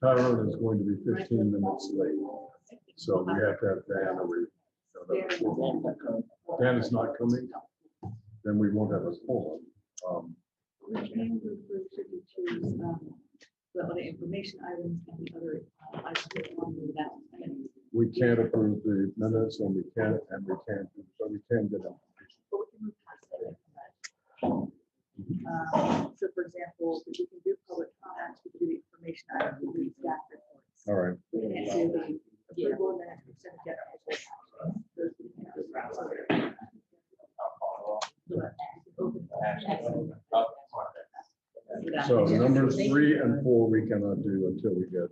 Tyrone is going to be 15 minutes late, so we have to have Dan or we. Dan is not coming, then we won't have a forum. We can refer to choose the other information items and the other items along with that. We can't approve the minutes and we can't, so we can get them. But we can move past that. So for example, if we can do public comments, we can do the information items, we can do staff reports. All right. We can't do the approval and then consent agenda. Those we can do. So numbers 3 and 4 we cannot do until we get.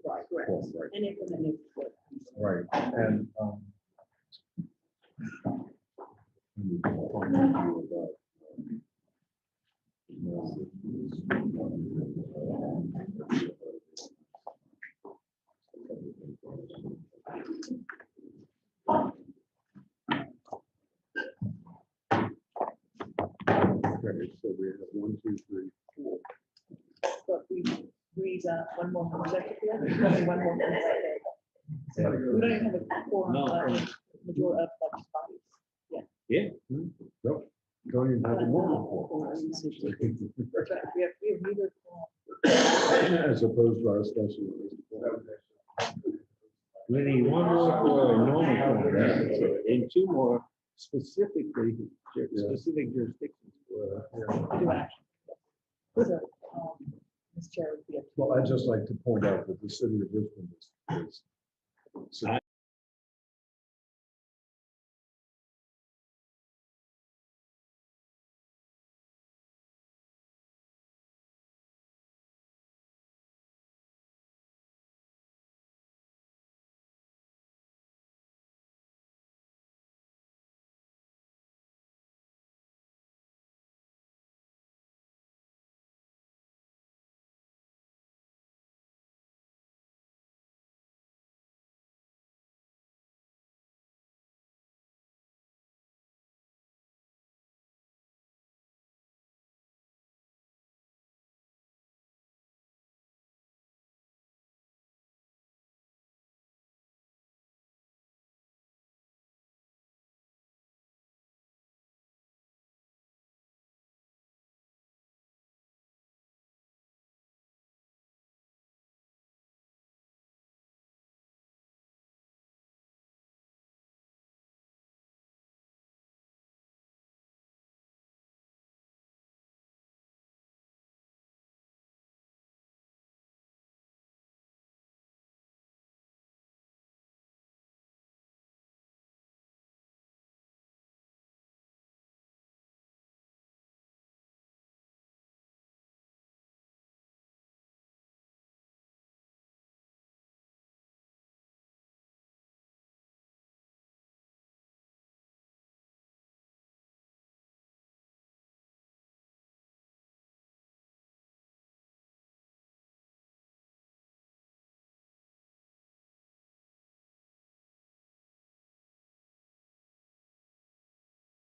Right, correct. Right. And implement new. Right, and we can talk to you about, okay, so we have 1, 2, 3, 4. But we read one more from executive, one more from executive. So we don't even have a forum, majority of like bodies. Yeah. Nope, don't even have a moral But we have neither. as opposed to our special. We need one more for a normal form, and 2 more specific jurisdictions for. Do action. So, Ms. Chair would be up to. Well, I'd just like to point out that the city of Richmond is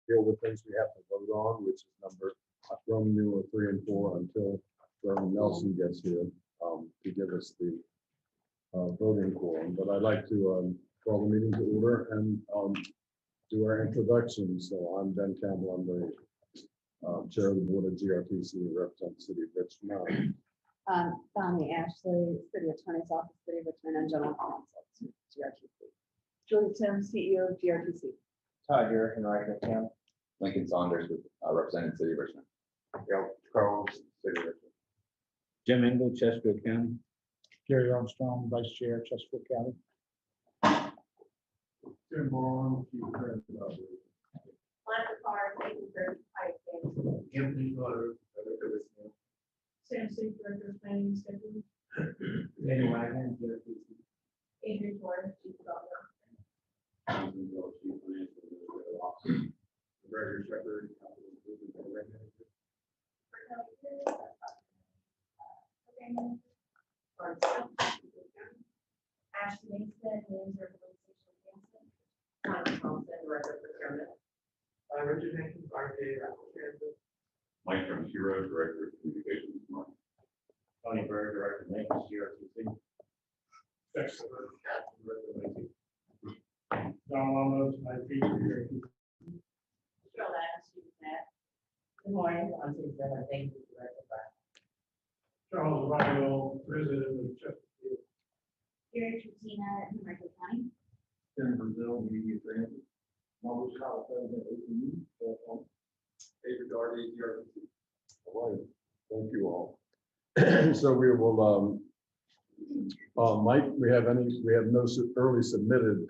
deal with things we have to vote on, which is number Roman numeral 3 and 4 until Reverend Nelson gets here to give us the voting quorum. But I'd like to call the meeting to order and do our introduction. So I'm Ben Campbell. I'm the chair of the board of GRTC, represent the city of Richmond. Bonnie Ashley, City Attorney's Office, City of Richmond, and General Counsel to GRTC. Julie Tim, CEO of GRTC. Todd here, Henrico County. Lincoln Saunders, representing City of Richmond. Gail Charles, City of Richmond. Jim Engel, Chesterfield County. Gary Armstrong, Vice Chair, Chesterfield County. Tim Bond, Chief Credit Officer. Anthony Butter, Sam State Director of Planning and Scheduling. Danny Wagner, GRTC. Adrian Warren, Chief Development. Ridership. Ashley Mason, Manager of Organizational Management. Tom Thompson, Director of Procurement. Richard Hankins, RK, Transit. Mike from Hero, Director of Communications. Tony Berg, Director of Maintenance, GRTC. John Lomos, IT Director. Cheryl Adams, Chief of Staff. Good morning, I'm Susan Miller, thank you, Director Brown. Charles Rydell, President of Chesterfield. Gary Trujillo, Henrico County. In Brazil, media transit. Marvel Scott, President of APU. David Darby, GRTC. All right, thank you all. So we will, Mike, we have no early submitted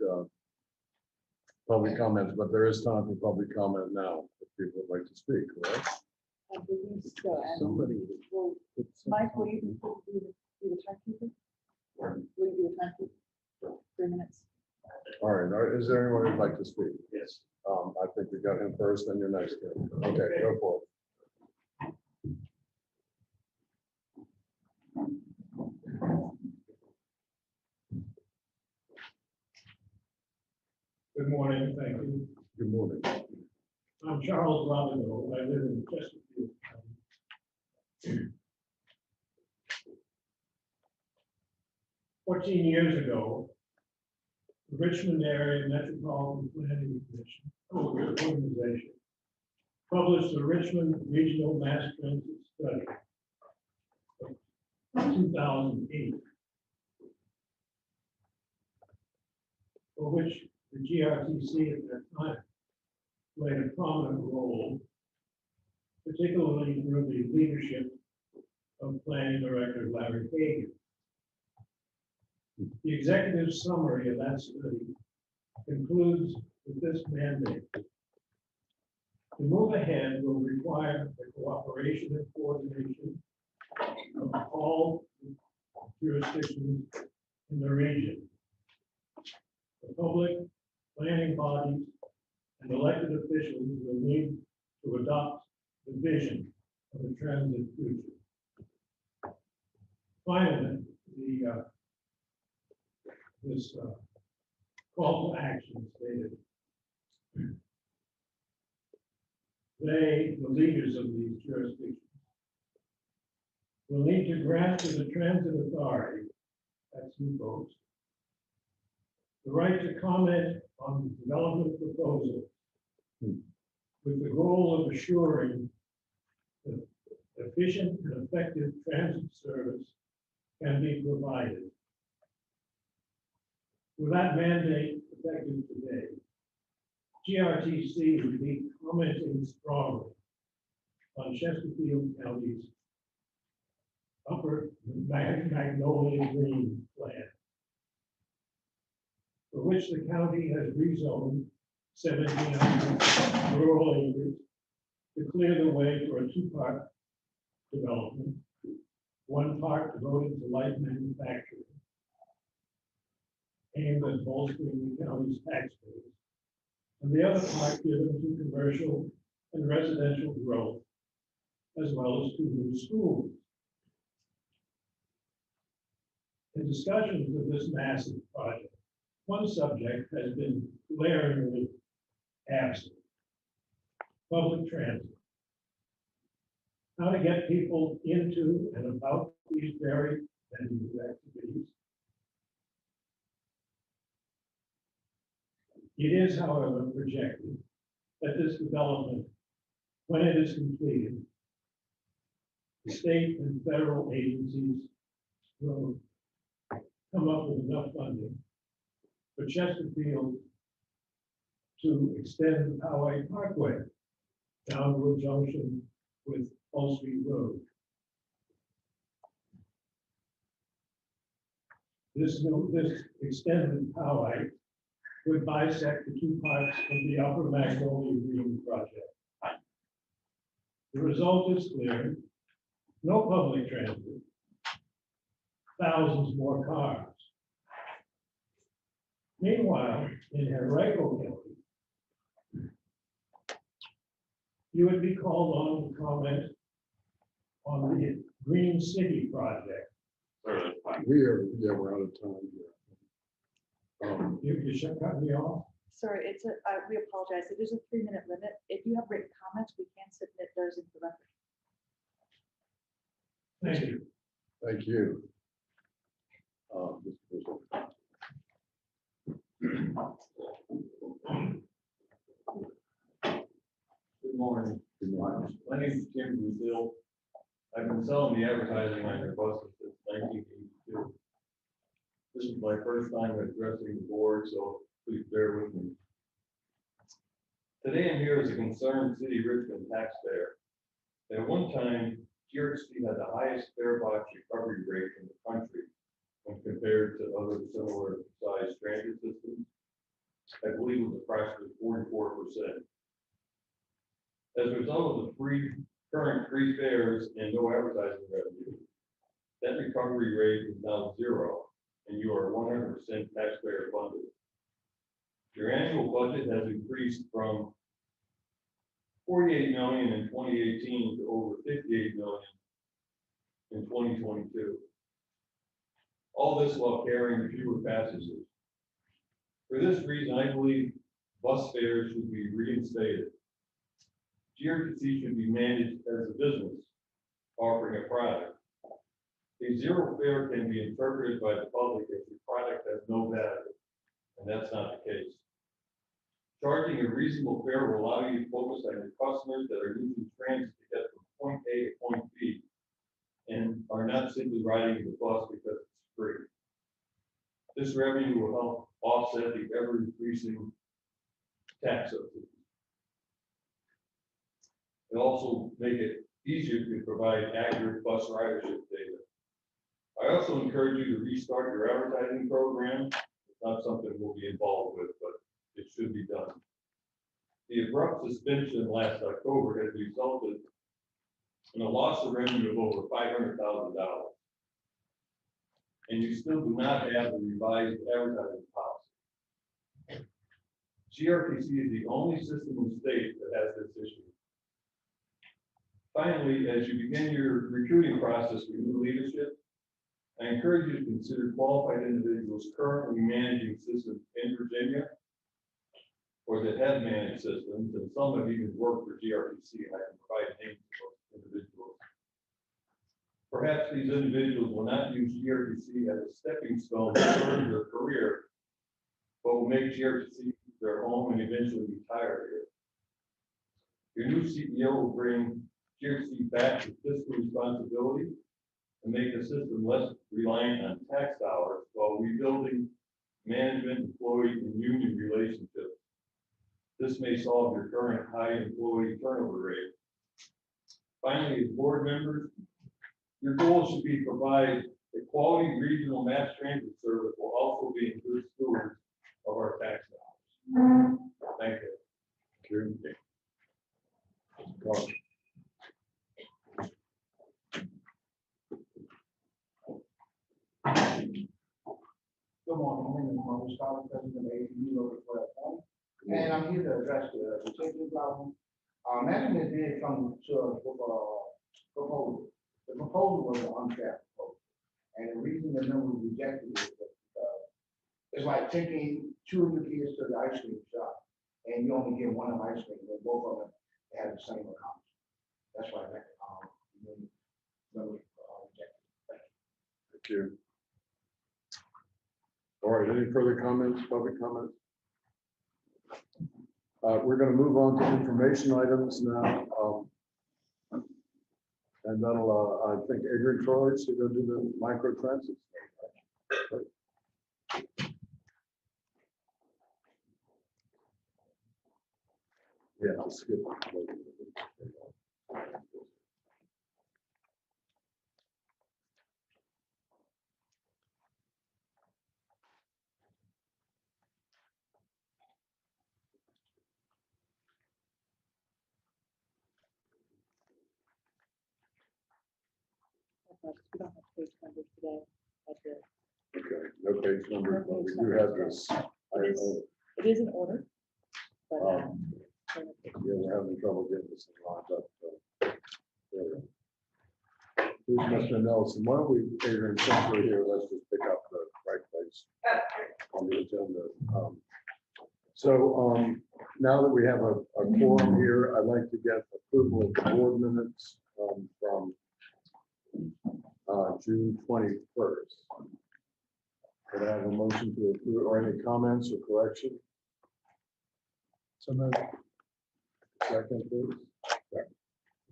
public comments, but there is time for public comment now, if people would like to speak, all right? I believe so. And Somebody. will- Mike, will you be the timekeeper? Will you be the timekeeper? 3 minutes. All right, is there anyone who'd like to speak? Yes. I think we got him first, then you're next. Okay, go for it. Good morning, thank you. Good morning. I'm Charles Rydell, I live in Chesterfield County. 14 years ago, the Richmond Area Metropolitan Planning Commission organization published the Richmond Regional Mass Transit Study of 2008, for which the GRTC at that time played a prominent role, particularly through the leadership of Planning Director Larry Hagan. The executive summary of that study concludes with this mandate. To move ahead will require the cooperation and coordination of all jurisdictions in the region. The public, planning bodies, and elected officials will need to adopt the vision of the transit future. Finally, this call to action stated, they, the leaders of these jurisdictions, will need to grant to the transit authority, that's you folks, the right to comment on development proposals with the goal of assuring that efficient and effective transit service can be provided. With that mandate effective today, GRTC will be commenting strongly on Chesterfield County's Upper Magnolia Green Plan, for which the county has rezoned 1,700 rural acres to clear the way for a two-part development, one part devoted to light manufacturing, aimed at bolstering the county's tax base, and the other part given to commercial and residential growth, as well as to new schools. In discussions of this massive project, one subject has been glaringly absent: public transit. How to get people into and about these very venues activities. It is, however, projected that this development, when it is completed, the state and federal agencies will come up with enough funding for Chesterfield to extend the Poway Parkway down to a junction with Ulster Road. This extended Poway would bisect the two parts of the Upper Magnolia Green project. The result is clear: no public transit, thousands more cars. Meanwhile, in Henrico County, you would be called on to comment on the Green City project. We're out of time here. You should cut me off. Sorry, we apologize. It is a 3-minute limit. If you have written comments, we can submit those into the record. Thank you. Thank you. Mr. Fiscal. Good morning. Good morning. My name is Tim Brazil. I've been selling the advertising on your buses since 1982. This is my first time addressing the board, so please bear with me. Today I'm here as a concerned city of Richmond taxpayer. At one time, GRTC had the highest fare box recovery rate in the country when compared to other similar sized transit systems. I believe it was approximately 44%. As a result of the current free fares and no advertising revenue, that recovery rate is now 0, and you are 100% taxpayer funded. Your annual budget has increased from $48 million in 2018 to over $58 million in 2022. All this while carrying fewer passengers. For this reason, I believe bus fares should be reinstated. GRTC should be managed as a business offering a product. A zero fare can be interpreted by the public as the product has no value, and that's not the case. Charging a reasonable fare will allow you to focus on your customers that are using transit to get from point A to point B and are not simply riding the bus because it's free. This revenue will help offset the ever-increasing tax subsidies. It'll also make it easier to provide accurate bus ridership data. I also encourage you to restart your advertising program. It's not something we'll be involved with, but it should be done. The abrupt suspension last October has resulted in a loss of revenue of over $500,000. And you still do not have the revised advertising policy. GRTC is the only system in the state that has this issue. Finally, as you begin your recruiting process for new leadership, I encourage you to consider qualified individuals currently managing systems in Virginia or that have managed systems, and some have even worked for GRTC, and I can provide names of those individuals. Perhaps these individuals will not use GRTC as a stepping stone to further their career, but will make GRTC their home and eventually retire here. Your new CEO will bring GRTC back to fiscal responsibility and make the system less reliant on tax dollars while rebuilding management, employee, and union relationships. This may solve your current high employee turnover rate. Finally, as board members, your goal should be to provide a quality regional mass transit service while also being good stewards of our tax dollars. Thank you. Thank you. Good morning, my name is Marcus Scott, President of ACU Local 12, and I'm here to address the safety problem. Management did come to us with a proposal. The proposal was an unfair proposal, and the reason the member rejected it was because it's like taking 2 of your kids to the ice cream shop, and you only get one of ice cream, when both of them have the same account. That's why that member rejected. Thank you. All right, any further comments, public comments? We're going to move on to information items now. And that'll, I think, Adrian Troy is going to do the micro transit. Yeah, I'll skip. We don't have page numbers today. That's it. Okay, no page number, but we do have this. It is in order. But, Yeah, we're having trouble getting this thing lined up. So, there we go. Here's Mr. Nelson. Why don't we, Adrian, since we're here, let's just pick up the right place on the agenda. Now that we have a quorum here, I'd like to get approval of the board minutes from June 21st. Could I have a motion to approve, or any comments or correction? So moved. Second, please. Second.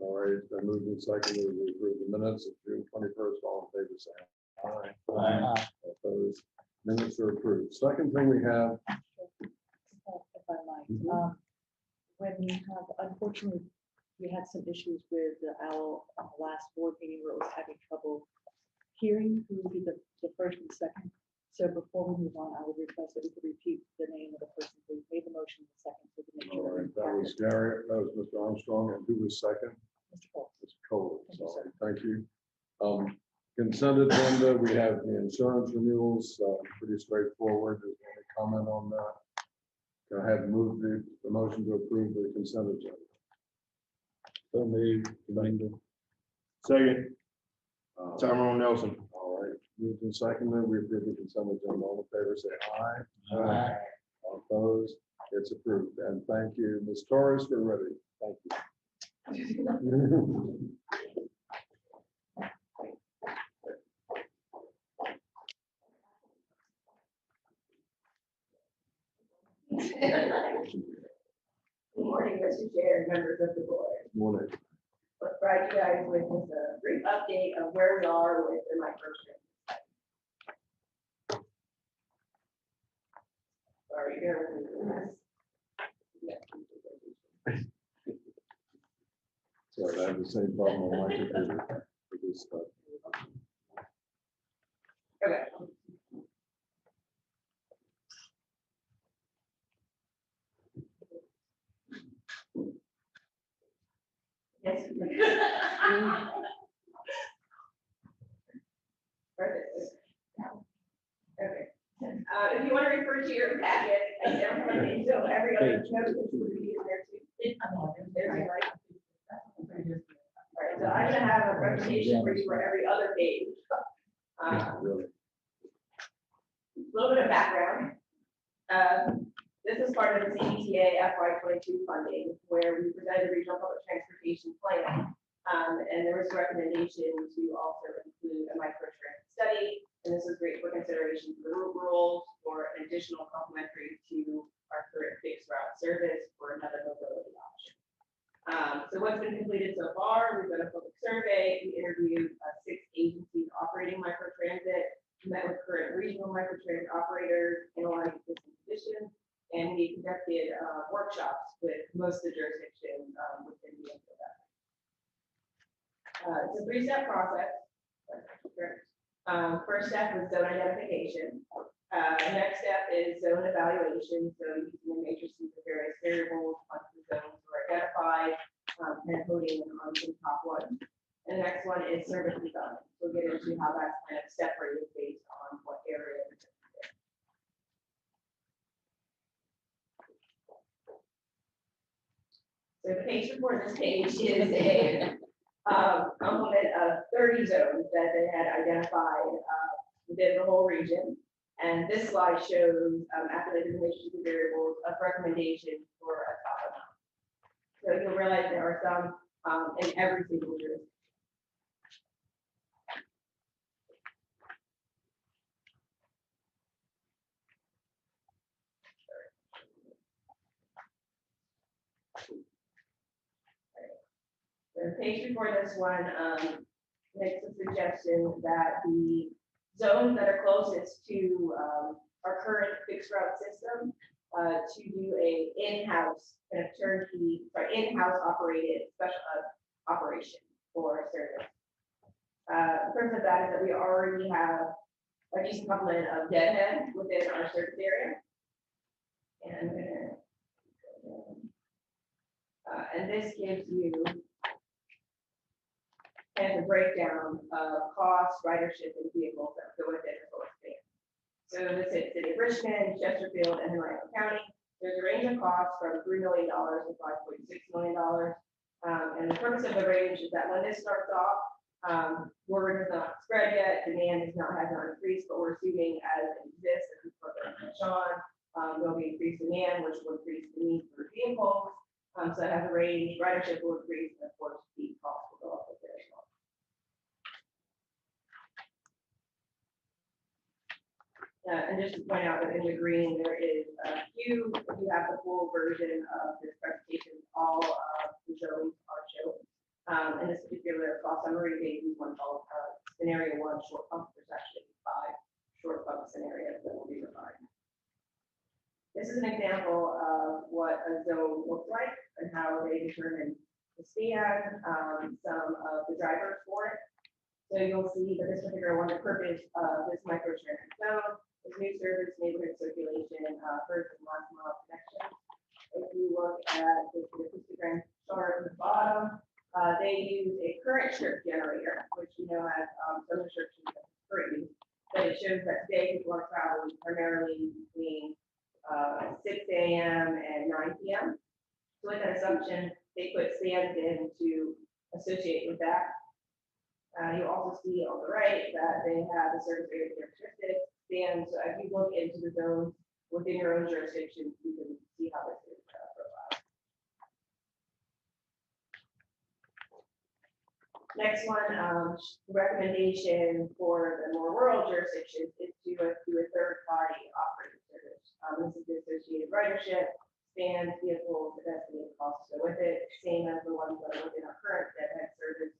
All right, it's been moved and seconded to approve the minutes of June 21st. All in favor, say aye. Aye. Opposed? Minutes are approved. Second thing we have, If I might, Mhm. when we have, unfortunately, we had some issues with our last board meeting where it was having trouble hearing who would be the first and second. So before we move on, I would request that we could repeat the name of the person who made the motion in the second. So we can make all sure right, that was Gary, that was Mr. Armstrong, and who was second? Mr. Cole. Mr. Cole. Thank you, Sorry, thank you. Consent agenda, we have the insurance renewals, pretty straightforward. Is there any comment on that? Go ahead and move the motion to approve the consent agenda. So made, Linda. Second, Uh, Tyrone Nelson. All right, moved and seconded, we approve the consent agenda. All in favor, say aye. Aye. All opposed, it's approved. And thank you, Ms. Torres, for ready. Thank you. Good morning, Mr. Chair, and members of the board. Morning. Let's provide you guys with just a brief update of where we are with the microtransit. Sorry, bear with me for this. Sorry, I have the same problem on my computer for this stuff. Okay. Yes. Perfect. Okay. If you want to refer to your packet, I don't have anything, so every other note would be in there too. There's your right. All right, so I'm gonna have a recommendation for you for every other page. Really. A little bit of background. This is part of the CETA FY22 funding, where we presented a regional public transportation plan. And there was a recommendation to also include a microtransit study. And this is great for consideration for the rules for an additional complementary to our current fixed route service for another mobility option. So what's been completed so far, we've done a public survey, we interviewed 6 agencies operating microtransit, met with current regional microtransit operators, analyzed existing conditions, and we conducted workshops with most of the jurisdictions within the NCO. It's a 3-step process. First step was zone identification. Next step is zone evaluation. So using the matrices of various variables once the zones were identified, and putting them on the top one. And the next one is service design. We'll get into how that's kind of separated based on what area. So the page report, this page is a complement of 30 zones that they had identified within the whole region. And this slide shows, after the definition of variables, of recommendations for a top amount. So you'll realize there are some in every single jurisdiction. The page before this one makes a suggestion that the zones that are closest to our current fixed route system to do a in-house kind of turnkey, in-house operated special operation for service. In terms of that is that we already have a decent complement of deadhead within our service area. And this gives you and the breakdown of costs, ridership, and vehicles that go within the full span. So this is City of Richmond, Chesterfield, and Henrico County. There's a range of costs from $3 million to $5.6 million. And the purpose of the range is that when this starts off, word is not spread yet, demand has not increased, but we're assuming as it exists, as we put Sean, there'll be increased demand, which will increase the need for vehicles. So it has a range, ridership will increase, and of course, the cost will go up with it as well. And just to point out that in the green, there is a few, if you have the full version of this presentation, all of the zones are shown. In this particular cost summary, they use one called scenario 1 short pump. There's actually 5 short pump scenarios that will be provided. This is an example of what a zone looks like and how they determine the span, some of the drivers for it. So you'll see that this particular one, the purpose of this microtransit zone is new service, neighborhood circulation, first and last mile connections. If you look at the histogram chart at the bottom, they use a current trip generator, which you know has some restrictions that are free, but it shows that today people are traveling primarily between 6 a.m. and 9 p.m. So with that assumption, they put stands in to associate with that. You also see on the right that they have the service area characteristics. And so if you look into the zones within your own jurisdiction, you can see how this is profiled. Next one, recommendation for the more rural jurisdictions is to do a third-party operating service. This is the associated ridership, stands, vehicles, and estimated costs go with it, same as the ones that are within our current deadhead service.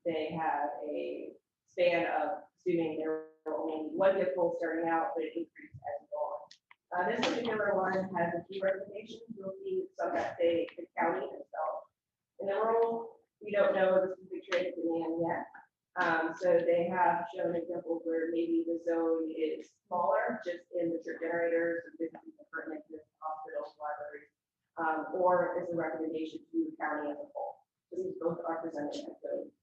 They have a span of, assuming there were only one vehicle starting out, but it increased as we go on. This particular one has a few recommendations. You'll see some that say the county itself. In the rural, we don't know the specific trade demand yet. So they have shown examples where maybe the zone is smaller, just in the trip generators, and businesses that currently exist, hospitals, libraries, or is a recommendation to the county as a whole. So these both are presented as those.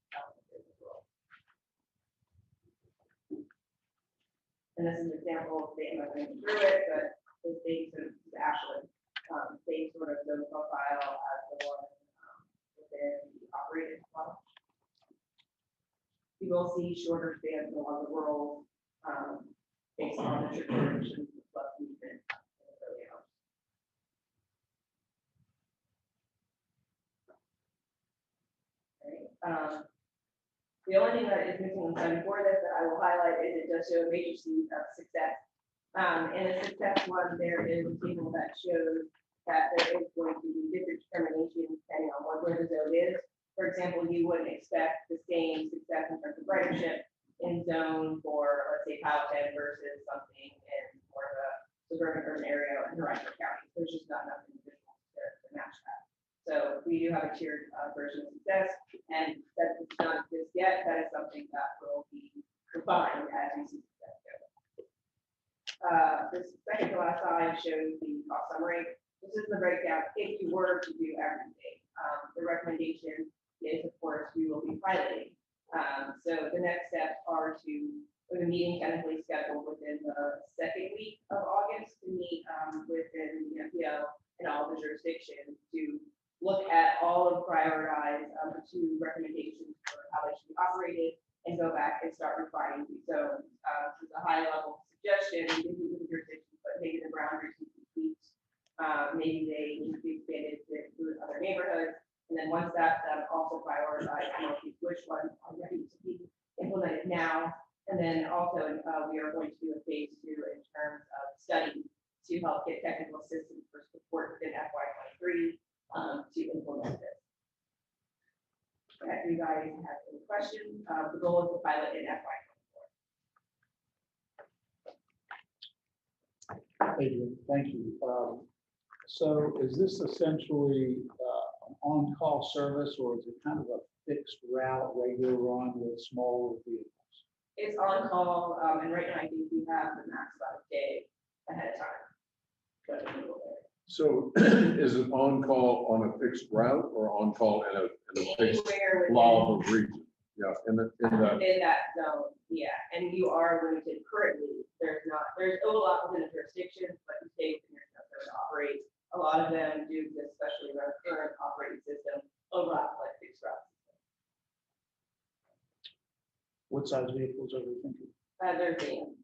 And this is an example of the, I'm not going through it, but this being sort of Ashland, same sort of zone profile as the one within the operated model. You will see shorter spans along the rural based on the trip durations plus movement in the early hours. Right. The only thing that is missing on slide before this that I will highlight is it does show a matrices of success. In the success one, there is a table that shows that there is going to be different determinations depending on where the zone is. For example, you wouldn't expect the same success in terms of ridership in zone for, let's say, Powhatan versus something in more of a suburban urban area in Rider County. There's just not enough individuals to match that. So we do have a tiered version of success, and that does not exist yet. That is something that will be refined as we see success go. This second to last slide shows the cost summary. This is the breakdown if you were to do everything. The recommendation is, of course, we will be piloting. So the next steps are to, with a meeting technically scheduled within the second week of August to meet within the MPO and all the jurisdictions to look at all of prioritize the 2 recommendations for how they should be operated and go back and start refining these. So this is a high level suggestion, we didn't do the jurisdictions, but maybe the boundaries need to be tweaked. Maybe they need to be expanded to include other neighborhoods. And then once that's done, also prioritize which ones are ready to be implemented now. And then also we are going to do a phase 2 in terms of study to help get technical assistance for support within FY23 to implement this. If you guys have any questions, the goal is to pilot in FY24. Adrian, thank you. So is this essentially an on-call service, or is it kind of a fixed route, regular run with smaller vehicles? It's on call, and right now I think we have the max about a day ahead of time. But it's a little bit. So is it on call on a fixed route or on call in a fixed Anywhere blob of region? Yeah, in that. within that zone, yeah, and you are limited currently. There's overlap within the jurisdictions, but the state and your to operate. A lot of them do, especially in our current operating system, overlap like fixed routes. What size vehicles are we thinking? They're vans.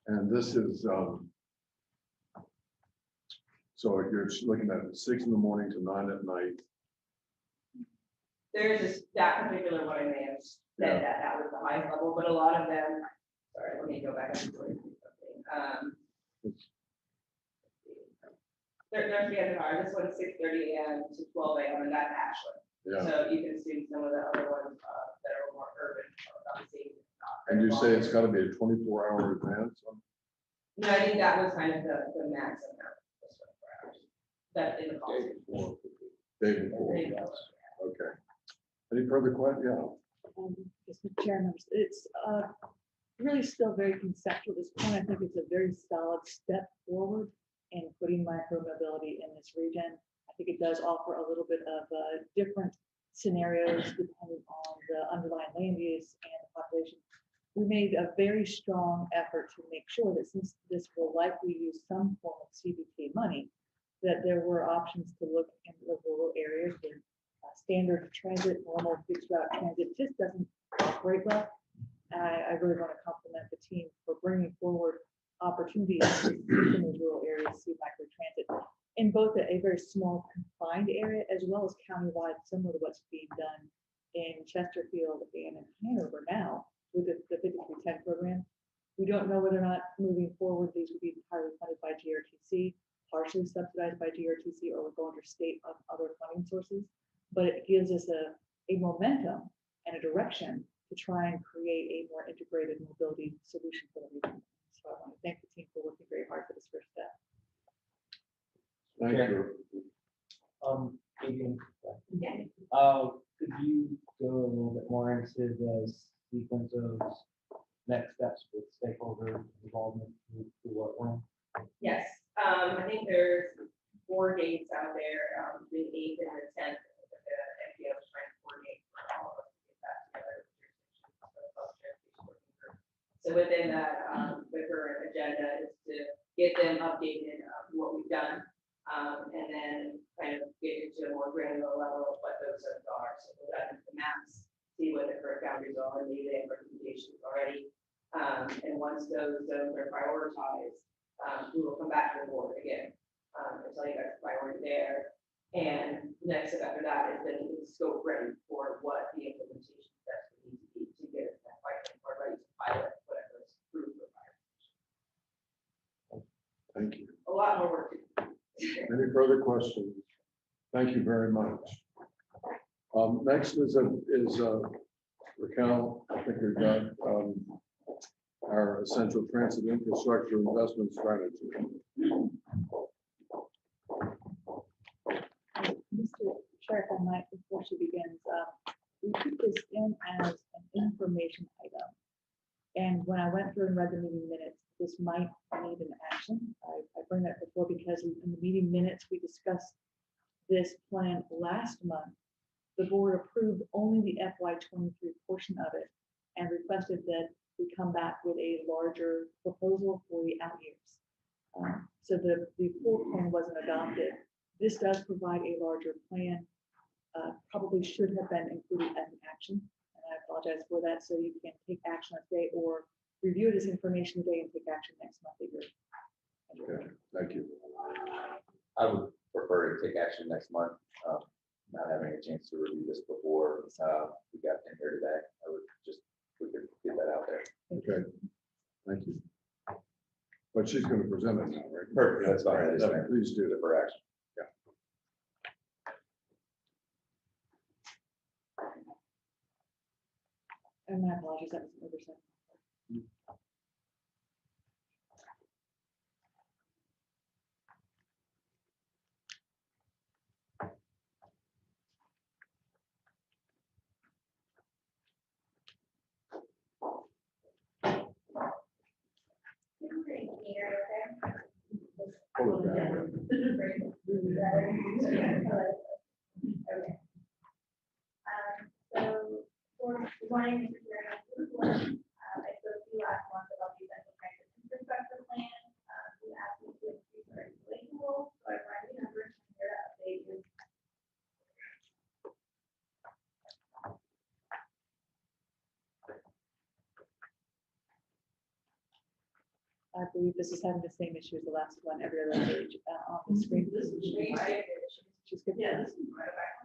And this is, so you're looking at 6 in the morning to 9 at night. There's that particular one I may have said that was the highest level, but a lot of them Sorry, let me go back. There's 300 hours. This one's 6:30 a.m. to 12 a.m. and that's Ashland. Yeah, So you can assume some of the other ones that are more urban are about the same. and you say it's gotta be a 24-hour advance? No, I think that was kind of the max amount. Was 24 hours. That in the cost. Day before, There you go. okay. Any further questions? Yeah. Yes, Mr. Chair, members, it's really still very conceptual at this point. I think it's a very solid step forward in putting micromobility in this region. I think it does offer a little bit of different scenarios depending on the underlying land use and the population. We made a very strong effort to make sure that since this will likely use some form of CBT money, that there were options to look in the rural areas where standard transit, normal fixed route transit just doesn't operate well. I really want to compliment the team for bringing forward opportunities in those rural areas to see microtransit in both a very small confined area as well as countywide, similar to what's being done in Chesterfield and in Hanover now with the 5310 program. We don't know whether or not moving forward these would be entirely funded by GRTC, partially subsidized by GRTC, or would go under state of other funding sources. But it gives us a momentum and a direction to try and create a more integrated mobility solution for the region. So I want to thank the team for working very hard for this first step. Thank you. Adrian, Yeah. could you go a little bit more into the sequence of next steps with stakeholder involvement through what one? Yes, I think there's 4 dates out there, between the 8th and the 10th. The NPO is trying to coordinate for all of us to get that together. So within that, the current agenda is to get them updated what we've done, and then kind of get into a more granular level of what those zones are. So we'll dive into the maps, see what the current boundaries are, and maybe they have recommendations already. And once those zones are prioritized, we will come back to the board again, and tell you guys the priority there. And next step after that is then the scope ready for what the implementation steps would need to be to get it that fight or ready to pilot whatever is approved for fire. Thank you. A lot more work to do. Any further questions? Thank you very much. Next is Raquel. I think we've got our essential transit infrastructure investment strategy. Mr. Chair, if I might, before she begins, we put this in as an information item. And when I went through and read the meeting minutes, this might need an action. I bring that before because in the meeting minutes, we discussed this plan last month. The board approved only the FY23 portion of it and requested that we come back with a larger proposal for the out years. So the full plan wasn't adopted. This does provide a larger plan, probably should have been included as an action. And I apologize for that. So you can take action today or review this information today and take action next month. Okay, thank you. I would prefer to take action next month, not having a chance to review this before we got in here today. I would just, we could get that out there. Okay, thank you. But she's going to present it now, right? Perfect, that's fine. I just meant Please do that. for action. And my apologies, that was an oversight. Hold it down. So for designing and preparing the board, I spoke to you last month about the essential transit infrastructure plan. You asked me to increase our installation goals, so I brought you numbers here to update you. I believe this is having the same issue as the last one, every other page on the screen. She's good. Yeah, this is right back.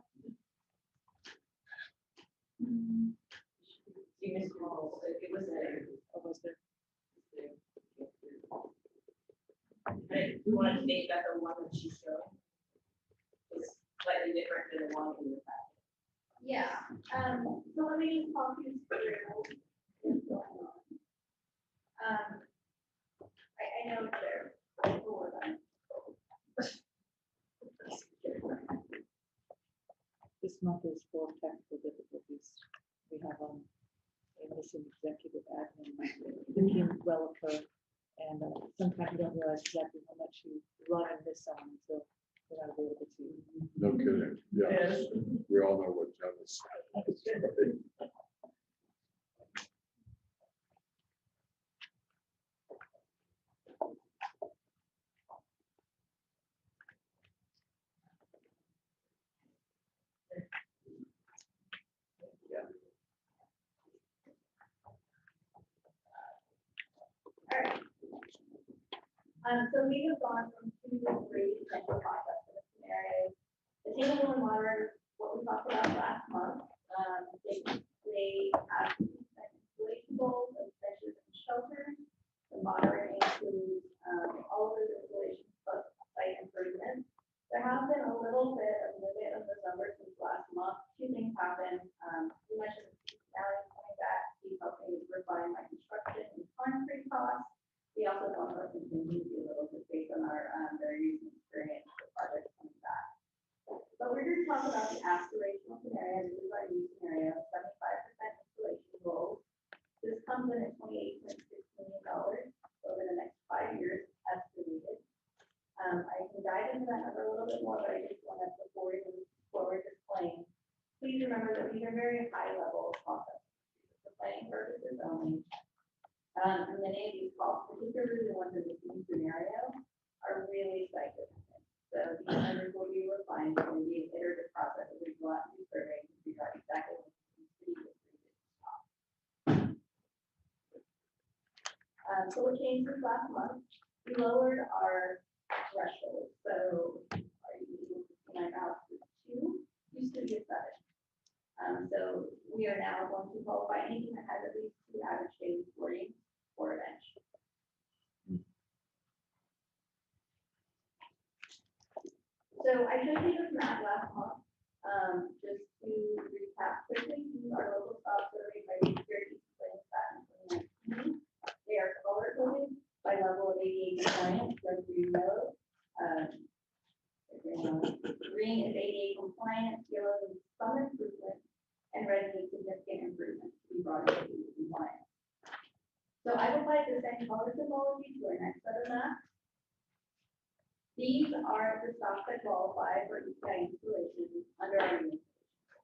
You missed calls. It was there. Oh, was there? we want to state that the one that she's showing is slightly different than the one in the packet. Yeah, so let me just talk you through what's going on. I know it's there. We'll work on it. This month is for technical difficulties. We have a missing executive admin. The team will occur, and sometimes you don't realize exactly how much you run and miss on until you're not available to. No kidding. Yeah, we all know what Jen is. So we have gone from 2 to 3 potential process scenarios. The table will monitor what we talked about last month. They have installation goals, especially in shelters. The monitoring includes all of those installations plus site improvements. There has been a little bit of limit of the numbers since last month. 2 things happened. We mentioned Alex coming back, he's helping refine my construction and concrete costs. We also don't know if we can use a little bit based on our very recent experience with projects coming back. But we're going to talk about the aspirational scenario. This is our new scenario, 75% installation goals. This comes in at $28.6 million over the next 5 years estimated. I can dive into that number a little bit more, but I just want to, before we move forward, explain. Please remember that these are very high level processes for planning purposes only. And many of these costs, particularly the ones in the team scenario, are really site dependent. So these numbers will be refined and be an iterative process as we go out and do surveys and figure out exactly what the city is doing to stop. So what changed since last month? We lowered our threshold. So are you able to see my mouse is 2, used to be a 7. So we are now going to qualify anything that has at least 2 average daily boarding for a bench. So I showed you this map last month, just to recap quickly. These are local stop survey by the GRTC back in 2019. They are color coded by level of ADA compliance, red, green, yellow. Green is ADA compliant, yellow is some improvement, and red is significant improvement to be brought into ADA compliance. So I've applied the same color symbology to our next set of maps. These are the stops that qualify for EPI installation under our new installation.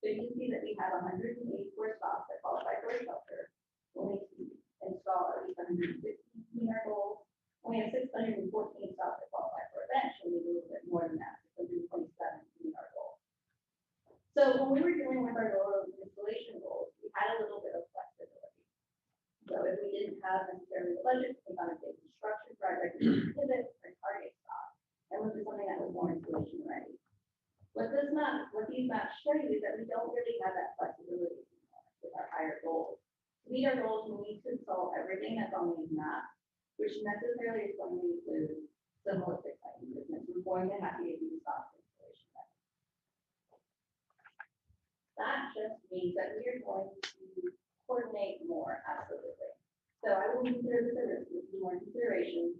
So you can see that we have 184 stops that qualify for a shelter. We'll need to install at least 160 meter goals. We have 614 stops that qualify for a bench, and we need a little bit more than that, 627 meter goals. So when we were dealing with our lower installation goals, we had a little bit of flexibility. So if we didn't have necessarily the budget, we found a big construction project, we pivot or target stop, and look at something that was more installation ready. What these maps show you is that we don't really have that flexibility anymore with our higher goals. To meet our goals, we need to install everything that's on these maps, which necessarily is going to include some holistic site improvements. We're going to have to get these stops installation ready. That just means that we are going to coordinate more, absolutely. So I will consider this a risk with more consideration.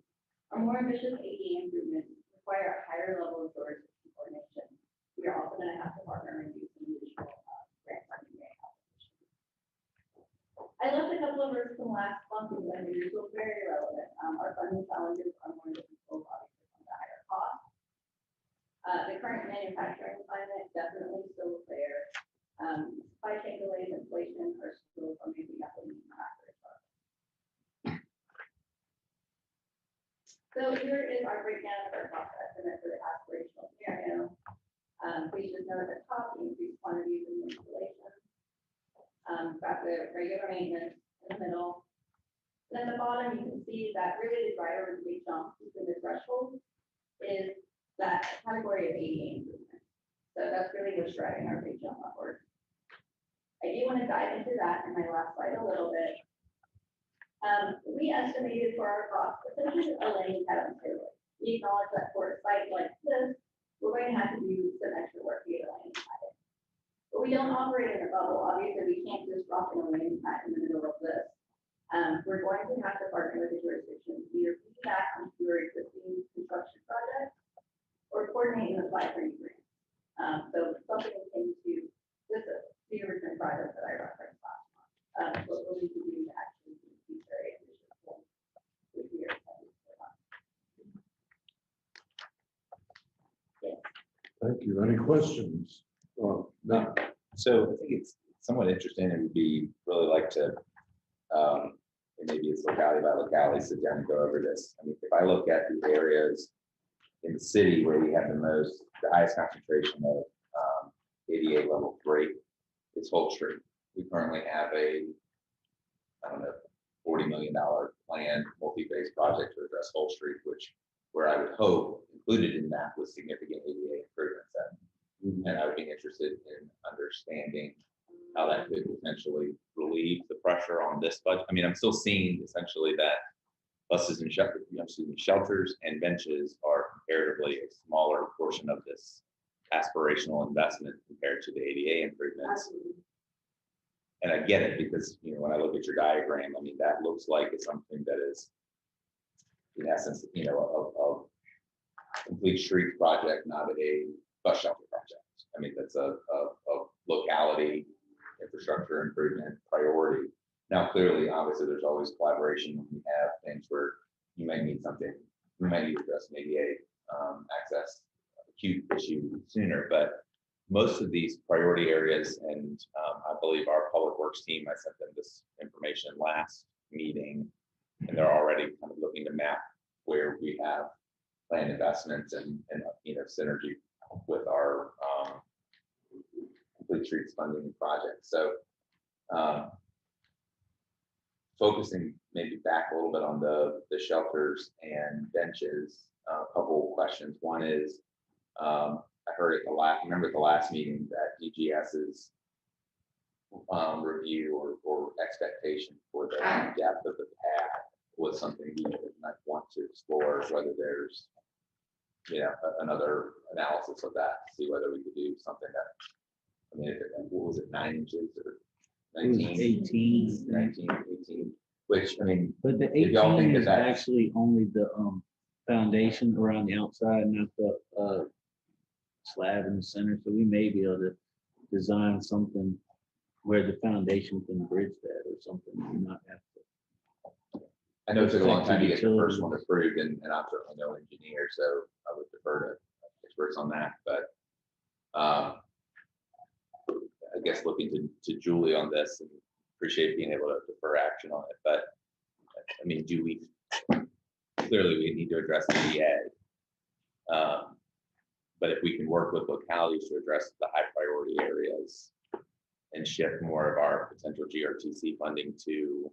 Our more ambitious ADA improvements require a higher level of storage coordination. We are also going to have to partner and do some additional grant funding applications. I left a couple of words from last month because I think they're still very relevant. Our funding challenges are more difficult, obviously, from the higher cost. The current manufacturing climate definitely still there. Supply chain delays, inflation are still something we have to meet in our So here is our breakdown of our cost estimate for the aspirational scenario. Please just note at the top, the increased quantities in the installation. Got the regular maintenance in the middle. And at the bottom, you can see that really the driver with the big jump in the threshold is that category of ADA improvement. So that's really what's driving our big jump upward. I do want to dive into that in my last slide a little bit. We estimated for our cost, essentially a lane cut on steroids. we acknowledge that for a site like this, we're going to have to do some extra work to get a landing pad. But we don't operate in a bubble. Obviously, we can't just drop in a landing pad in the middle of this. We're going to have to partner with the jurisdiction, either piggyback onto your existing construction project or coordinate and apply for new grants. So something akin to this, the original project that I referenced last month. What we'll need to do to actually do these very ambitious goals, which we are excited about. Thank you. Any questions? No. So I think it's somewhat interesting. It would be really like to, and maybe it's locality by locality, sit down and go over this. I mean, if I look at the areas in the city where we have the highest concentration of ADA level 3, it's Holt Street. We currently have I don't know, $40 million planned multi-phase project to address Holt Street, where I would hope included in that was significant ADA improvements. And I would be interested in understanding how that could potentially relieve the pressure on this budget. I mean, I'm still seeing essentially that buses and shelters and benches are comparatively a smaller portion of this aspirational investment compared to the ADA improvements. And I get it because, when I look at your diagram, I mean, that looks like it's something that is, in essence, a complete street project, not a bus shelter project. I mean, that's a locality infrastructure improvement priority. Now, clearly, obviously, there's always collaboration when we have things where you may need something, we may need to address maybe access acute issue sooner, but most of these priority areas, and I believe our public works team, I sent them this information last meeting, and they're already kind of looking to map where we have planned investments and synergy with our complete streets funding project. So focusing maybe back a little bit on the shelters and benches, a couple of questions. One is, I heard at the last meeting that DGS's review or expectation for the depth of the pad was something we might want to explore, whether there's another analysis of that to see whether we could do something that, I mean, what was it, 9 inches or 19? 18. 19, 18, which, I mean, But the if y'all 18 think is that actually only the foundation around the outside, not the slab in the center. So we may be able to design something where the foundation can bridge that or something, and not have to. I know it took a long time to get the first one approved, and I'm certainly no engineer, so I would defer to experts on that. But I guess looking to Julie on this, and appreciate being able to defer action on it. But I mean, clearly we need to address the EA. But if we can work with localities to address the high priority areas and shift more of our potential GRTC funding to,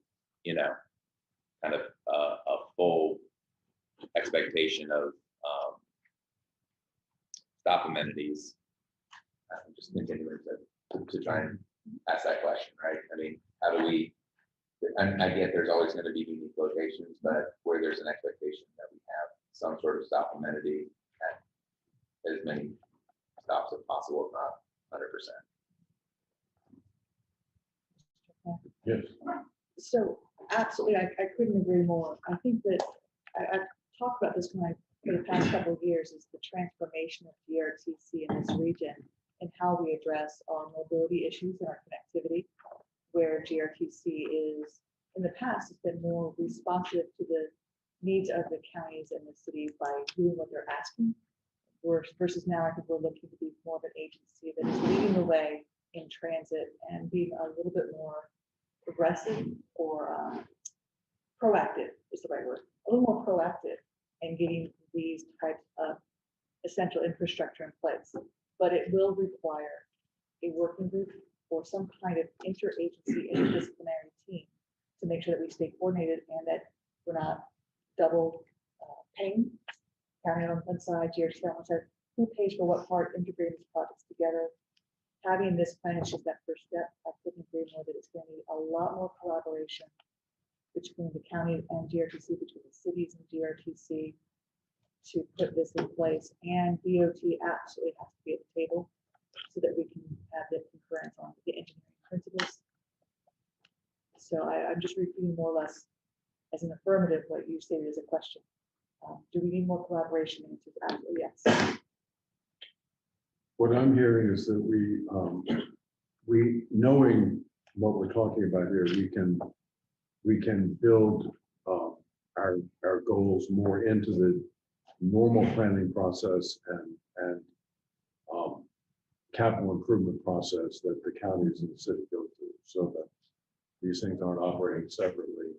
kind of a full expectation of stop amenities. I'm just continuing to try and ask that question, right? I mean, how do we, I get there's always going to be unique locations, but where there's an expectation that we have some sort of stop amenity at as many stops as possible, if not 100%. Yes. So absolutely, I couldn't agree more. I think that I've talked about this for the past couple of years, is the transformation of GRTC in this region and how we address our mobility issues and our connectivity, where GRTC is, in the past, has been more responsive to the needs of the counties and the cities by doing what they're asking, versus now I think we're looking to be more of an agency that is leading the way in transit and being a little bit more aggressive or proactive is the right word, a little more proactive in getting these types of essential infrastructure in place. But it will require a working group or some kind of interagency interdisciplinary team to make sure that we stay coordinated and that we're not double paying, county on one side, GRTC on one side, who pays for what part, integrating these projects together. Having this plan is just that first step. I couldn't agree more that it's going to need a lot more collaboration between the county and GRTC, between the cities and GRTC, to put this in place, and DOT absolutely has to be at the table so that we can have the concurrence on the engineering principles. So I'm just repeating more or less as an affirmative what you stated as a question. Do we need more collaboration? The answer is absolutely yes. What I'm hearing is that we, knowing what we're talking about here, we can build our goals more into the normal planning process and capital improvement process that the counties and the city go through, so that these things aren't operating separately.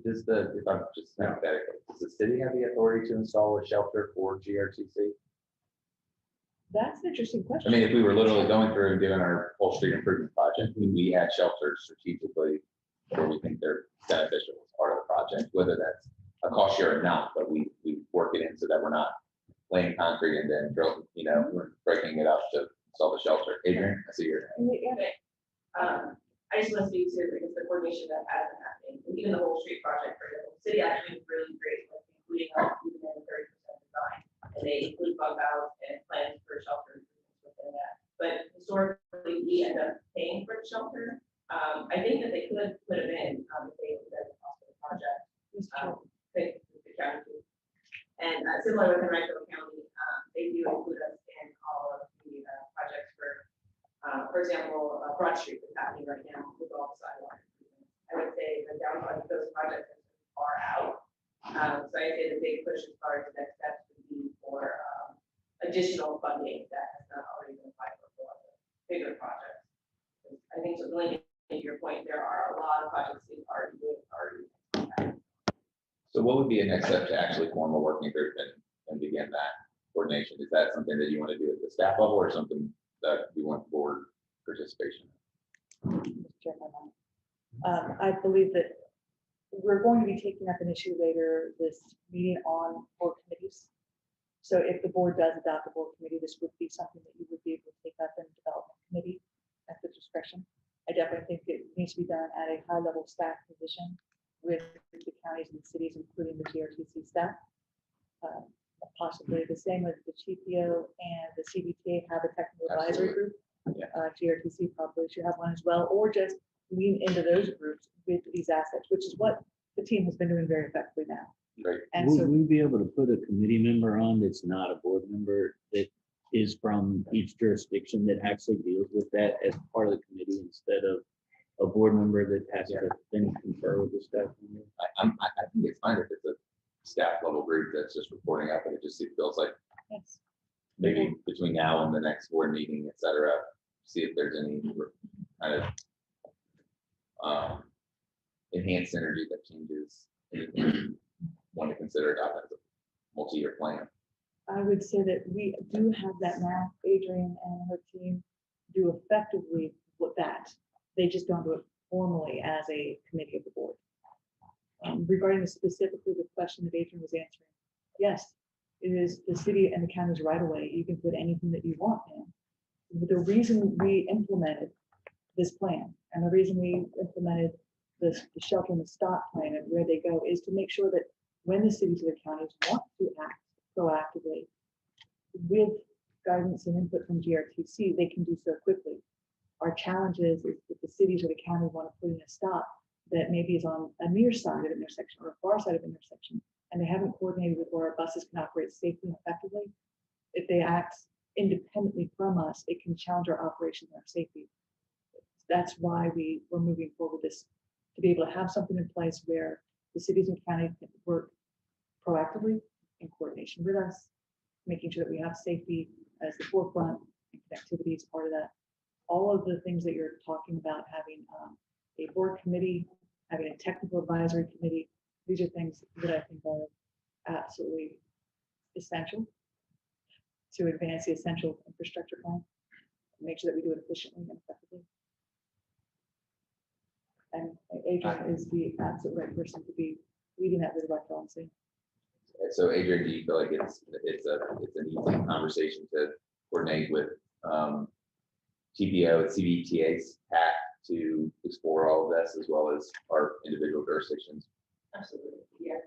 Does the, if I'm just hypothetical, does the city have the authority to install a shelter for GRTC? That's an interesting I question. mean, if we were literally going through and doing our whole street improvement project, we had shelters strategically where we think they're beneficial as part of the project, whether that's a cost share or not, but we work it in so that we're not laying concrete and then drill, we're breaking it up to solve a shelter. Adrian, I see your hand. I just want to speak to because the coordination that has been happening, and even the whole street project, for example, the city actually is really great with including us even in the 30% design. And they include bug outs and plans for shelter improvements within that. But historically, we end up paying for the shelter. I think that they could put them in if they looked at the cost of the project. The county. And similar with the Rancho County, they do include us in all of the projects for example, Broad Street is happening right now with all the sidewalk improvements. I would say the downside of those projects is far out. So I'd say the big push as far as the next steps would be for additional funding that has not already been applied for the bigger projects. I think to really to your point, there are a lot of projects that are already. So what would be a next step to actually form a working group and begin that coordination? Is that something that you want to do at the staff level or something that you want board participation? I believe that we're going to be taking up an issue later this meeting on board committees. So if the board does adopt a board committee, this would be something that you would be able to take up in the development committee at the discretion. I definitely think it needs to be done at a high level staff position with the counties and the cities, including the GRTC staff. Possibly the same with the TPO and the CBTA have a technical advisory group. GRTC probably should have one as well, or just lean into those groups with these assets, which is what the team has been doing very effectively now. Right. And Would so we be able to put a committee member on that's not a board member that is from each jurisdiction that actually deals with that as part of the committee instead of a board member that has to then confer with the staff member? I think it's fine if it's a staff level group that's just reporting up, and it just feels like yes. maybe between now and the next board meeting, et cetera, see if there's any kind of enhanced synergy that changes anything you want to consider adopting as a multi-year plan. I would say that we do have that now. Adrian and her team do effectively with that. They just don't do it formally as a committee of the board. Regarding specifically the question that Adrian was answering, yes, it is the city and the county's right away. You can put anything that you want in. The reason we implemented this plan and the reason we implemented the shelter and the stop plan and where they go is to make sure that when the cities or the counties want to act proactively with guidance and input from GRTC, they can do so quickly. Our challenge is that the cities or the county want to put in a stop that maybe is on a near side of an intersection or a far side of an intersection, and they haven't coordinated with where our buses can operate safely and effectively. If they act independently from us, it can challenge our operations and our safety. That's why we're moving forward with this, to be able to have something in place where the cities and counties can work proactively in coordination with us, making sure that we have safety as the forefront and connectivity is part of that. All of the things that you're talking about, having a board committee, having a technical advisory committee, these are things that I think are absolutely essential to advance the essential infrastructure plan, make sure that we do it efficiently and effectively. And Adrian is the absolute right person to be leading that with Dr. Olmsey. So Adrian, do you feel like it's an easy conversation to coordinate with TPO and CBTA's PAC to explore all of this as well as our individual jurisdictions? Absolutely, yeah.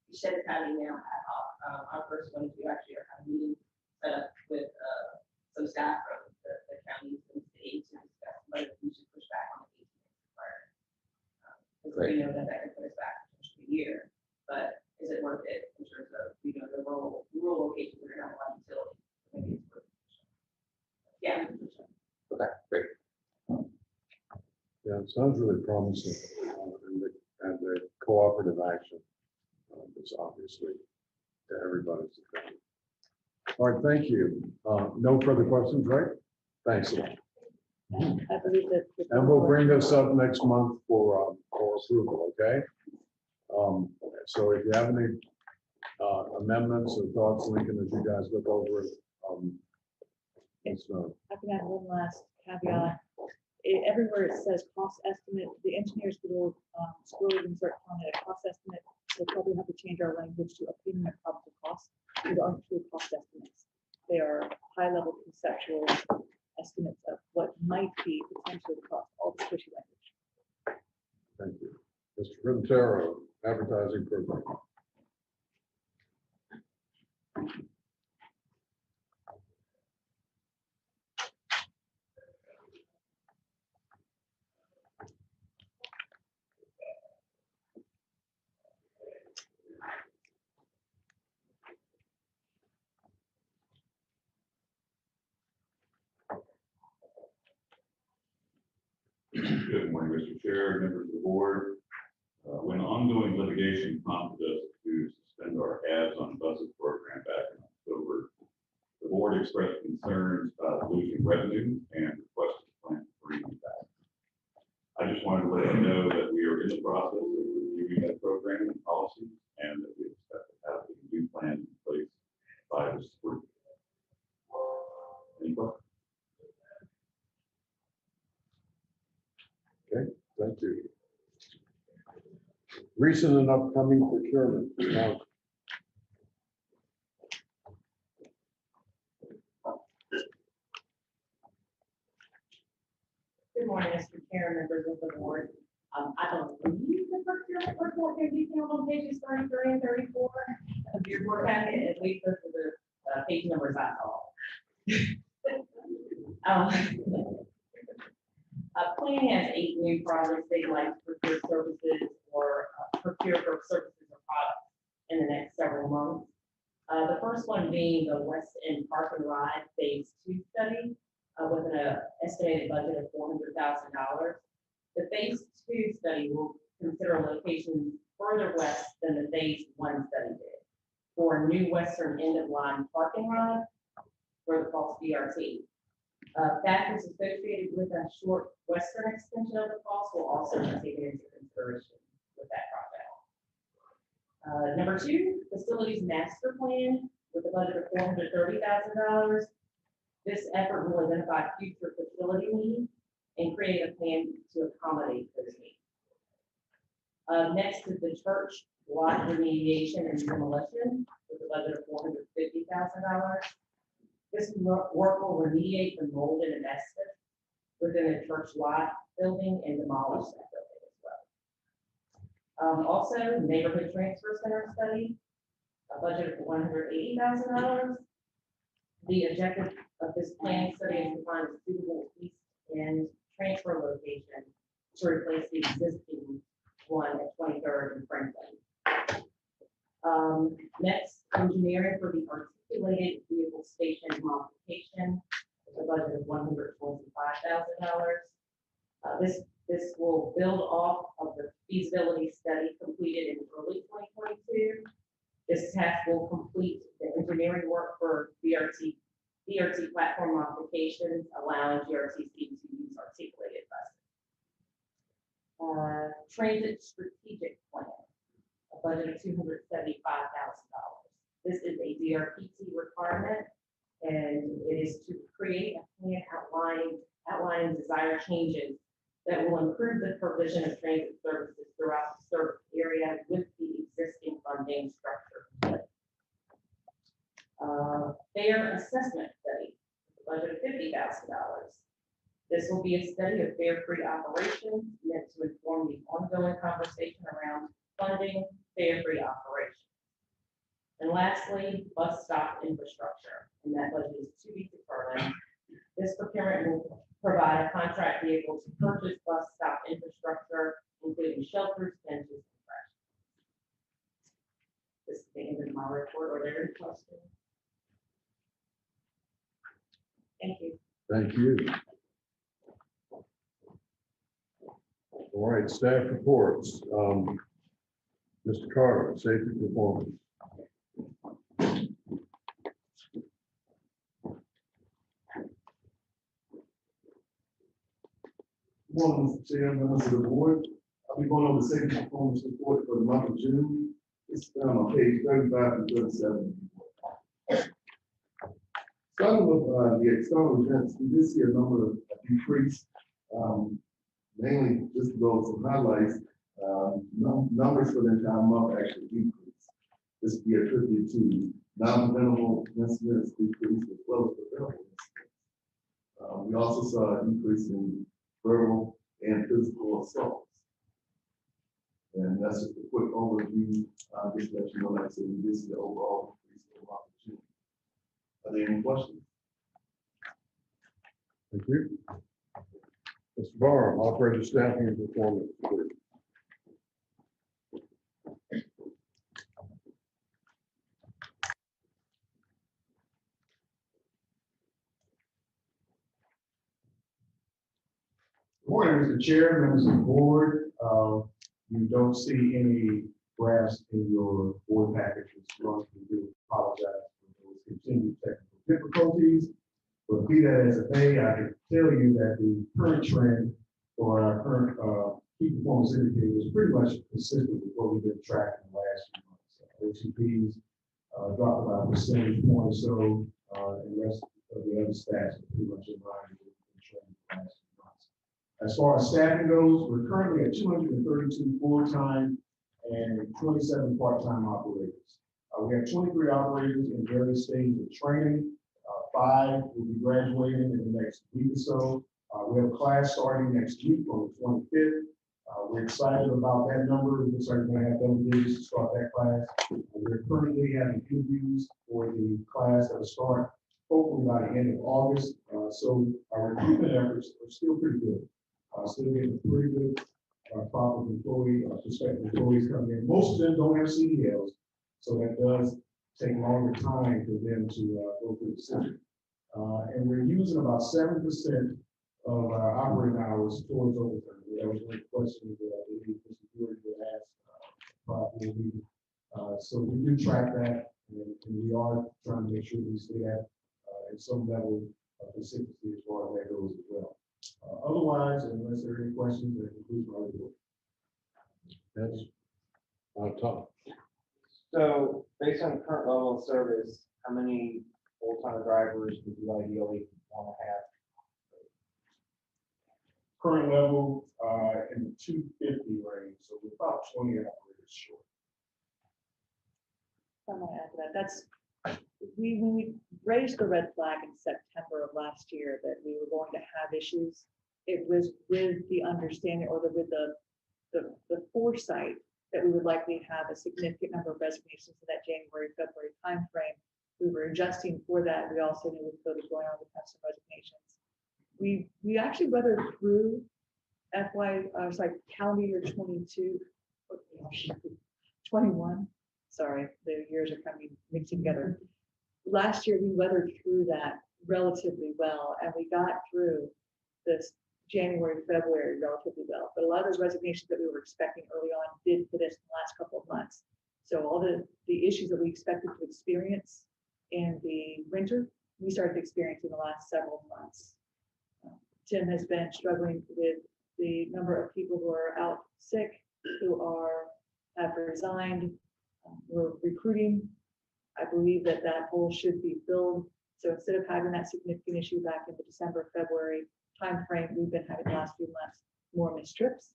instead of having now ad hoc. Our first one is we actually are having a meeting set up with some staff from the counties and state to discuss whether we should push back on the 18 months requirement. Because we know that can put us back potentially a year, but is it worth it in terms of, the rural locations that are not a lot of utilities? Maybe it's worth it. Yeah. Okay, great. Yeah, it sounds really promising. And the cooperative action is obviously to everybody's advantage. All right, thank you. No further questions, right? Thanks a lot. I believe that. And we'll bring this up next month for approval, okay? So if you have any amendments or thoughts, Lincoln, as you guys look over it, it's I can add one last caveat. Everywhere it says cost estimate, the engineers will scroll and start calling it a cost estimate. We'll probably have to change our language to opinion of probable cost. These aren't true cost estimates. They are high-level conceptual estimates of what might be potentially the cost, all the squishy language. thank you. Mr. Quintero, advertising program. Good morning, Mr. Chair, members of the board. When ongoing litigation prompted us to suspend our ads on buses program back in October, the board expressed concerns about losing revenue and requested a plan to bring them back. I just wanted to let you know that we are in the process of reviewing that program and policy, and that we expect to have a new plan in place by this spring. Any questions? Okay, thank you. Recent and upcoming procurement. Now, Good morning, Mr. Chair, members of the board. I believe the procurement report can be found on pages 33 and 34 of your board packet, at least those are the page numbers I saw. Planning has 8 new projects they'd like to procure services or procure for services or products in the next several months. The first one being the West End Park and Ride Phase 2 study with an estimated budget of $400,000. The Phase 2 study will consider locations further west than the Phase 1 study did for a new western end of line parking ride for the false BRT. Factors associated with a short western extension of the falls will also be taken into consideration with that project. Number 2, facilities master plan with a budget of $430,000. This effort will identify future facility needs and create a plan to accommodate those needs. Next is the church lot remediation and demolition with a budget of $450,000. This work will remediate the mold and asbestos within the church lot building and demolish that building as well. Also, neighborhood transfer center study, a budget of $180,000. The objective of this planning study is to find a suitable east end transfer location to replace the existing one at 23rd and Franklin. Next, engineering for the articulated vehicle station modification with a budget of $125,000. This will build off of the feasibility study completed in early 2022. This task will complete the engineering work for BRT platform modifications, allowing GRTC to use articulated buses. Transit strategic plan, a budget of $275,000. This is a GRTC requirement, and it is to create a plan outlining desired changes that will improve the provision of transit services throughout the service area with the existing funding structure. Fare assessment study, a budget of $50,000. This will be a study of fare-free operations meant to inform the ongoing conversation around funding fare-free operations. And lastly, bus stop infrastructure, and that budget is to be determined. This procurement will provide a contract vehicle to purchase bus stop infrastructure, including shelters, benches, and trash. This is the end of my report. Are there any questions? Thank you. Thank you. All right, staff reports. Mr. Carter, safety performance. Morning, Mr. Chair, members of the board. I'll be going over the safety performance report for the month of June. It's found on page 35 and 37. Starting with the external events, we did see a number of decrease. Mainly just to go with some highlights, numbers for the entire month actually decreased. This be attributed to non-preventable incidents decrease as well as preventable incidents. We also saw an increase in verbal and physical assaults. And that's just a quick overview. Just let you know, like I said, we did see the overall increase in the month of June. Are there any questions? Thank you. Mr. Barham, operator staffing and performance, please. Good morning, Mr. Chair, members of the board. You don't see any graphs in your board package. We do apologize for those continued technical difficulties. But be that as it may, I can tell you that the current trend for our current key performance indicator is pretty much consistent with what we've been tracking the last few months. OTPs dropped about a percentage point or so, and the rest of the other stats are pretty much in line with the trend the last few months. As far as staffing goes, we're currently at 232 full-time and 27 part-time operators. We have 23 operators in various stages of training. 5 will be graduating in the next week or so. We have a class starting next week on the 25th. We're excited about that number. We're certainly going to have double digits to start that class. We're currently having interviews for the class that will start hopefully by the end of August. So our recruitment efforts are still pretty good. Still getting pretty good crop of prospective employees coming in. Most of them don't have CDLs, so that does take longer time for them to go through the system. And we're using about 7% of our operating hours towards overtime. That was one question that I believe Mr. George would ask. So we do track that, and we are trying to make sure we stay at some level of consistency as far as that goes as well. Otherwise, unless there are any questions, that concludes my report. Yes. Tom. So based on the current level of service, how many full-time drivers would you ideally want to have? Current level in the 250 range, so we're about 20 operators short. I'm gonna add to that. That's, when we raised the red flag in September of last year that we were going to have issues, it was with the understanding or with the foresight that we would likely have a significant number of resignations in that January, February timeframe. We were adjusting for that. We also knew with COVID going on, we have some resignations. We actually weathered through calendar year 21. Sorry, the years are coming mixing together. Last year, we weathered through that relatively well, and we got through this January, February relatively well. But a lot of those resignations that we were expecting early on did hit us in the last couple of months. So all the issues that we expected to experience in the winter, we started experiencing the last several months. Tim has been struggling with the number of people who are out sick, who have resigned. We're recruiting. I believe that hole should be filled. So instead of having that significant issue back in the December, February timeframe, we've been having the last few months more missed trips.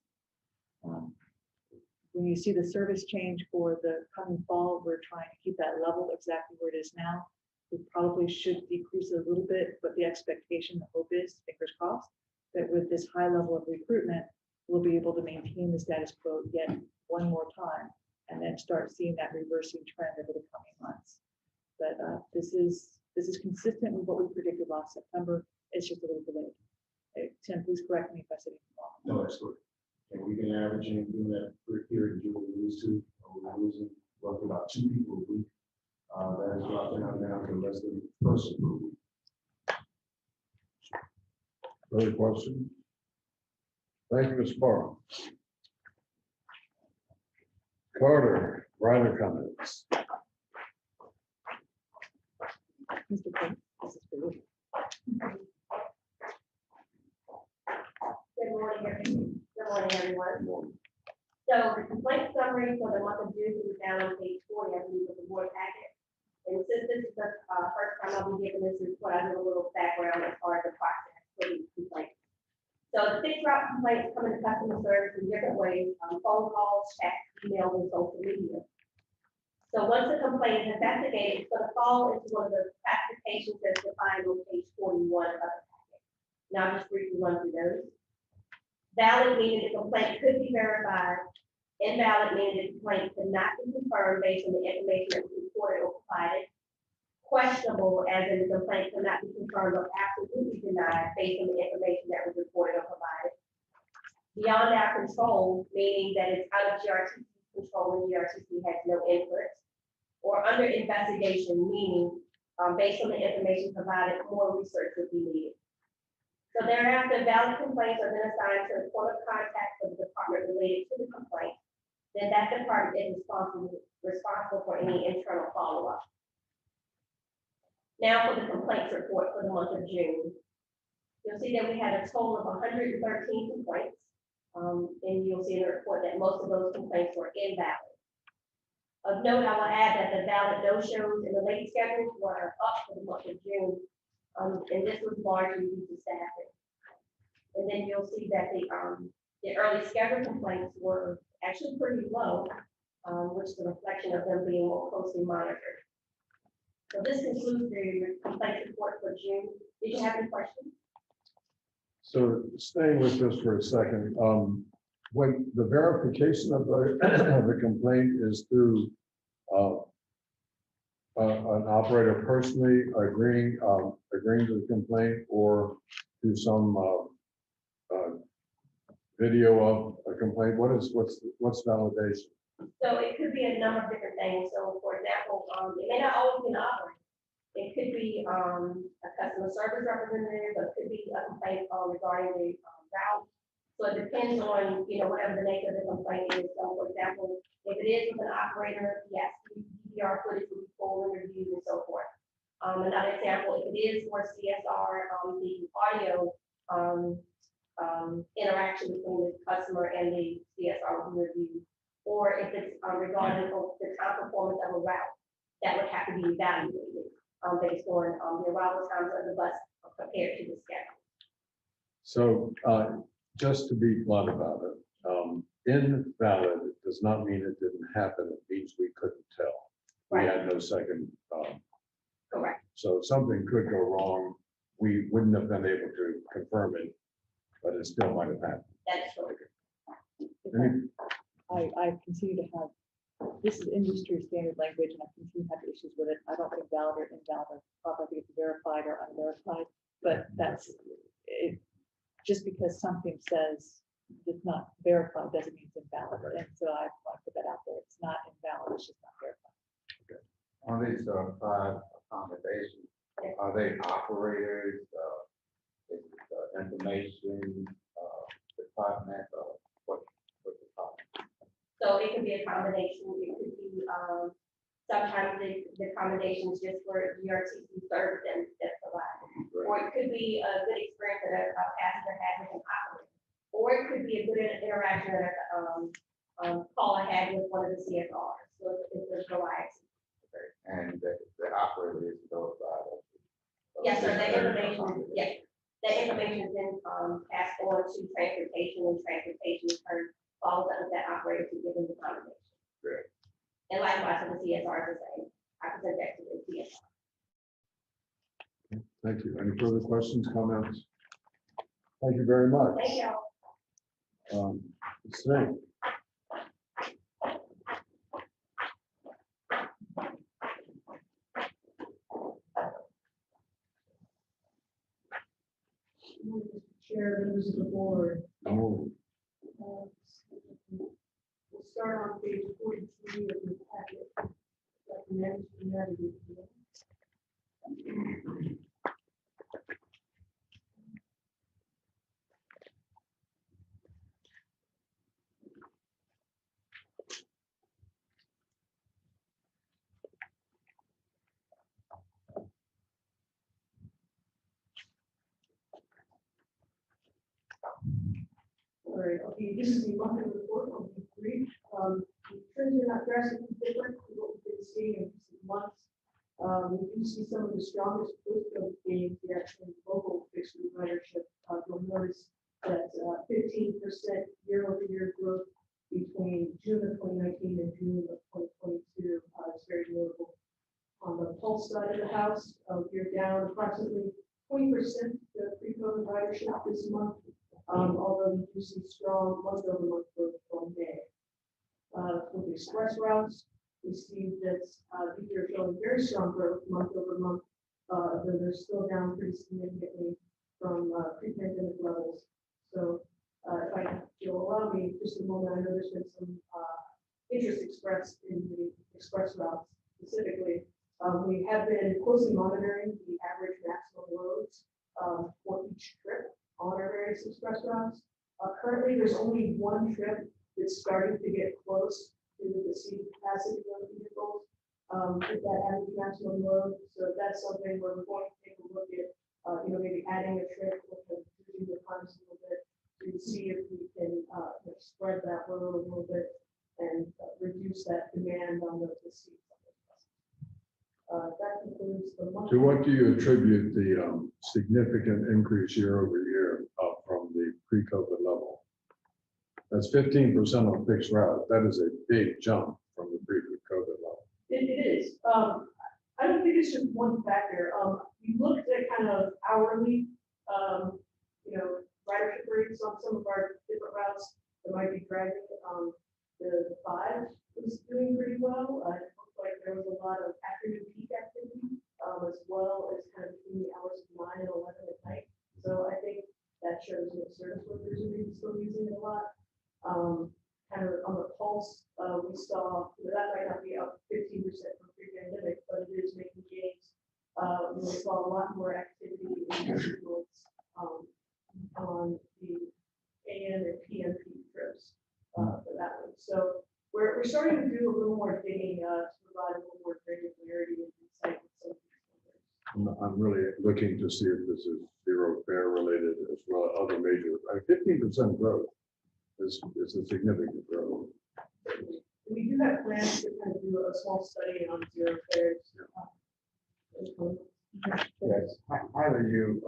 When you see the service change for the coming fall, we're trying to keep that level exactly where it is now. We probably should decrease it a little bit, but the expectation, the hope is, fingers crossed, that with this high level of recruitment, we'll be able to maintain the status quo yet one more time. And and start seeing that reversing trend over the coming months. But this is consistent with what we predicted last September. It's just a little delayed. Tim, please correct me if I said anything wrong. No, that's good. And we can average anything that per period you will lose to, we're losing roughly about 2 people a week. That is dropping out now to less than a person per week. Further question? Thank you, Ms. Barr. Carter, rider comments. Mr. Prince, this is for you. Good morning, everyone. So the complaint summary for the month of June is down on page 40, I believe, of the board packet. And since this is the first time I'll be giving this report, I'll do a little background as far as the process for these complaints. So the 6 route complaints come into customer service in different ways, phone calls, chat, email, and social media. So once the complaint is investigated, it's going to fall into one of the classifications that's defined on page 41 of the packet. Now I'll just briefly run through those. Valid meaning the complaint could be verified. Invalid meaning the complaint could not be confirmed based on the information that was reported or provided. Questionable, as in the complaint could not be confirmed or absolutely denied based on the information that was reported or provided. Beyond our control, meaning that it's out of GRTC control and GRTC has no input. Or under investigation, meaning based on the information provided, more research would be needed. So thereafter, valid complaints are then assigned to the point of contact of the department related to the complaint. Then that department is responsible for any internal follow-up. Now for the complaints report for the month of June. You'll see that we had a total of 113 complaints. And you'll see in the report that most of those complaints were invalid. Of note, I will add that the valid no-shows and the late schedules were up for the month of June. And this was largely due to staffing. And then you'll see that the early schedule complaints were actually pretty low, which is a reflection of them being more closely monitored. So this concludes the complaint report for June. Did you have any questions? So staying with this for a second, when the verification of the complaint is through an operator personally agreeing to the complaint or through some video of a complaint, what's validation? So it could be a number of different things. So for example, it may not always be an operator. It could be a customer service representative, or it could be a complaint regarding the route. So it depends on, whatever the nature of the complaint is. So for example, if it is with an operator, yes, DVR footage will be full interviews and so forth. Another example, if it is for CSR, the audio interaction between the customer and the CSR will be reviewed. Or if it's regarding the time performance of a route, that would have to be evaluated based on the arrival times of the bus compared to the schedule. So just to be blunt about it, invalid does not mean it didn't happen. It means we couldn't tell. We had no second. Correct. So something could go wrong. We wouldn't have been able to confirm it, but it still might have happened. That's correct. I continue to have, this is industry standard language, and I continue to have issues with it. I don't think valid or invalid, I think it's verified or unverified, but that's it. Just because something says it's not verified doesn't mean it's invalid. And so I want to put that out there. It's not invalid, it's just not verified. On these 5 accommodations, are they operators, information department, or what department? So it could be a combination. It could be sometimes the accommodations just for GRTC service that's provided. Or it could be a good experience that a passenger had with an operator. Or it could be a good interaction that a caller had with one of the CSRs. So it's a variety. And the operator is notified. Yes, sir. That information, yes. That information is then passed on to transportation, and transportation in turn follows up with that operator to give them the accommodation. Great. And likewise for the CSR is the same. I present that to the CSR. Thank you. Any further questions, comments? Thank you very much. Thank y'all. Let's see. Mr. Chair, members of the board. Oh, We'll start on page 43 of the packet. Recommend unanimous. All right, okay, this is the monthly report on the brief. The trends are not drastically different from what we've been seeing in recent months. We do see some of the strongest post-COVID gains here in local fixed route ridership. You'll notice that 15% year-over-year growth between June of 2019 and June of 2022 is very notable. On the pulse side of the house, we're down approximately 20% the pre-COVID ridership this month. Although you do see strong month-over-month growth from May. With express routes, we see that these are showing very strong growth month-over-month, though they're still down pretty significantly from pre-pandemic levels. So if you'll allow me just a moment, I know there's been some interest expressed in the express routes specifically. We have been closely monitoring the average maximum loads for each trip on our various express routes. Currently, there's only one trip that's starting to get close to the seating capacity of the vehicles with that average maximum load. So that's something where we're going to take a look at, maybe adding a trip, reducing the times a little bit to see if we can spread that load a little bit and reduce that demand on the seats. That concludes the month. to what do you attribute the significant increase year over year from the pre-COVID level? That's 15% on fixed route. That is a big jump from the pre-COVID level. It is. I don't think it's just one factor. We looked at kind of hourly, ridership rates on some of our different routes that might be dragging. The 5 was doing pretty well. It looked like there was a lot of afternoon peak activity, as well as kind of between the hours of 9 and 11 at night. So I think that shows that service workers are maybe still using it a lot. Kind of on the pulse, we saw that might not be up 15% from pre-pandemic, but it is making gains. We saw a lot more activity in on the AM and PM peak trips for that one. So we're starting to do a little more digging to provide a little more granularity and insight with some of these numbers. I'm really looking to see if this is zero fare related as well as other major. 15% growth is a significant growth. We do have plans to kind of do a small study on zero fares. Yes, how do you,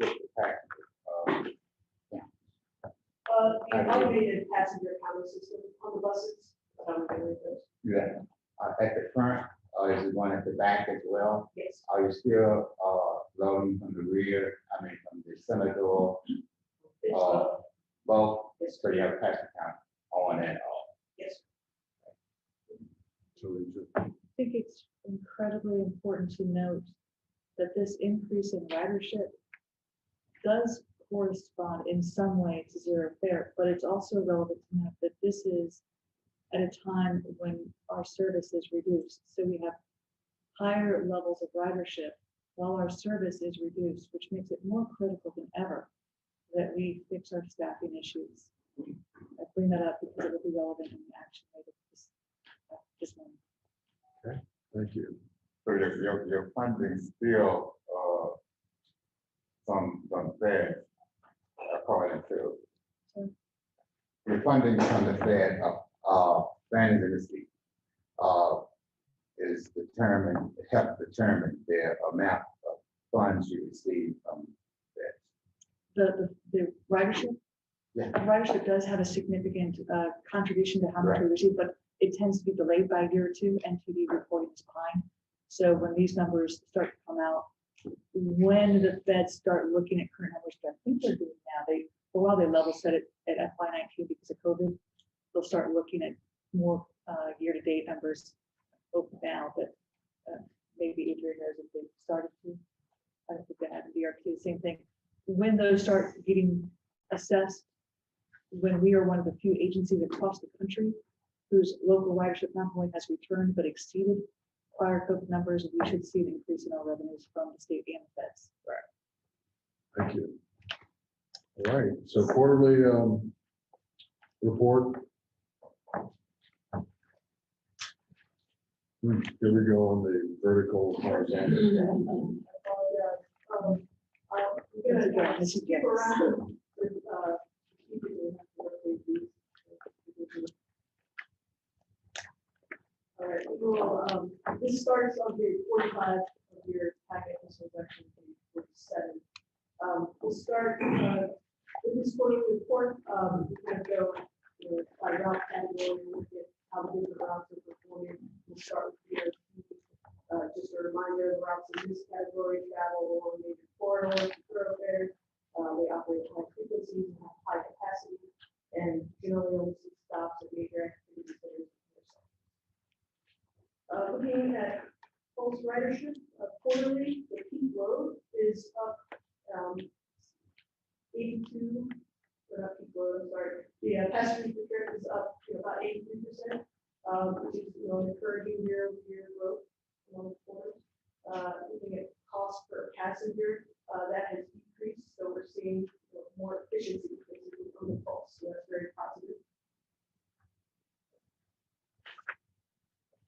get the package? The automated passenger accounting system on the buses. Yeah, at the front, is it one at the back as well? Yes. Are you still, loading from the rear, from the center door, both? Yes. So you have passenger count on and off? Yes. So we just, I think it's incredibly important to note that this increase in ridership does correspond in some way to zero fare, but it's also relevant to note that this is at a time when our service is reduced. So we have higher levels of ridership while our service is reduced, which makes it more critical than ever that we fix our staffing issues. I bring that up because it will be relevant in the action later this morning. okay, thank you. So your funding still, some Fed, according to. Sorry? Your funding from the Fed, Fannie Lissy, is determined, help determine the amount of funds you receive from that. The ridership? Yeah. The ridership does have a significant contribution to how much we Right. receive, but it tends to be delayed by a year or two, and TV reporting is behind. So when these numbers start to come out, when the feds start looking at current numbers, which I think they're doing now, for a while they level set it at FY19 because of COVID, they'll start looking at more year-to-date numbers now, but maybe Adrian knows if they started to. I don't think they have in DRT, the same thing. when those start getting assessed, when we are one of the few agencies across the country whose local ridership not only has returned but exceeded prior COVID numbers, we should see an increase in our revenues from the state and the feds. Thank you. All right, so quarterly report. Here we go on the vertical horizontal. All right, well, this starts on page 45 of your packet, this is actually page 47. We'll start with this quarterly report, we're going to go by route category, look at how the different routes are performing. We'll start with BLVD. Just a reminder, the routes in this category travel along major corridors, thoroughfares. They operate high frequencies and have high capacity, and generally only see stops at major activity centers. Looking at Pulse Ridership, quarterly, the peak load is up 82, not peak load, I'm sorry. The passenger per trip is up about 83%, which is an encouraging year-over-year growth among the quarters. Looking at cost per passenger, that has decreased, so we're seeing more efficiency basically from the Pulse, so that's very positive.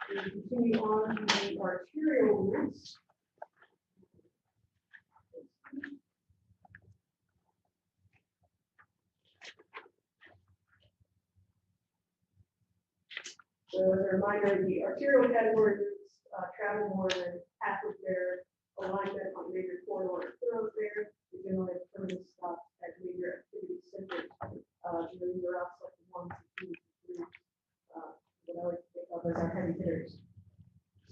We continue on to the arterial routes. So as a reminder, the arterial category routes travel more than half of their alignment on major corridor thoroughfare. We generally have permanent stops at major activity centers. These are routes like the 1, 2, 3, that I like to think of as our heavy hitters.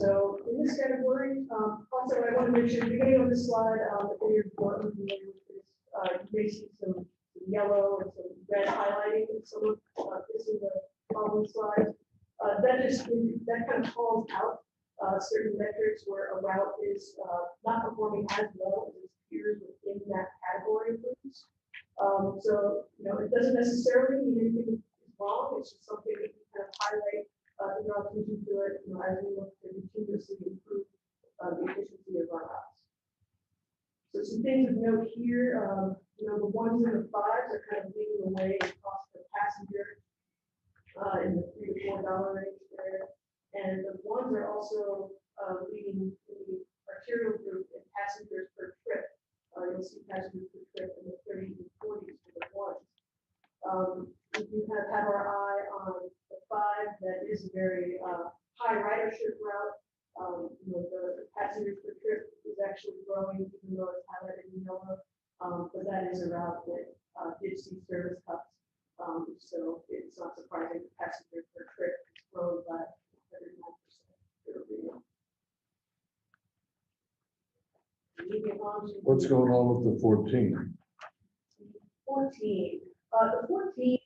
So in this category, also I want to mention at the beginning of this slide, if you're familiar with this, you may see some yellow and some red highlighting in some of this in the following slides. That kind of calls out certain metrics where a route is not performing as well as its peers within that category of routes. So it doesn't necessarily mean anything is wrong. It's just something that we kind of highlight in our attention to it, as we look to continuously improve the efficiency of our routes. So some things of note here, the 1s and the 5s are kind of leading the way in cost per passenger in the $3 to $4 range there. And the 1s are also leading the arterial group in passengers per trip. You'll see passengers per trip in the 30s and 40s for the 1s. We do have our eye on the 5 that is a very high ridership route. The passengers per trip is actually growing, even though it's highlighted in yellow. But that is a route that did see service cuts. So it's not surprising the passenger per trip is growing by 39%. What's going on with the 14? 14. The 14,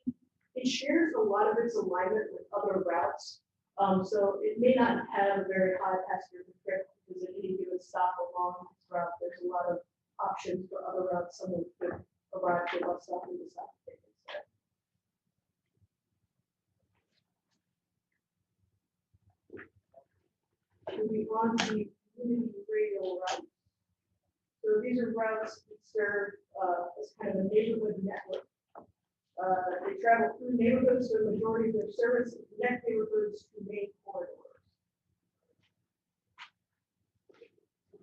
it shares a lot of its alignment with other routes. So it may not have a very high passenger per trip because at any given stop along this route, there's a lot of options for other routes. Someone could arrive to a bus stop and decide to take instead. Moving on to the community radial routes. So these are routes that serve as kind of a neighborhood network. They travel through neighborhoods for the majority of their service and connect neighborhoods to main corridors.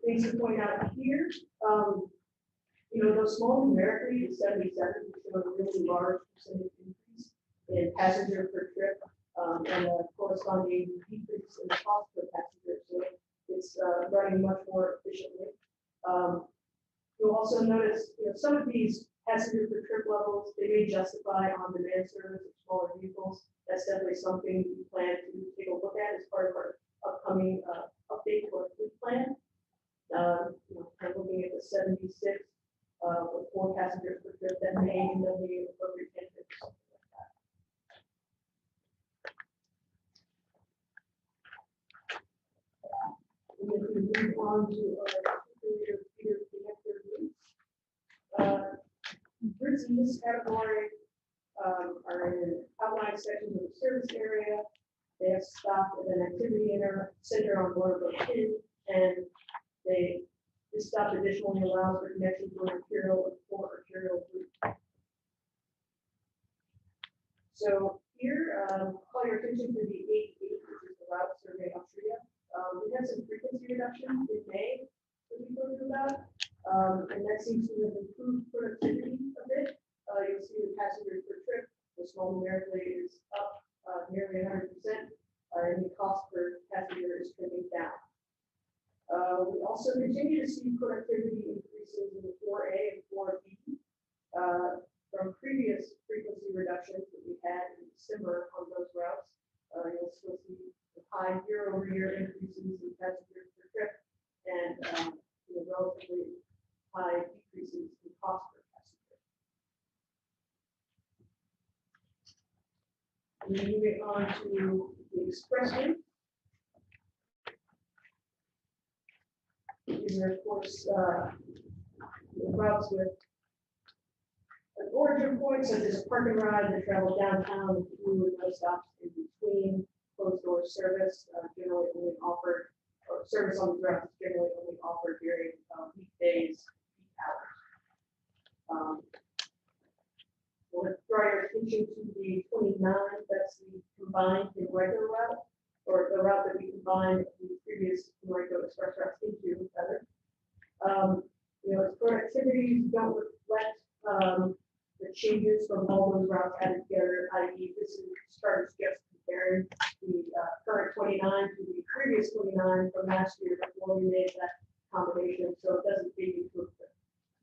Things to point out here, though small numerically, it's 77, we show a really large percentage increase in passenger per trip and a corresponding decrease in the cost per passenger. So it's running much more efficiently. You'll also notice, some of these passenger per trip levels, they may justify on-demand service of smaller vehicles. That's definitely something we plan to take a look at as part of our upcoming update to our fleet plan. Kind of looking at the 76 with 4 passengers per trip, that may end up being an appropriate candidate for something like that. And if we move on to our peer connector routes, Orders in this category are in outline sections of the service area. They have stopped at an activity center on Board Road 2, and this stop additionally allows for connection to an arterial or arterial route. So here, call your attention to the 88, which is the route survey of Tria. We had some frequency reduction in May that we talked about, and that seems to have improved productivity a bit. You'll see the passengers per trip, which numerically is up nearly 100%, and the cost per passenger is trending down. We also continue to see productivity increases in the 4A and 4B from previous frequency reductions that we had in December on those routes. You'll still see the high year-over-year increases in passengers per trip and relatively high decreases in cost per passenger. Moving on to the express lane. These are, of course, routes with an origin point, such as a park and ride that travel downtown through with no stops in between. Closed door service generally only offered, or service on the routes generally only offered during weekdays, peak hours. We'll draw your attention to the 29, that's the combined in regular route, or the route that we combined the previous Norco Express routes into together. Its productivities don't reflect the changes from all those routes added together, i.e. this starts just comparing the current 29 to the previous 29 from last year before we made that combination, so it doesn't take into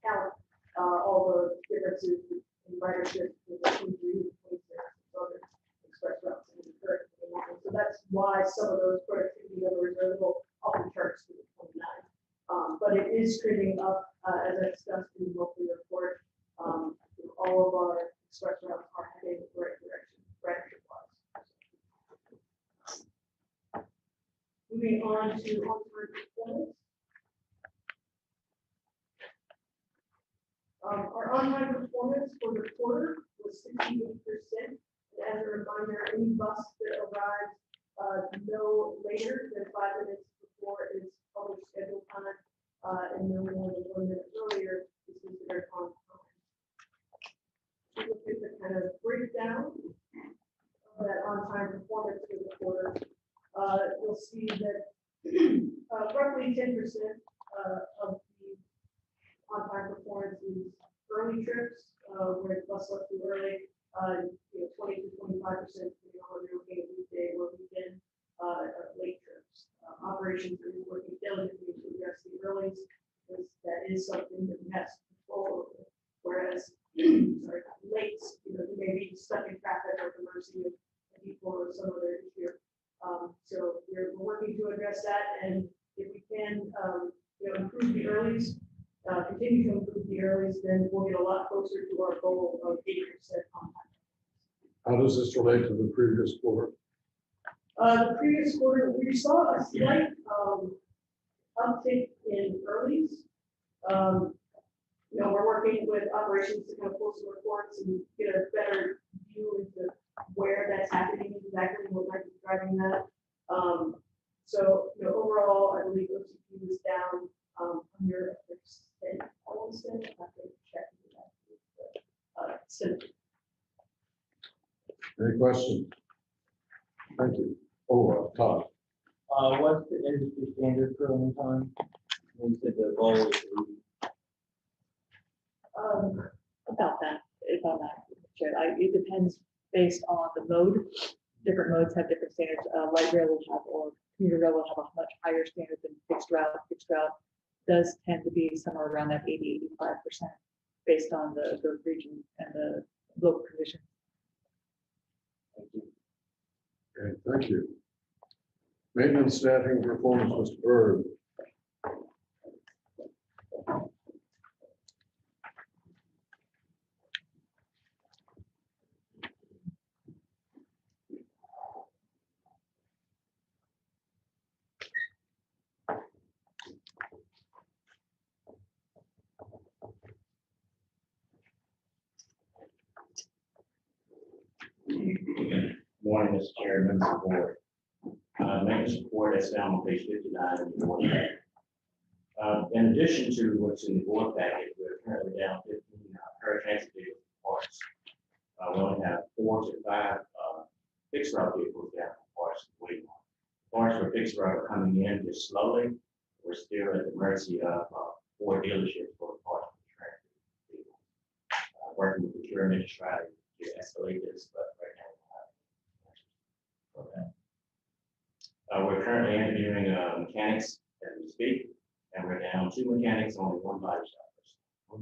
account all the differences in ridership with the 23 and 26 other express routes in the current 29. So that's why some of those productivity numbers are a little off the charts to the 29. But it is trending up, as I discussed in the monthly report. All of our express routes are heading in the right direction, ridership-wise. Moving on to on-time performance. Our on-time performance for the quarter was 68%. And as a reminder, any bus that arrives no later than 5 minutes before its published schedule time and no more than 1 minute earlier is considered on time. We look at the kind of breakdown of that on-time performance for the quarter. You'll see that roughly 10% of the on-time performance is early trips, where the bus left too early. 20 to 25%, depending on whether you're looking at weekday or weekend, late trips. Operations are working diligently to address the earlies, because that is something that we have control over. Whereas, late, you may be stuck in traffic or at the mercy of people or some other issue. So we're working to address that, and if we can, improve the earlies, continue to improve the earlies, then we'll get a lot closer to our goal of 80% on time. How does this relate to the previous quarter? The previous quarter, we saw a slight uptick in earlies. We're working with operations to kind of pull some reports and get a better view into where that's happening, exactly what might be driving that. So overall, I believe OCP was down under a percent, I want to say. I have to check that. Any questions? Thank you. Oh, Todd. What's the industry standard for on time? You said the goal is 80. About that. Sure. It depends based on the mode. Different modes have different standards. Light rail will have, or commuter rail will have a much higher standard than fixed route. Fixed route does tend to be somewhere around that 80-85% based on the region and the local conditions. Thank you. Okay, thank you. Maintenance staffing performance, Mr. Bird. morning, Mr. Chair, and members of the board. Maintenance report is found on page 59 of the board packet. In addition to what's in the board packet, we're currently down 15 paratransit vehicle parts. We only have 4 to 5 fixed route vehicles down for parts waiting on. Parts for fixed route are coming in just slowly. We're still at the mercy of 4 dealerships for the parts for the transit vehicles. Working with procurement to try to escalate this, but right now we don't have answers for that. We're currently interviewing mechanics as we speak, and we're down 2 mechanics, only 1 body shop.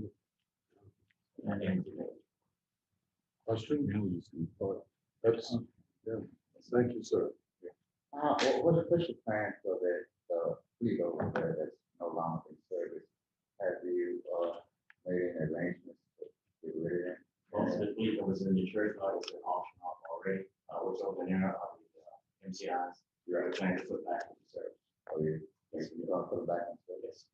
And then Question? That's, yeah, thank you, sir. What's your plan for that, fleet over there that's no longer in service? Have you, made any arrangements to get rid of it? most of the fleet that was in the church lot has been auctioned off already, which over there are the MCIs. You're planning to put back into service. Oh, you're gonna put it back on service?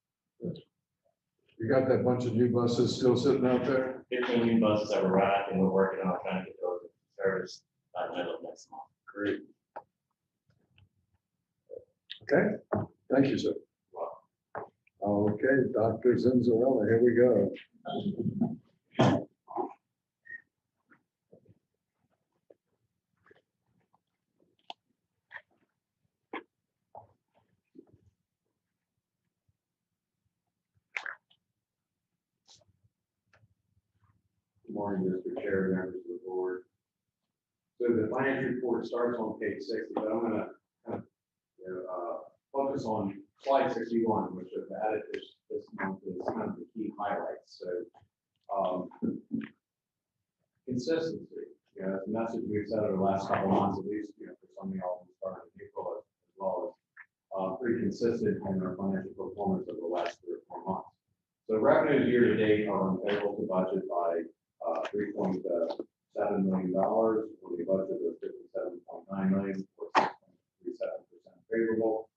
You got that bunch of new buses still sitting out there? 15 new buses have arrived, and we're working on trying to get those into service by the middle of next month. Great. Okay, thank you, sir. Okay, Dr. Zinzarella, here we go. Good morning, Mr. Chair, members of the board. So the financial report starts on page 60, but I'm gonna kind of, focus on slide 61, which I've added this month is kind of the key highlights. So, consistency, the message we've said over the last couple of months, at least, for some of y'all who started in April as well as pretty consistent in our financial performance over the last 3 or 4 months. So revenues year to date are unfavorable to budget by $3.7 million, with a budget of $57.9 million, or 6.37% favorable,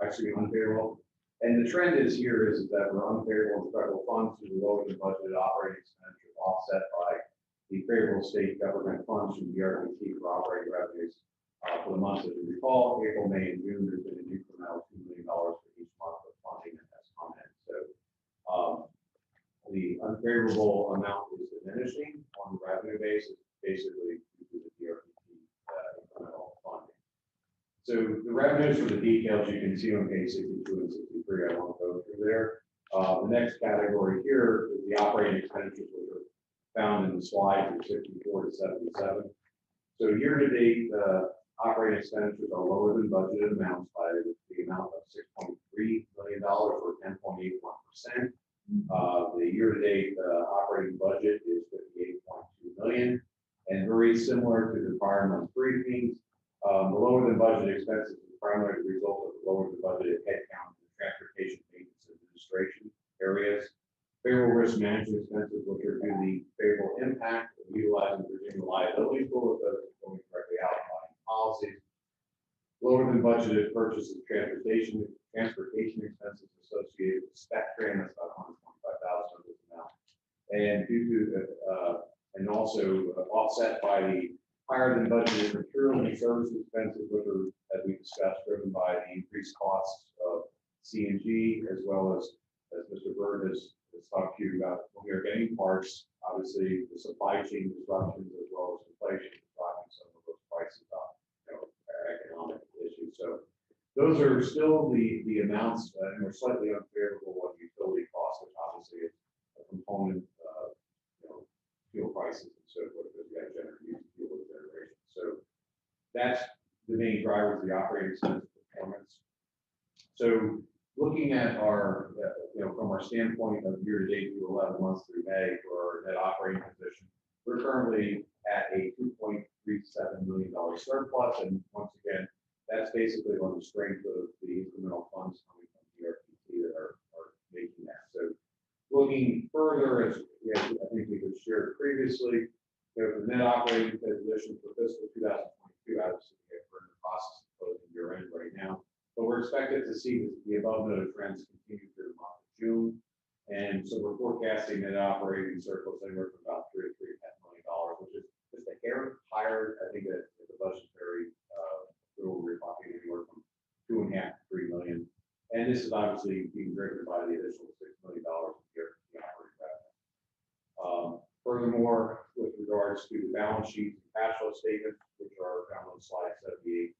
actually unfavorable. And the trend is that we're unfavorable in federal funds due to lower than budgeted operating expenditures offset by the favorable state government funds from the GRTC for operating revenues for the months, as you recall, April, May, and June, there's been an incremental $2 million for each month of funding that has come in. So the unfavorable amount is diminishing on the revenue basis, basically due to the GRTC incremental funding. So the revenues for the details you can see on page 62 and 63, I won't go through there. The next category here is the operating expenditures, which are found in the slide from 64 to 77. So year to date, operating expenditures are lower than budgeted amounts by the amount of $6.3 million, or 10.81%. The year to date operating budget is $58.2 million, and very similar to the prior month briefings. The lower than budget expenses is primarily the result of the lower than budgeted headcount in the transportation maintenance administration areas. Favorable risk management expenses, which are due to the favorable impact of utilizing Virginia liability pool of those going directly out buying policies. Lower than budgeted purchases of transportation expenses associated with Spectrum, that's about $125,000 of this amount. And due to and also offset by the higher than budgeted procurement service expenses, which are, as we discussed, driven by the increased costs of CNG, as well as Mr. Bird has talked to you about when we are getting parts, obviously the supply chain disruptions as well as inflation is driving some of those prices up, economic issues. So those are still the amounts, and we're slightly unfavorable on utility costs, which obviously is a component of, fuel prices and so forth, because we got to generate fuel generation. So that's the main driver of the operating expense performance. So looking at our, from our standpoint of year to date through 11 months through May for our net operating position, we're currently at a $2.37 million surplus. And once again, that's basically on the strength of the incremental funds coming from the GRTC that are making that. So looking further, as I think we could share previously, the net operating position for fiscal 2022, obviously we're in the process of closing year end right now. But we're expected to see the above noted trends continue through the month of June. And so we're forecasting net operating surplus anywhere from about $3 to $3.5 million, which is just a hair higher, I think, that the budgetary this is obviously being driven by the additional $6 million a year in operating revenue. Furthermore, with regards to the balance sheet and cash flow statements, which are found on slide 78,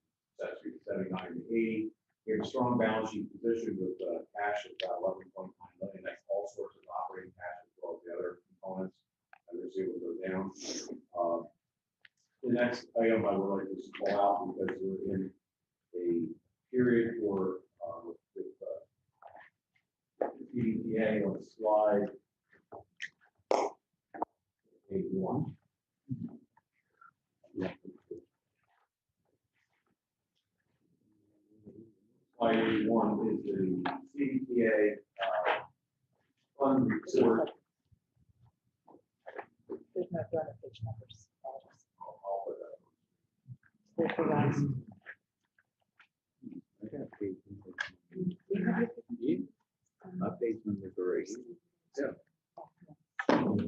79 to 80, we have a strong balance sheet position with cash of about $11.9 million. That's all sorts of operating cash as well as the other components. And we'll see what goes down. The next item I would like to call out because we're in a period for PDPA on slide 81. Slide 81 is the CDPA fund report. There's no front page numbers. I'll put that. They're for last. I got page number. My page number for yeah.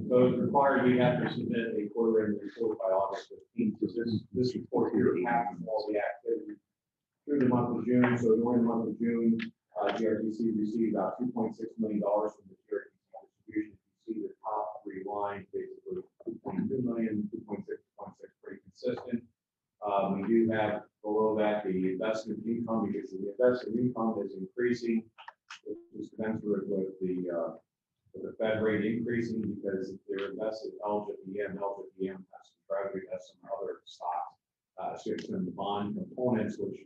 So it's required we have to submit a quarter-end report by August 15th. So this report here has all the activity through the month of June. So during the month of June, GRTC received about $2.6 million from the GRTC distribution. You see the top three lines, basically 2.2 million, 2.6, 2.6, pretty consistent. We do have below that the investment income, because the investment income is increasing, which is commensurate with the Fed rate increasing because they're invested in LGPM. LGPM has some treasury, has some other stocks, some bond components, which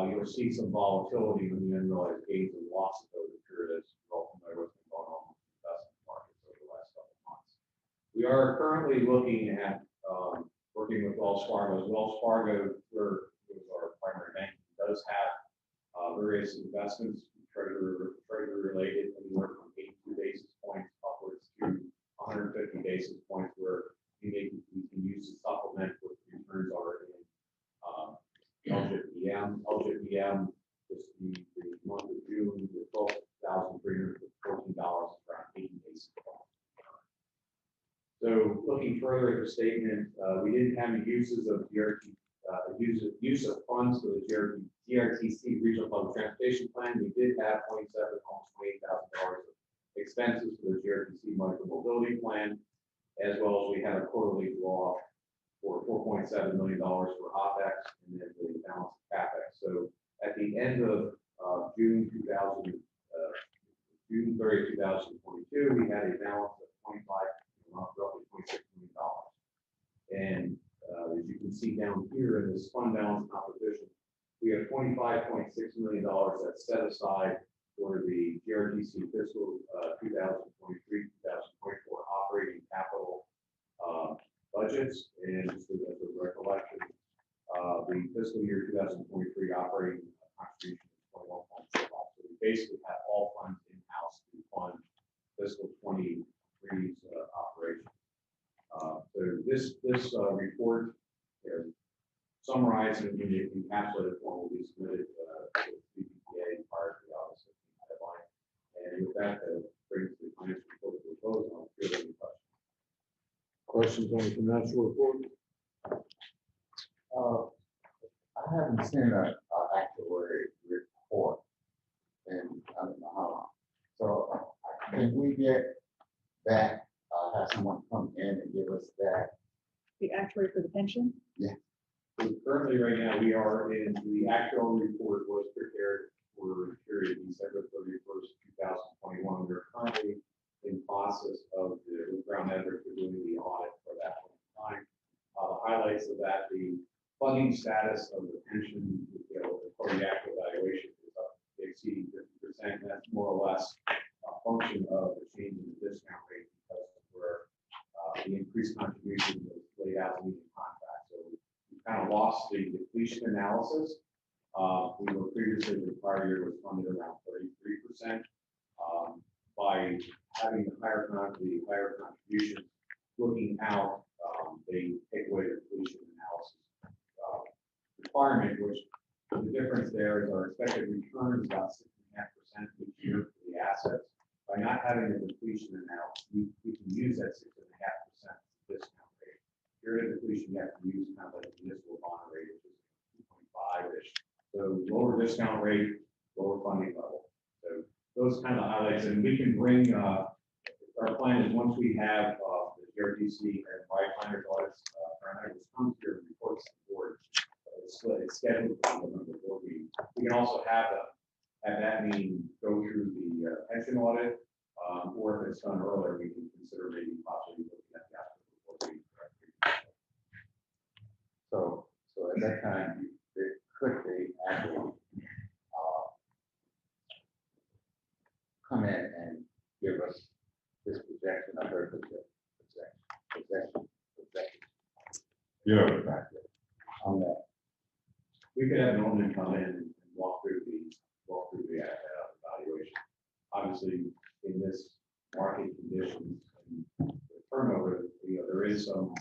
you'll see some volatility when the unrealized gains and losses over the period, as you're all familiar with what's going on with the investment markets over the last couple of months. We are currently looking at working with Wells Fargo. Wells Fargo, who is our primary bank, does have various investments, treasury related, anywhere from 82 basis points upwards to 150 basis points, where we can use to supplement what returns are in LGPM. LGPM is the month of June, the $12,314, around 80 basis points. So looking further at the statement, we didn't have any uses of use of funds for the GRTC Regional Public Transportation Plan. We did have almost $28,000 of expenses for the GRTC Micromobility Plan, as well as we had a quarterly draw for $4.7 million for OpEx and then the balance of CapEx. So at the end of June 30, 2022, we had a balance of roughly $26 million. And as you can see down here in this fund balance composition, we have $25.6 million that's set aside for the GRTC fiscal 2023-2024 operating capital budgets. And just as a recollection, the fiscal year 2023 operating contribution is 21.5. So we basically have all funds in-house to fund fiscal 23's operation. So this report is summarized in the encapsulated form will be submitted to the BPA prior to the August 15th deadline. And with that, brings the financial report to a close. I'll field any questions. Questions on the financial report? I haven't seen an actuary report in I don't know how long. So can we get that, have someone come in and give us that? The actuary for the pension? Yeah. So currently, right now, we are in the actual report was prepared for period December 31st, 2021. We're currently in process of the ground editor for doing the audit for that time. The highlights of that, the funding status of the pension, for the actual valuation is up exceeding 50%. And that's more or less a function of the change in the discount rate because of where the increased contribution was laid out in the contract. So we kind of lost the depletion analysis. We were previously, the prior year was funded around 33%. By having the higher contribution, looking out, they take away the depletion analysis requirement, which the difference there is our expected return is about 6.5% each year for the assets. By not having a depletion analysis, we can use that 6.5% discount rate. Period of depletion, you have to use kind of like a municipal bond rate, which is 2.5-ish. So lower discount rate, lower funding level. those kind of highlights, and we can bring, our plan is once we have, the GRTC and RideFinders audits, our will come here and report to the board. It's scheduled for November 14th. We can also have at that meeting, go through the pension audit, or if it's done earlier, we can consider maybe possibly looking at the actual reporting. So at that time, it could be actually come in and give us this projection of her projection. Yeah. On that. We could have an owner come in and walk through the evaluation. Obviously, in this market conditions and the turnover, there is some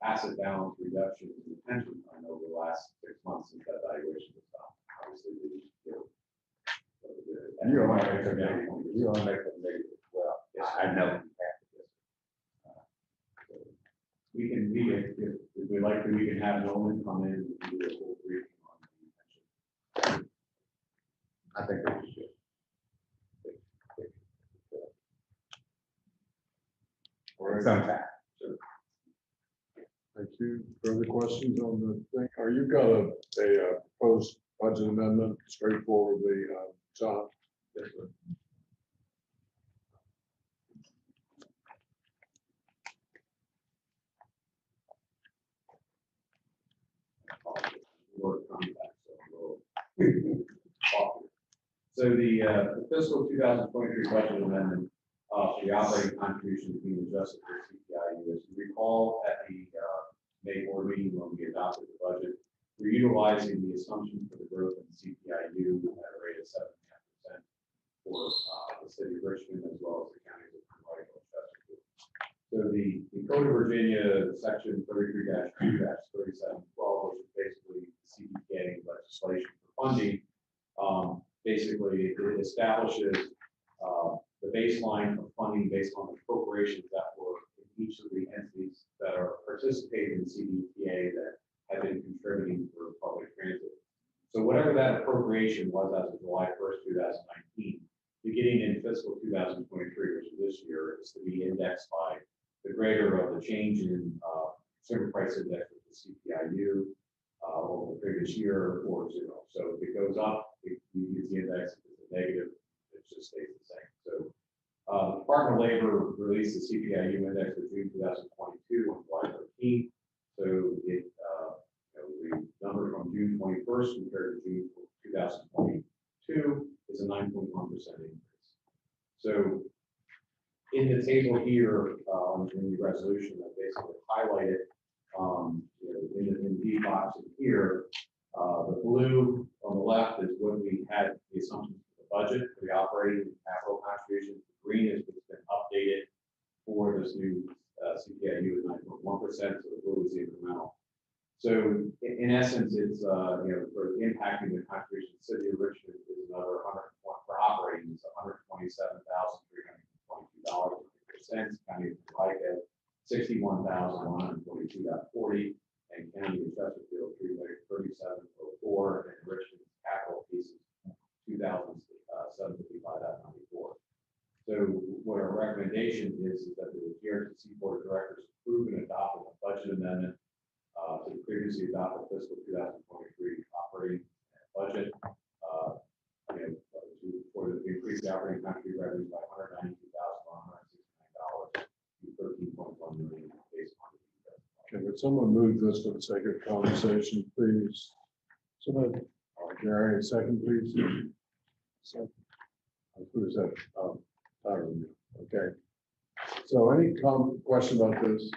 asset balance reduction in the pension fund over the last 6 months since that valuation was done. Obviously, You are making a negative. Well, I know. We can, if we like to, we can have Nolan come in and do a full briefing on the pension. I think that we should. All right. Sometime. Thank you. Further questions on the thing? Are you got a proposed budget amendment straightforwardly, John? Yes, sir. So the fiscal 2023 budget amendment for the operating contribution being adjusted for CPI-U. As you recall, at the May board meeting when we adopted the budget, we're utilizing the assumption for the growth in CPI-U at a rate of 7.5% for the city of Richmond as well as the counties of Hawaii and Chesterfield. So the Code of Virginia section 33-2-3712, which is basically CPA legislation for funding, basically it establishes the baseline of funding based on the appropriations that were in each of the entities that are participating in CDPA that have been contributing for public transit. So whatever that appropriation was as of July 1st, 2019, beginning in fiscal 2023, which is this year, is to be indexed by the greater of the change in consumer price index with the CPI-U over the previous year or zero. So if it goes up, you use the index. If it's a negative, it just stays the same. So the Department of Labor released the CPI-U index for June 2022 on July 13th. So it the number from June 21st compared to June 2022 is a 9.1% increase. So in the table here, in the resolution, I basically highlighted, in the D box in here, the blue on the left is what we had the assumptions for the budget for the operating and capital contribution. The green is what's been updated for this new CPI-U at 9.1%. So the blue is the incremental. So in essence, it's for impacting the contribution to the city of Richmond is another 100 for operating is $127,322.50. County of Hawaii 61,142.40, and County of Chesterfield 337.04, and Richmond's capital piece is 2,755.94. So what our recommendation is that the GRTC Board of Directors approve and adopt a budget amendment to the previously adopted fiscal 2023 operating budget for the increase the operating contribution revenues by $192,169 to $13.1 million based on the. Okay, would someone move this for the sake of conversation, please? Somebody, Gary, a second, please. Second. Who is that? Tyler. Okay. So any question about this?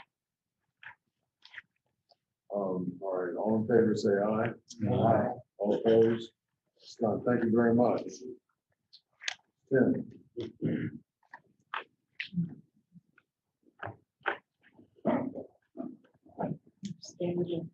All right, all in favor, say aye. Aye. All opposed? It's done. Thank you very much. Tim. Stay with you.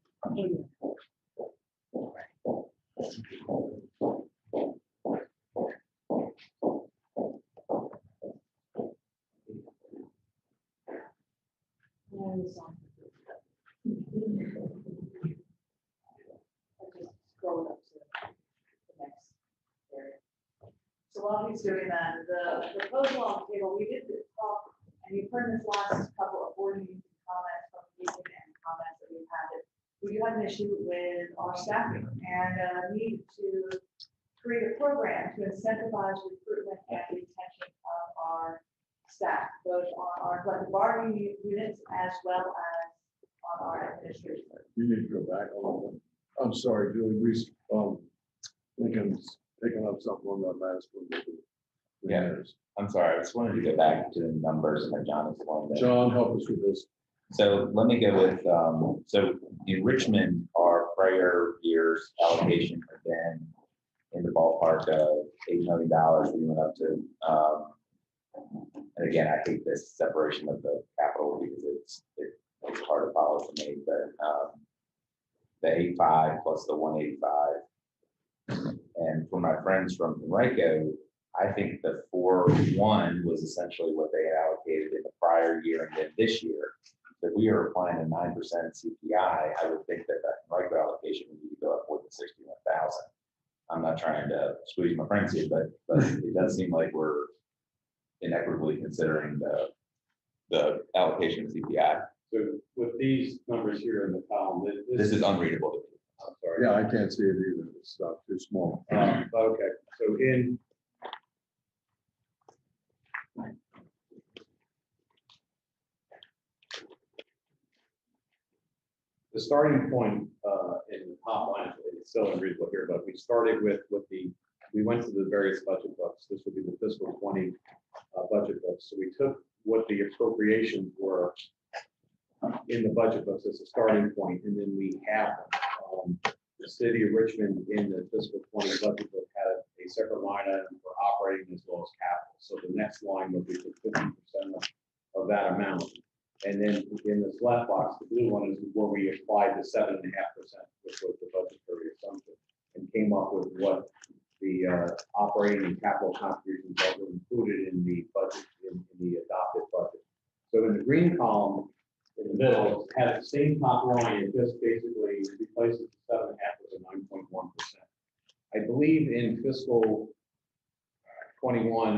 Scroll up to the next area. So while he's doing that, the proposal on the table, we did talk, and you've heard this last couple of board meetings and comments from Ethan and comments that we've had, that we do have an issue with our staffing and need to create a program to incentivize recruitment and retention of our staff, both on our collective bargaining units as well as on our administration. You need to go back a little bit. I'm sorry, Julie, Lincoln's picking up something on that last one. Yeah. I'm sorry, I just wanted to go back to the numbers that John explained. there. John, help us with this. So let me go with, so in Richmond, our prior year's allocation had been in the ballpark of $8 million. We went up to, and again, I hate this separation of the capital because it's hard to follow for me, but the 85 plus the 185. And for my friends from Henrico, I think the 4.1 was essentially what they had allocated in the prior year and then this year. If we are applying a 9% CPI, I would think that the Henrico allocation would need to go up more than 61,000. I'm not trying to squeeze my friends here, but it does seem like we're inequitably considering the allocation of CPI. So with these numbers here in the column, This is unreadable to me. I'm sorry. Yeah, I can't see it either. It's too small. Okay, so in the starting point in the top line, it's still unreadable here, but we started with we went to the various budget books. This would be the fiscal 20 budget books. So we took what the appropriations were in the budget books as a starting point, and then we have the city of Richmond in the fiscal 20 budget book had a separate line item for operating as well as capital. So the next line would be for 50% of that amount. And then in this left box, the blue one is where we applied the 7.5%, which was the budgetary assumption, and came up with what the operating and capital contributions that were included in the budget, in the adopted budget. So in the green column, in the middle, it has the same top line, it just basically replaces the 7.5 with a 9.1%. I believe in fiscal 21,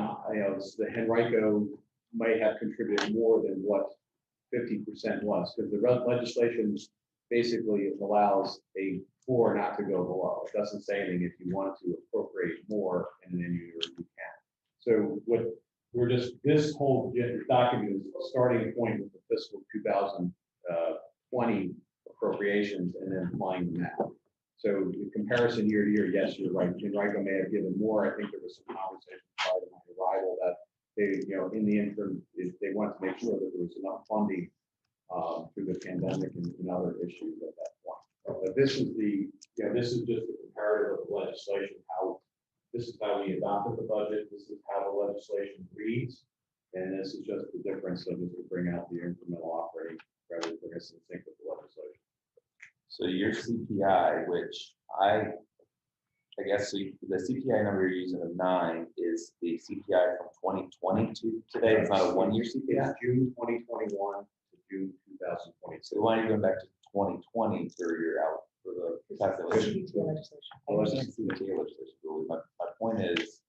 the Henrico may have contributed more than what 50% was, because the legislation basically allows a floor not to go below. It doesn't say anything if you want to appropriate more in any year you can. So what we're just, this whole document is a starting point with the fiscal 2020 appropriations and then applying them out. So the comparison year to year, yes, you're right. Henrico may have given more. I think there was some conversation prior to my arrival that they, in the interim, they wanted to make sure that there was enough funding through the pandemic and other issues at that point. But this is this is just a comparative of the legislation, this is how we adopted the budget, this is how the legislation reads, and this is just the difference of as we bring out the incremental operating revenue, bring us in sync with the legislation. So your CPI, which I guess the CPI number you're using of 9 is the CPI from 2020 to today. It's not a 1-year CPI. It's June 2021 to June 2022. So why are you going back to 2020 for your for the calculation? CBTA legislation. I understand CBTA legislation, but my point is,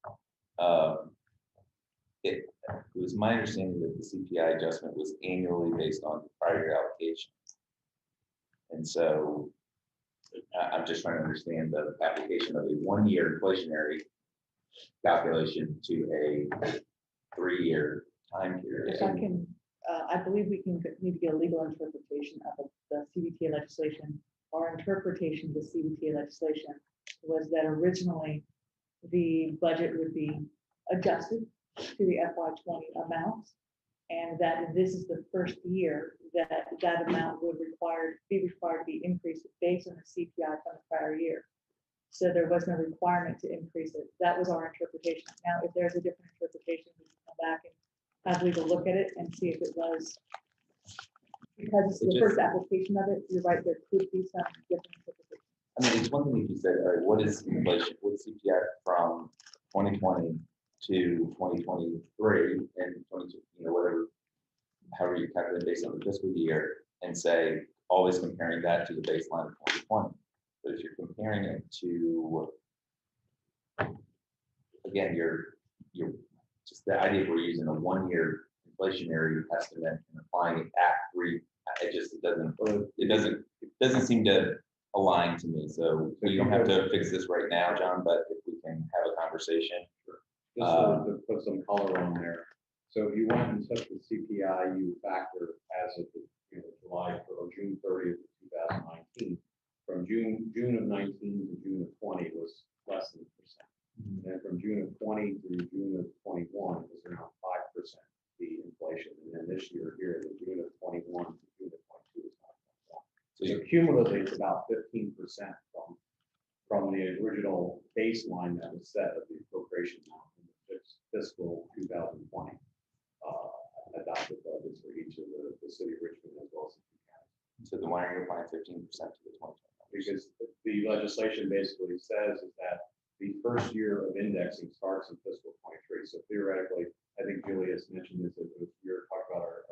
it was my understanding that the CPI adjustment was annually based on the prior year allocation. And so I'm just trying to understand the application of a 1-year inflationary calculation to a 3-year time period. If I can, I believe we need to get a legal interpretation of the CBTA legislation. Our interpretation of the CBTA legislation was that originally the budget would be adjusted to the FY20 amounts, and that this is the first year that amount would be required to be increased based on the CPI from the prior year. So there was no requirement to increase it. That was our interpretation. Now, if there's a different interpretation, we can come back and have legal look at it and see if it was, because it's the first application of it, you're right, there could be some different interpretation. I mean, it's one thing if you said, all right, what is inflation, what's CPI from 2020 to 2023 and 22, whatever, however you calculate based on the fiscal year, and say, always comparing that to the baseline of 2020. But if you're comparing it to, again, just the idea if we're using a 1-year inflationary estimate and applying it at 3, it doesn't seem to align to me. So we don't have to fix this right now, John, but if we can have a conversation. Just to put some color on there. So if you went and took the CPI, you factor as of the, July or June 30th of 2019, from June of 19 to June of 20 was less than 1%. And from June of 20 through June of 21 was around 5% the inflation. And then this year here, the June of 21 to June of 22 is 5.1. So cumulatively, it's about 15% from the original baseline that was set of the appropriation amount in the fiscal 2020 adopted budgets for each of the city of Richmond as well as the two counties. So then why are you applying 15% to the 2020? Because the legislation basically says is that the first year of indexing starts in fiscal 23. So theoretically, I think Julius mentioned this, that you're talking about our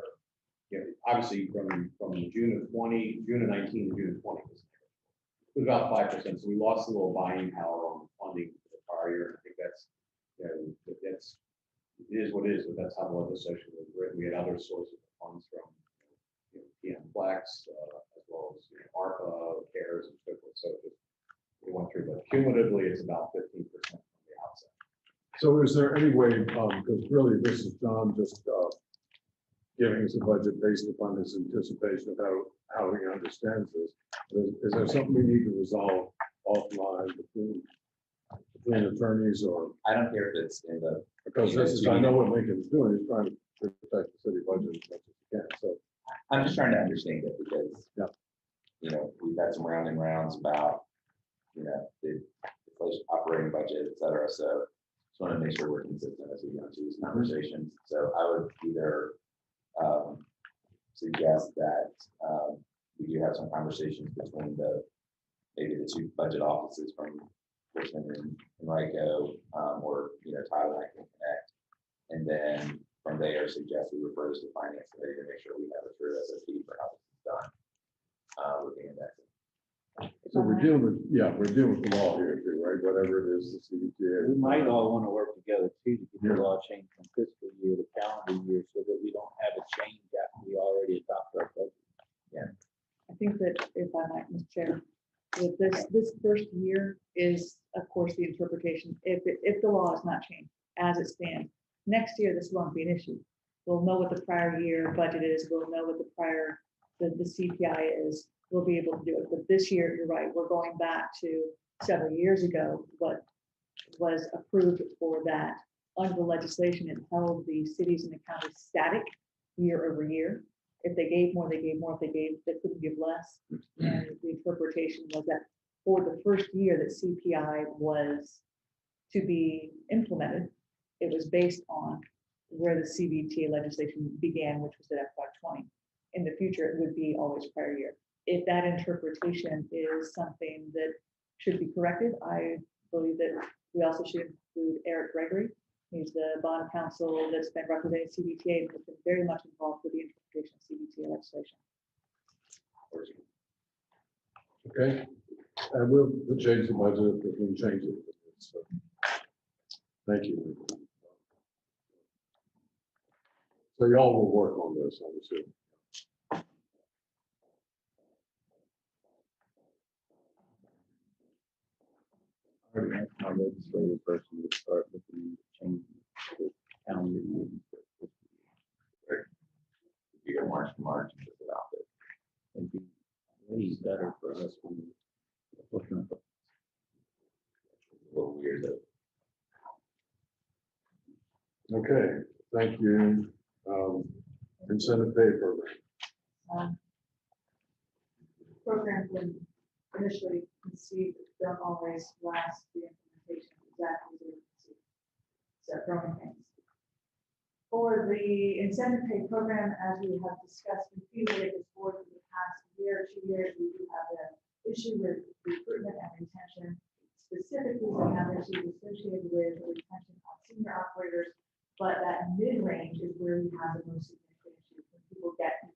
obviously from June of 19 to June of 20 was about 5%. So we lost a little buying power on funding for the prior year. I think that's, it is what it is, but that's how the legislation was written. We had other sources of funds from PM Flex, as well as ARPA, CARES, and so forth. So we went through, but cumulatively, it's about 15% from the outset. So is there any way, because really this is John just giving us a budget based upon his anticipation of how he understands this. Is there something we need to resolve offline between attorneys or? I don't care if it's in the. Because this is, I know what Lincoln's doing, he's trying to protect the city budget as much as he can, so. I'm just trying to understand it because, we've had some round and rounds about, the inflation operating budget, et cetera. So just want to make sure we're consistent as we go into these conversations. So I would either suggest that we do have some conversations between maybe the two budget offices from Richmond and RICO, or Tyler and I can connect, and then from there suggest we refer to the finance committee to make sure we have a true SOP for how this is done with the indexing. So we're dealing with the law here too, right? Whatever it is, the CDTA. We might all want to work together too to get the law changed from fiscal year to calendar year so that we don't have a change after we already adopt our budget. Yeah. I think that if I might, Mr. Chair, that this first year is, of course, the interpretation. If the law is not changed as it stands, next year this won't be an issue. We'll know what the prior year budget is. We'll know what the CPI is. We'll be able to do it. But this year, you're right. We're going back to several years ago. What was approved for that under the legislation, it held the cities and the counties static year over year. If they gave more, they gave more. If they couldn't give less. And the interpretation was that for the first year that CPI was to be implemented, it was based on where the CBTA legislation began, which was at FY20. In the future, it would be always prior year. If that interpretation is something that should be corrected, I believe that we also should include Eric Gregory. He's the bond counsel that's been representing CBTA and has been very much involved with the interpretation of CBTA legislation. Okay, and we'll change the budget if we can change it. So, thank you. So y'all will work on this, I'm assuming. Our legislative person would start looking at changing the calendar year. You go March to March and just adopt it. It'd be way better for us when we're looking at It's a little weird though. Okay, thank you. Incentive pay program. Programs when initially conceived don't always last the implementation exactly as we see. So growing pains. For the incentive pay program, as we have discussed repeatedly at this board for the past year, 2 years, we do have an issue with recruitment and retention. Specifically, we have issues associated with retention of senior operators, but that mid-range is where we have the most significant issues. When people get to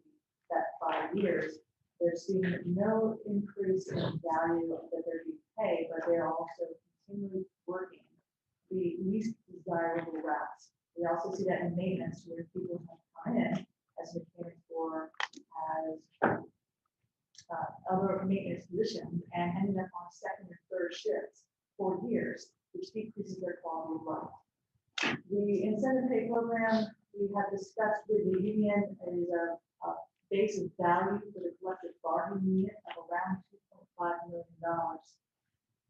that 5 years, they're seeing no increase in value that they're being paid, but they're also continually working the least desirable route. also see that in maintenance, where people have come in as mechanics or as other maintenance positions and ended up on second or third shifts for years, which decreases their quality of life. The incentive pay program we have discussed with the union is a base of value for the collective bargaining unit of around $2.5 million.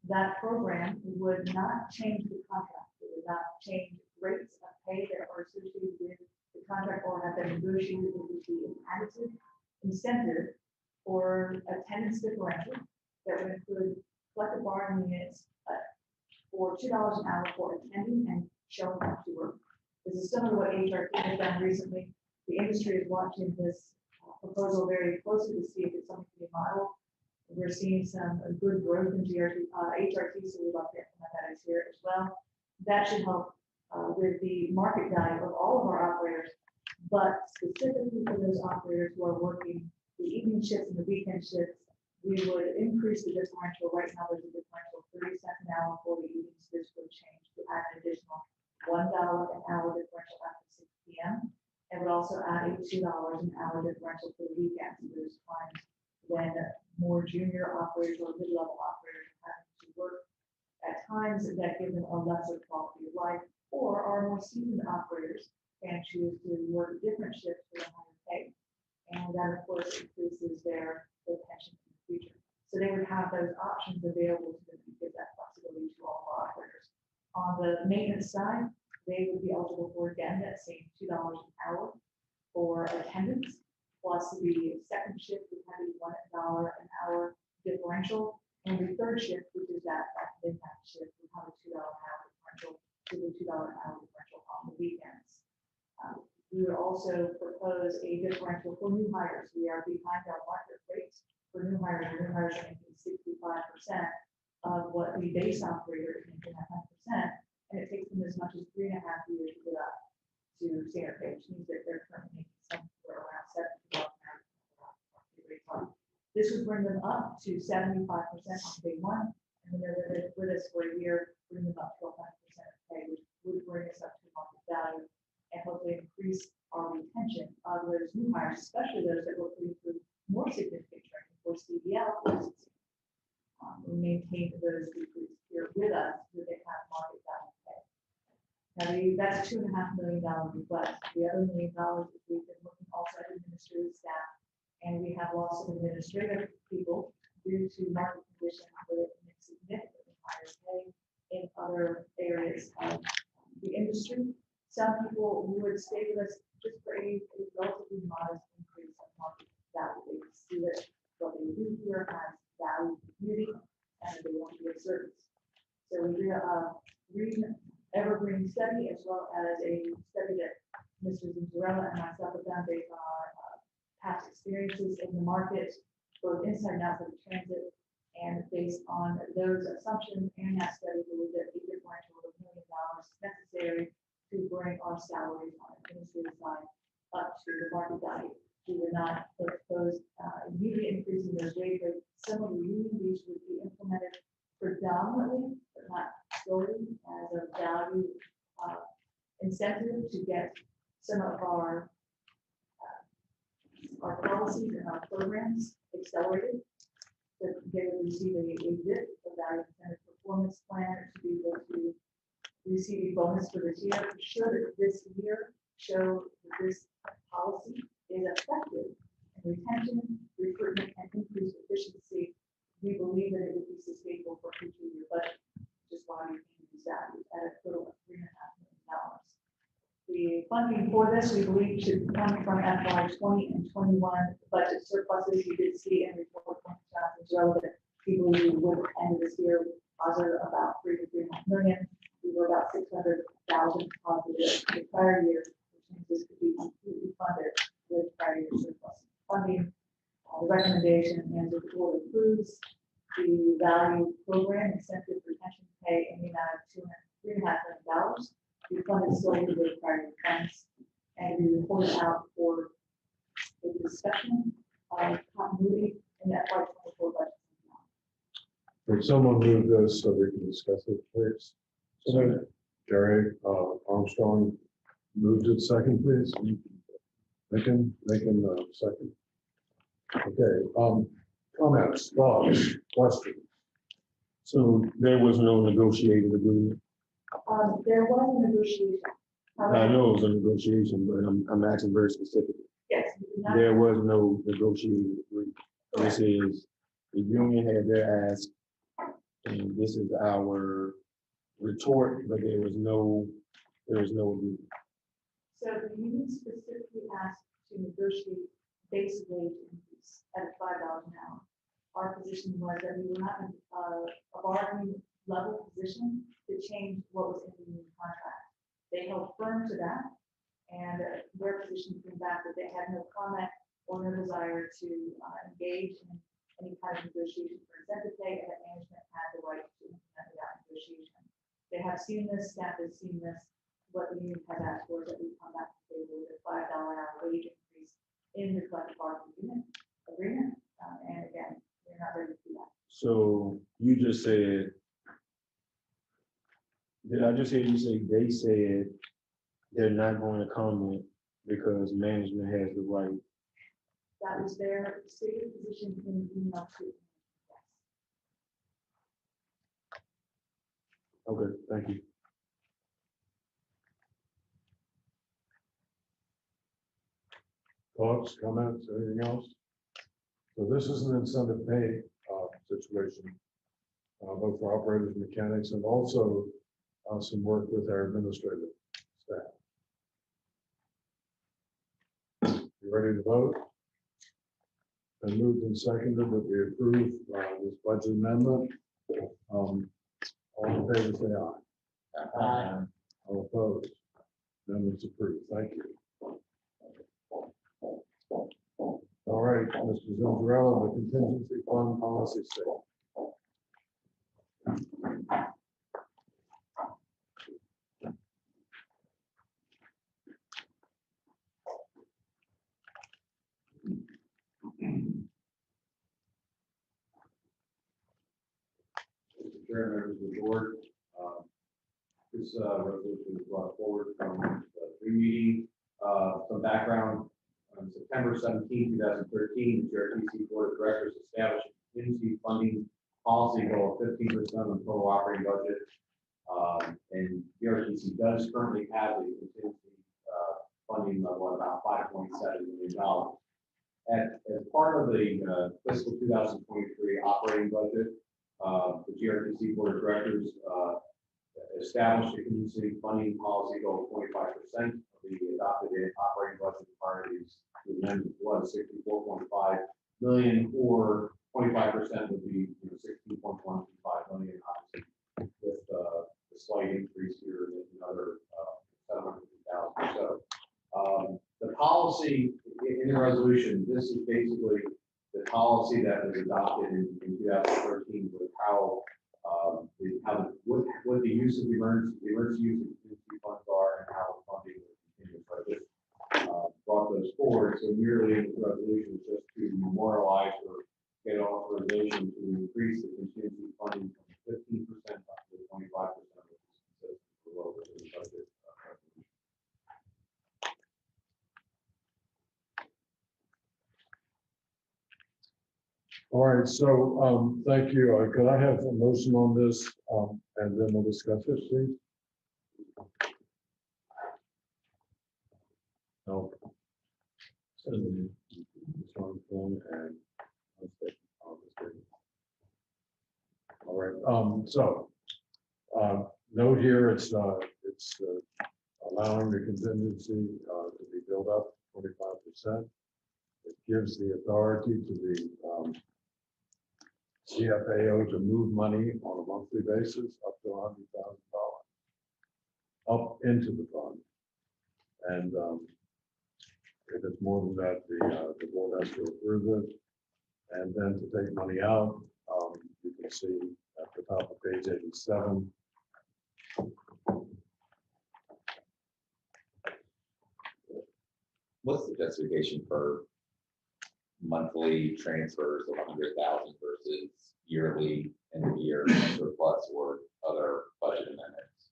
That program would not change the contract. It would not change rates of pay that are associated with the contract or have been negotiated. It would be an additive incentive or attendance differential that would include collective bargaining units for $2 an hour for attending and showing up to work. This is similar to what HRT has done recently. The industry is watching this proposal very closely to see if it's something to be modeled. We're seeing some good growth in HRT, so we'd like to implement that as here as well. That should help with the market value of all of our operators, but specifically for those operators who are working the evening shifts and the weekend shifts, we would increase the differential. Right now, there's a differential of 30 cents an hour for the evenings. This would change to add an additional $1 an hour differential after 6 p.m. and would also add a $2 an hour differential for the weekends. There's times when more junior operators or mid-level operators are having to work at times that give them a lesser quality of life, or our more seasoned operators can choose to work different shifts for a higher pay. And that, of course, increases their pension in the future. So they would have those options available to them to give that flexibility to all of our operators. On the maintenance side, they would be eligible for, again, that same $2 an hour for attendance, plus the second shift would have a $1 an hour differential, and the third shift, which is that midnight shift, would have a $2 an hour differential to the $2 an hour differential on the weekends. We would also propose a differential for new hires. We are behind our market rates for new hires. New hires are making 65% of what the base operator is making at 100%, and it takes them as much as 3.5 years to get up to standard pay, which means that they're currently making somewhere around $70 an hour. This would bring them up to 75% on day one, and when they're with us for a year, bring them up to 100% of pay, which would bring us up to market value and hopefully increase our retention of those new hires, especially those that will put through more significant training for CDL courses. We maintain those recruits here with us so they have market value pay. Now, that's $2.5 million request. The other $1 million is we've been looking also at administrative staff, and we have lost some administrative people due to market conditions where they can make significantly higher pay in other areas of the industry. Some people would stay with us just for a relatively modest increase in market value. They see that what they do here has value to beauty, and they want to get service. So we do a evergreen study as well as a study that Mr. Zinzarella and myself have done based on our past experiences in the market, both inside and outside of transit, and based on those assumptions and that study, we believe that a differential of $1 million is necessary to bring our salaries on the administrative side up to the market value. We would not propose immediate increase in those wage rates. Some of the union these would be implemented predominantly, but not solely, as a value incentive to get some of our policies and our programs accelerated. So they would receive a WIP, a value incentive performance plan, to be able to receive a bonus for this year. Should this year show that this policy is effective in retention, recruitment, and increased efficiency, we believe that it would be sustainable for future year budget, which is why we came to these values at a total of $3.5 million. The funding for this, we believe, should come from FY 20 and 21 budget surpluses. You did see in report from as well that we believe we would end this year positive about $3 to $3.5 million. We were about 600,000 positive the prior year, which means this could be completely funded with prior year surplus funding. The recommendation and the board approves the value program incentive retention pay in the amount of $3.5 million. We funded solely with prior year funds, and we reported out for a discussion of continuity in the FY 24 budget. Would someone move this so we can discuss it, please? So Gary Armstrong Move to second, please. Second, second. Okay, comments, thoughts, questions? So there was no negotiated agreement. There was a negotiation. I know it was a negotiation, but I'm asking very specifically. Yes. we did not- There was no negotiated agreement. This is, the union had their ask, and this is our retort, but there was no agreement. So the union specifically asked to negotiate base wage increase at $5 an hour. Our position was that we were not in a bargaining level position to change what was in the union contract. They held firm to that, and their position came back that they had no comment or no desire to engage in any kind of negotiation for incentive pay, and that management had the right to implement that negotiation. They have seen this, staff has seen this. What the union has asked for is that we come back to the table with a $5 an hour wage increase in the collective bargaining unit agreement. And again, we're not ready to do that. So you just said, did I just hear you say they said they're not going to comment because management has the right? That was their stated position in the email to. Yes. Okay, thank you. Thoughts, comments, anything else? So this is an incentive pay situation, both for operators, mechanics, and also some work with our administrative staff. You ready to vote? And moved and seconded that we approve this budget amendment. All in favor, say aye. Aye. All opposed? Amendment's approved. Thank you. All right, Mr. Zunzarella, the contingency fund policy statement. Mr. Chair, members of the board, this resolution is brought forward from the pre-meeting. Some background: on September 17, 2013, the GRTC Board of Directors established a contingency funding policy goal of 15% of the total operating budget. And GRTC does currently have a contingency funding level at about $5.7 million. As part of the fiscal 2023 operating budget, the GRTC Board of Directors established a contingency funding policy goal of 25% of the adopted operating budget priorities. The amendment was $64.5 million, or 25% would be $16.125 million, obviously, with the slight increase here in another $750,000 or so. The policy in the resolution, this is basically the policy that was adopted in 2013 with what the use of the emergency use of contingency funds are and how the funding will continue. So I just brought those forward. So merely in the resolution is just to memorialize or get authorization to increase the contingency funding from 15% up to 25%, which is consistent with what was in the budget. All right, so thank you. Could I have a motion on this and then we'll discuss it, please? No. All right, so note here, it's allowing the contingency to be built up 25%. It gives the authority to the CFAO to move money on a monthly basis up to $100,000 up into the fund. And if it's more than that, the board has to approve it. And then to take money out, you can see at the top of page 87. What's the justification for monthly transfers of 100,000 versus yearly and year surplus or other budget amendments?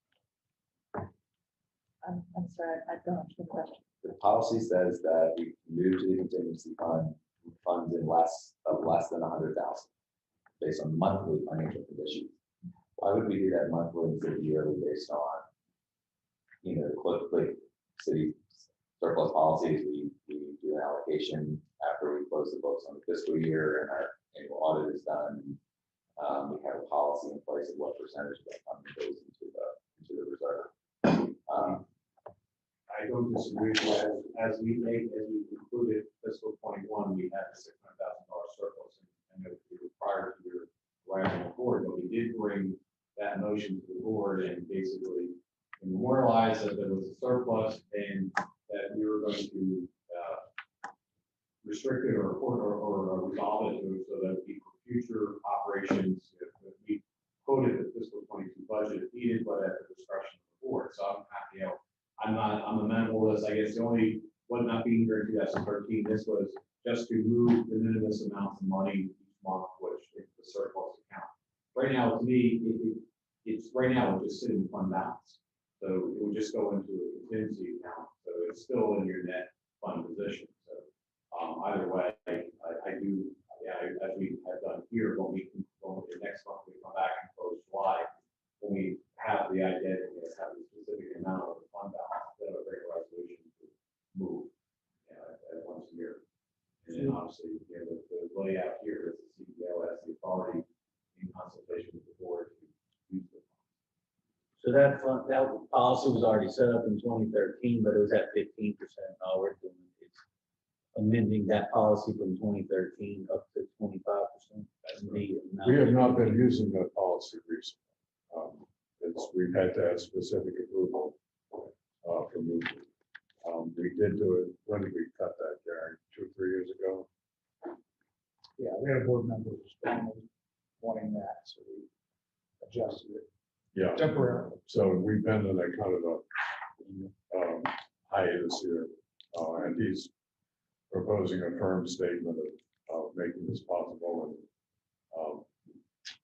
I'm I'm sorry, I've gone to the question. The policy says that we move to the contingency fund, funds in less than 100,000, based on monthly financial conditions. Why would we do that monthly instead of yearly based on, quickly city surplus policies? We do an allocation after we close the books on the fiscal year and our annual audit is done. We have a policy in place of what percentage of that fund goes into the reserve. I don't disagree. As we concluded fiscal 21, we had a $600,000 surplus, and it was prior to your arrival on the board, but we did bring that motion to the board and basically memorialize that there was a surplus and that we were going to restrict it or resolve it so that we for future operations, if we quoted the fiscal 22 budget if needed, but at the discretion of the board. So I'm happy, I'm amenable to this. I guess the only, what not being here in 2013, this was just to move the minimus amounts of money each month, which is the surplus account. Right now, to me, it's right now we're just sitting in fund balance. So it would just go into a contingency account. So it's still in your net fund position. So either way, I do, as we have done here, when we can go into next month, we come back and close July, when we have the idea that we have a specific amount of the fund balance, then a great resolution to move at once a year. And then obviously, the layout here is the CEO has the authority in consultation with the board to use the funds. So that fund, that policy was already set up in 2013, but it was at 15%. Now we're doing it's amending that policy from 2013 up to 25%. We have not been using that policy recently. We've had to have specific approval for movement. We did do it, when did we cut that, Gary? 2 or 3 years ago? Yeah, we had a board member who was strongly wanting that, so we adjusted it. Yeah. Temporarily. So we've been in a kind of a hiatus here, and he's proposing a firm statement of making this possible. And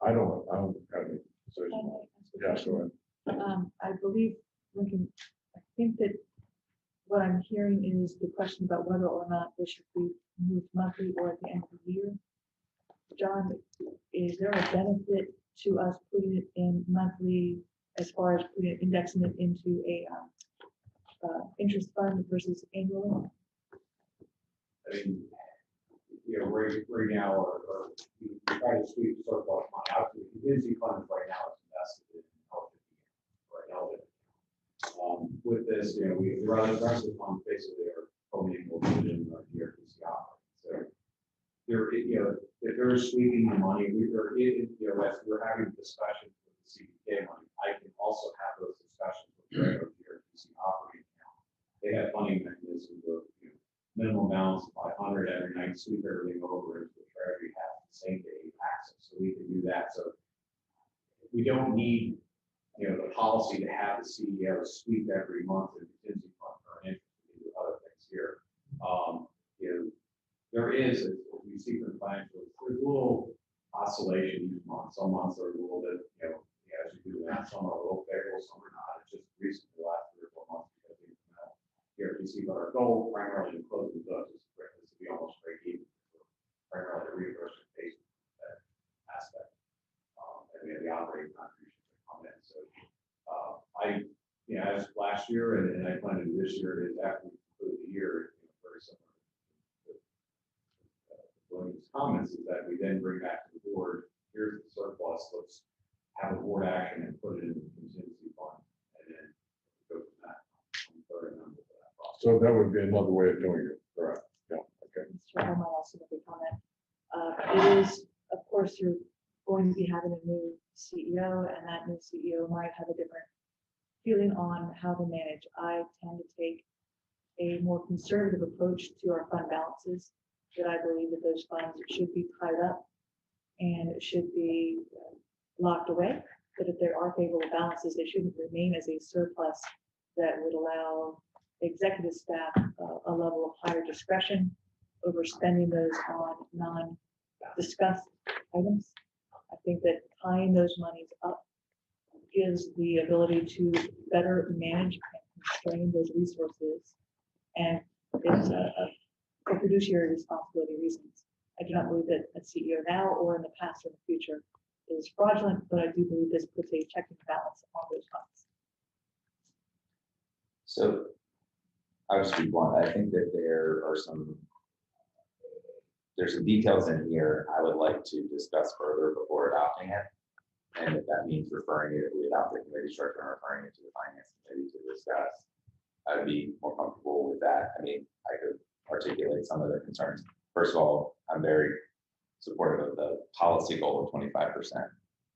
I don't have any decision. Yeah, sure. I believe, Lincoln, I think that what I'm hearing is the question about whether or not this should be moved monthly or at the end of the year. John, is there a benefit to us putting it in monthly as far as putting it, indexing it into a interest fund versus annual? I mean, right now, or we try to sweep surplus money out to the contingency funds right now. It's invested in with this, we run the rest of the funds basically are commingled within our GRTC operating. So there, if they're sweeping the money, as we're having discussions with the CPK money, I can also have those discussions with the regular GRTC operating account. They have funding mechanisms of minimum balance of 500 every night, sweep everything over into the treasury, have the same day access, so we can do that. So we don't need the policy to have the CEO sweep every month in the contingency fund for an interest to do other things here. There is, as we see from the financials, there's a little oscillation each month. Some months are a little bit, as you do that, some are a little favorable, some are not. It's just recently the last 3 or 4 months because of the GRTC, but our goal primarily in closing the books is to be almost break even, primarily the reimbursement based aspect. And we have the operating contributions that come in. So as last year and I plan to do this year is after we conclude the year, very similar to William's comments, is that we then bring back to the board, here's the surplus, let's have a board action and put it in the contingency fund and then go from that. So that would be another way of doing it, right? Yeah, okay. I might also make a comment. It is, of course, you're going to be having a new CEO, and that new CEO might have a different feeling on how to manage. I tend to take a more conservative approach to our fund balances, that I believe that those funds should be tied up and should be locked away, but if there are favorable balances, they shouldn't remain as a surplus that would allow executive staff a level of higher discretion over spending those on non-discussed items. I think that tying those monies up gives the ability to better manage and drain those resources. And it's for fiduciary responsibility reasons. I do not believe that a CEO now or in the past or in the future is fraudulent, but I do believe this puts a check and balance on those funds. So I was speak one, I think that there's some details in here I would like to discuss further before adopting it. And if that means referring it, if we adopt the committee structure and referring it to the finance committee to discuss, I would be more comfortable with that. I mean, I could articulate some of their concerns. First of all, I'm very supportive of the policy goal of 25%,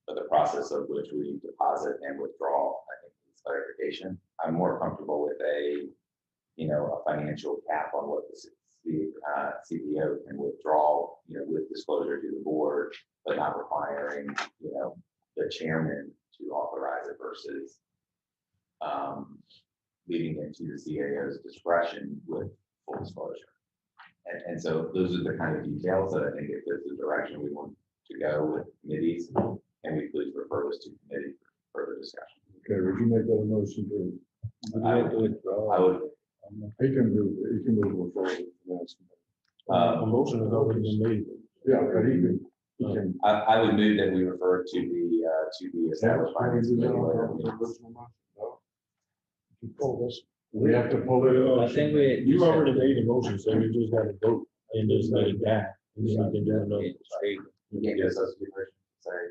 but the process of which we deposit and withdraw, I think needs clarification. I'm more comfortable with a financial cap on what the CPO can withdraw, with disclosure to the board, but not requiring, the chairman to authorize it versus leaving it to the CAO's discretion with full disclosure. And so those are the kind of details that I think if there's a direction we want to go with committees, and we please refer this to committee for further discussion. Okay, would you make that a motion to? I would. He can move forward. A motion has already been made. Yeah, but he can. I would move that we refer to the established finance committee. We have to pull it up. I think You already made a motion, so you just got to vote and just let it die. And then you can do another. You can't just substitute, sorry,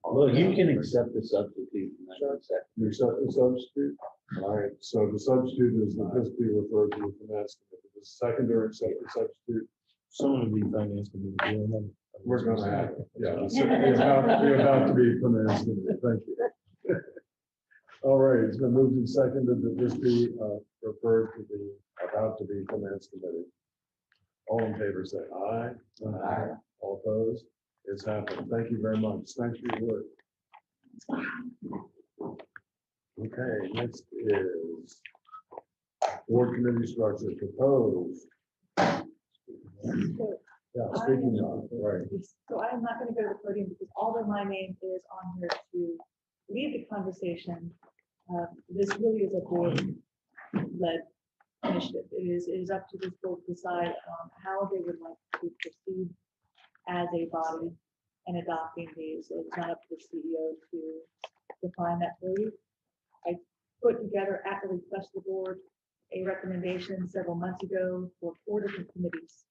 Well, you can accept the substitute. and I can accept- You accept the substitute? All right, so the substitute is the has to be referred to the finance committee. The secondary accept the substitute. Someone will be finance committee. We're gonna have it. Yeah, you're about to be finance committee. Thank you. All right, it's been moved and seconded that this be referred to the about to be finance committee. All in favor, say aye. Aye. All opposed? It's happened. Thank you very much. Thanks for your work. Okay, next is board committee structure proposed. Yeah, speaking of, right. So I'm not going to go to the podium because although my name is on here to lead the conversation, this really is a board-led initiative. It is up to this board to decide how they would like to proceed as a body and adopting these. It's not up to the CEO to define that for you. I put together at the request of the board a recommendation several months ago for 4 different committees.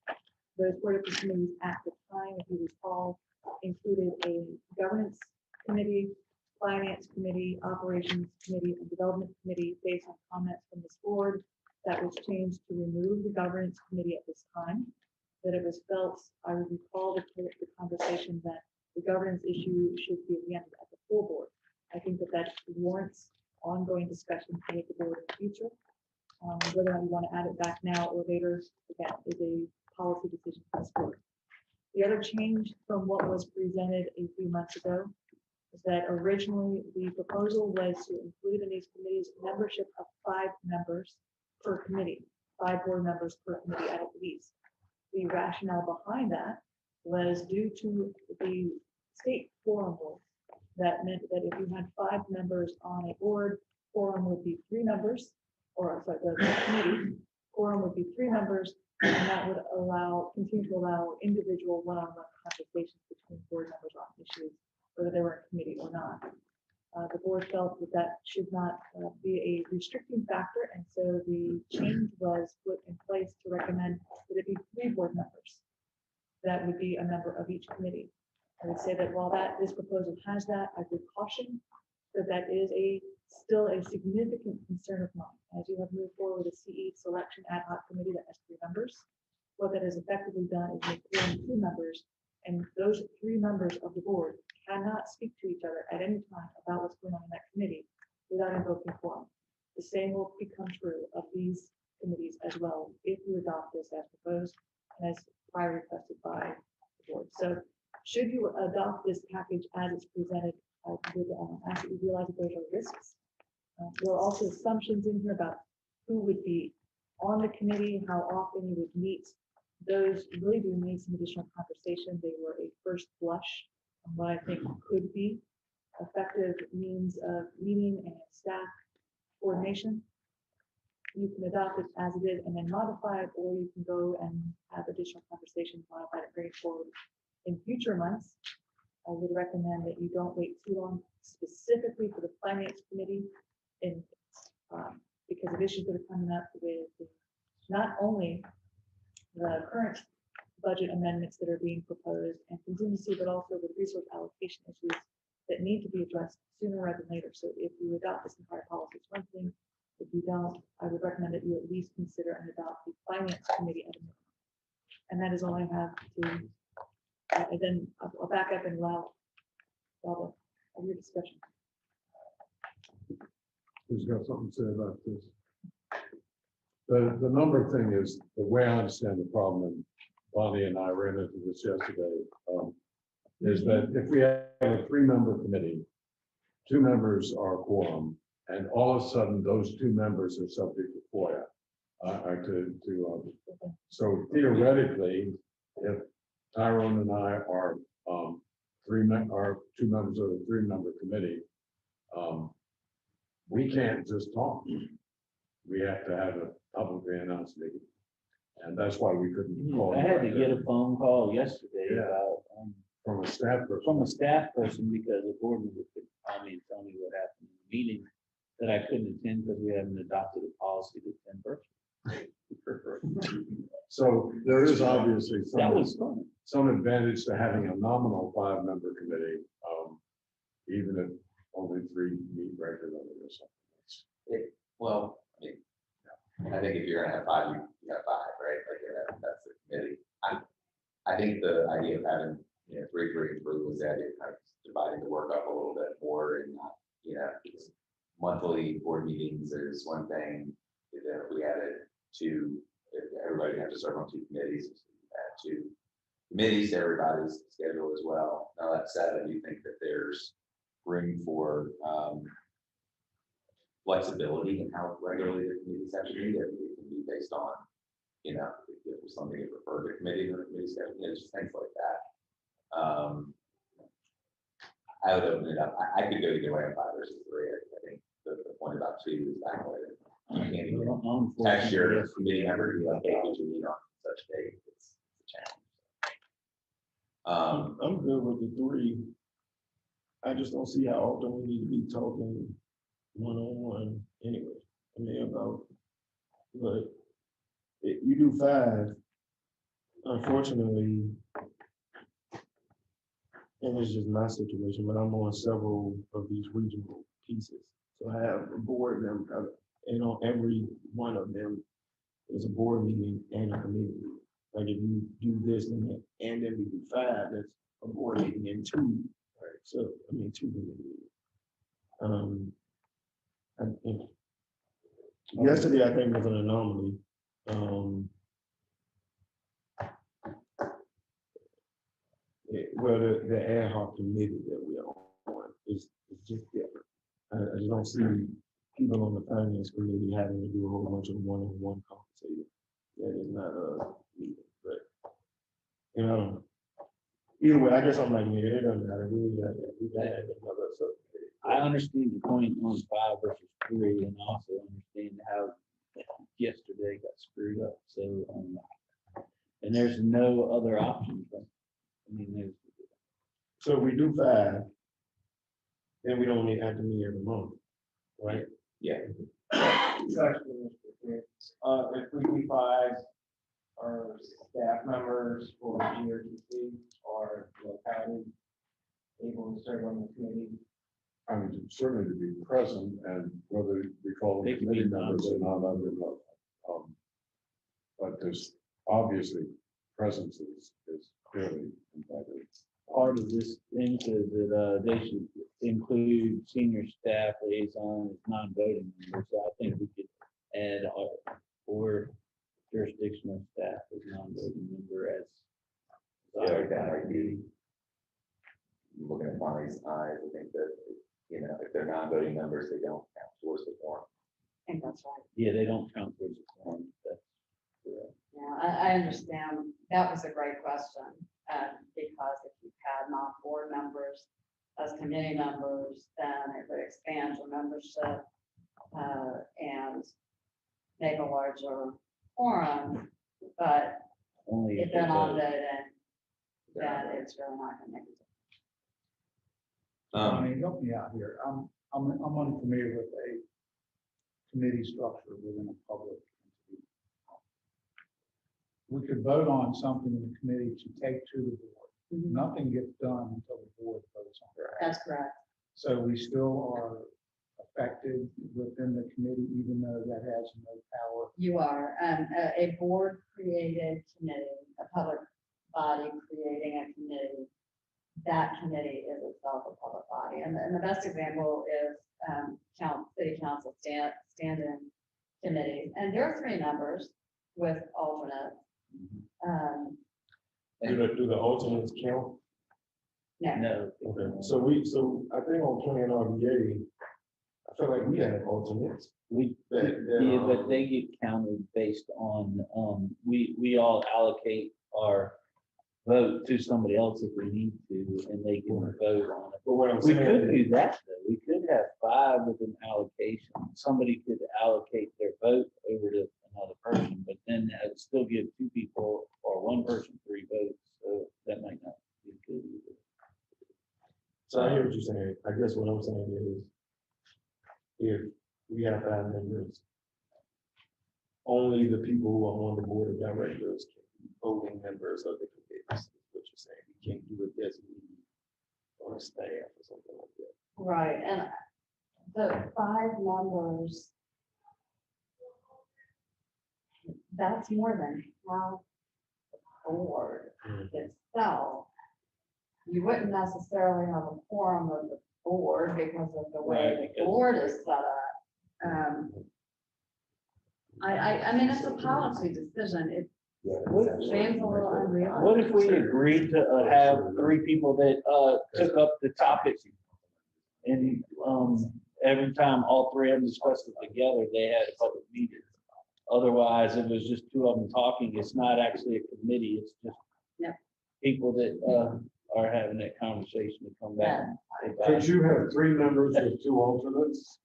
Those 4 different committees at the time, if you recall, included a governance committee, finance committee, operations committee, and development committee based on comments from this board. That was changed to remove the governance committee at this time. That it was felt, I would recall the conversation that the governance issue should be at the end at the full board. I think that warrants ongoing discussion with the board in the future. Whether you want to add it back now or later, again, is a policy decision for this board. The other change from what was presented a few months ago is that originally the proposal was to include in these committees membership of 5 members per committee, 5 board members per committee at least. The rationale behind that was due to the state quorum rules. That meant that if you had 5 members on a board, quorum would be 3 members, or sorry, the committee, quorum would be 3 members, and that would continue to allow individual one-on-one conversations between board members on issues, whether they were in committee or not. The board felt that should not be a restricting factor, and so the change was put in place to recommend that it be 3 board members. That would be a member of each committee. I would say that while this proposal has that, I would caution that is still a significant concern of mine. As you have moved forward with a CE selection ad hoc committee that has 3 members, what that has effectively done is make 2 members, and those 3 members of the board cannot speak to each other at any time about what's going on in that committee without invoking quorum. The same will become true of these committees as well if you adopt this as proposed and as prior requested by the board. So should you adopt this package as it's presented, I would ask that you realize that those are risks. There are also assumptions in here about who would be on the committee, how often you would meet. Those really do need some additional conversation. They were a first blush on what I think could be effective means of meeting and staff coordination. you can adopt it as it is and then modify it, or you can go and have additional conversations, modify it, bring it forward in future months. I would recommend that you don't wait too long specifically for the finance committee in, because of issues that are coming up with not only the current budget amendments that are being proposed and contingency, but also with resource allocation issues that need to be addressed sooner rather than later. So if you adopt this entire policy, it's one thing. If you don't, I would recommend that you at least consider and adopt the finance committee at a minimum. And that is all I have to, and then I'll back up and allow your discussion. Who's got something to say about this? The number thing is, the way I understand the problem, and Bonnie and I ran into this yesterday, is that if we have a 3-member committee, 2 members are quorum, and all of a sudden those 2 members are subject to FOIA. So theoretically, if Tyrone and I are 2 members of the 3-member committee, we can't just talk. We have to have a publicly announced meeting. And that's why we couldn't call. I had to get a phone call yesterday Yeah. about, From a staff person. from a staff person, because a board member could call me and tell me what happened in the meeting that I couldn't attend because we haven't adopted a policy to attend virtually. So there is obviously That was fun. some advantage to having a nominal 5-member committee, even if only 3 meet regularly or something. Well, I think if you're gonna have 5, you have 5, right? Like, that's the committee. I think the idea of having, 3 was the idea of kind of dividing the work up a little bit more and not, because monthly board meetings is one thing. If we added 2, if everybody had to serve on 2 committees, add 2 committees to everybody's schedule as well. Now, that said, I do think that there's room for flexibility in how regularly the committees have to be. It can be based on, if there's something you prefer the committee to the committee schedule, just things like that. I would open it up. I could go either way on 5 versus 3. I think the point about 2 is that way. You can't even text your committee member to be like, hey, could you meet on such date? It's a challenge. I'm good with the 3. I just don't see how often we need to be talking one-on-one anyway. But you do 5, unfortunately, and it's just my situation, but I'm on several of these regional pieces. So I have a board member, and on every one of them, there's a board meeting and a committee meeting. Like if you do this and then we do 5, that's a board meeting and 2. Right. So, 2 committee meetings. I think yesterday, I think, was an anomaly. The ad hoc committee that we're on is just different. I just don't see people on the finance committee having to do a whole bunch of one-on-one conversating. That is not a meeting, but I don't know. Either way, I guess I'm like, yeah, it doesn't matter. We got another subcommittee. I understand the point on 5 versus 3, and also understand how yesterday got screwed up. So, and there's no other option. So we do 5, then we don't have to meet every month, right? Yeah. Exactly. If we do 5, our staff members for GRTC or locality able to serve on the committee. I mean, certainly to be present, and whether we call them committee members or not, I would love. But there's obviously presence is clearly invited. Part of this thing says that they should include senior staff liaison as non-voting members. So I think we could add or jurisdictional staff as non-voting member as. That might be looking at Bonnie's eyes. I think that, if they're non-voting members, they don't count towards the form. I think that's right. Yeah, they don't count towards the form. That's correct. Yeah, I understand. That was a great question. Because if you've had non-board members as committee members, then it would expand your membership. And make a larger forum, but Only if if they're it's not a- voted, then it's really not gonna make a difference. I mean, help me out here. I'm unfamiliar with a committee structure within a public entity. We could vote on something in the committee to take to the board. Nothing gets done until the board votes on it. That's correct. So we still are affected within the committee, even though that has no power. You are, a board created committee, a public body creating a committee. That committee is itself a public body. And the best example is, city council stand-in committees. And there are 3 members with alternates. Do the alternates count? No, No. Okay, so I think on plan RBA, I feel like we have alternates. We, That, yeah, but they get counted based on, we all allocate our vote to somebody else if we need to, and they can vote on it. But what I'm We saying could is, do that, though. We could have 5 with an allocation. Somebody could allocate their vote over to another person, but then that would still give 2 people or 1 person 3 votes, so that might not be good either. so I hear what you're saying. I guess what I'm saying is, if we have 5 members, only the people who are on the board of directors can be voting members of the committee. Is what you're saying. We can't do a designee on a staff or something like that. right, and the 5 members, that's more than half the board itself. You wouldn't necessarily have a quorum of the board because of the way Right, the because- board is set up. I mean, it's a policy decision. It seems a little unrealistic. What if we agreed to have 3 people that took up the topic? And every time all 3 of them discussed it together, they had a public meeting. Otherwise, if it was just 2 of them talking, it's not actually a committee, it's just Yep. people that are having that conversation to come back. Could you have 3 members with 2 alternates?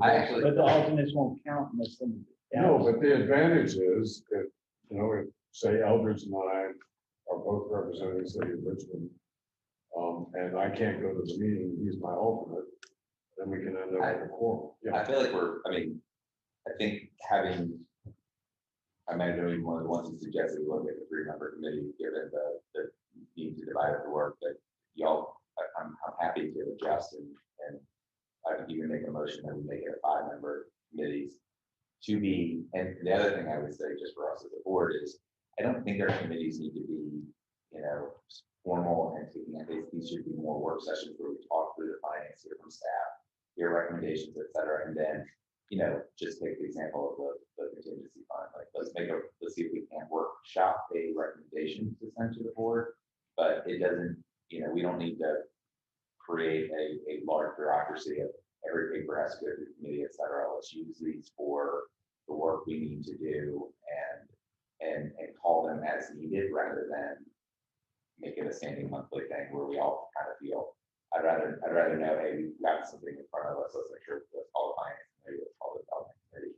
I actually, But the alternates won't count unless somebody. No, but the advantage is if, if, say, Eldridge and I are both representing the city of Richmond, and I can't go to the meeting, he's my alternate, then we can end up with a quorum. I feel like I think I might have been one of the ones who suggested we look at the 3-member committee, given the need to divide up the work, but y'all, I'm happy to adjust and I think you can make a motion that we make it a 5-member committees to be, and the other thing I would say just for us as a board is, I don't think our committees need to be, formal and taking, these should be more work sessions where we talk through the finance, hear from staff, hear recommendations, et cetera, and then, just take the example of the contingency fund, like, let's see if we can workshop a recommendation to send to the board, but it doesn't, we don't need to create a large bureaucracy of every paper has to go through the committee, et cetera. Let's use these for the work we need to do and call them as needed rather than make it a standing monthly thing where we all kind of feel, I'd rather know, hey, we've got something in front of us, let's make sure, let's call the finance committee, let's call the development committee.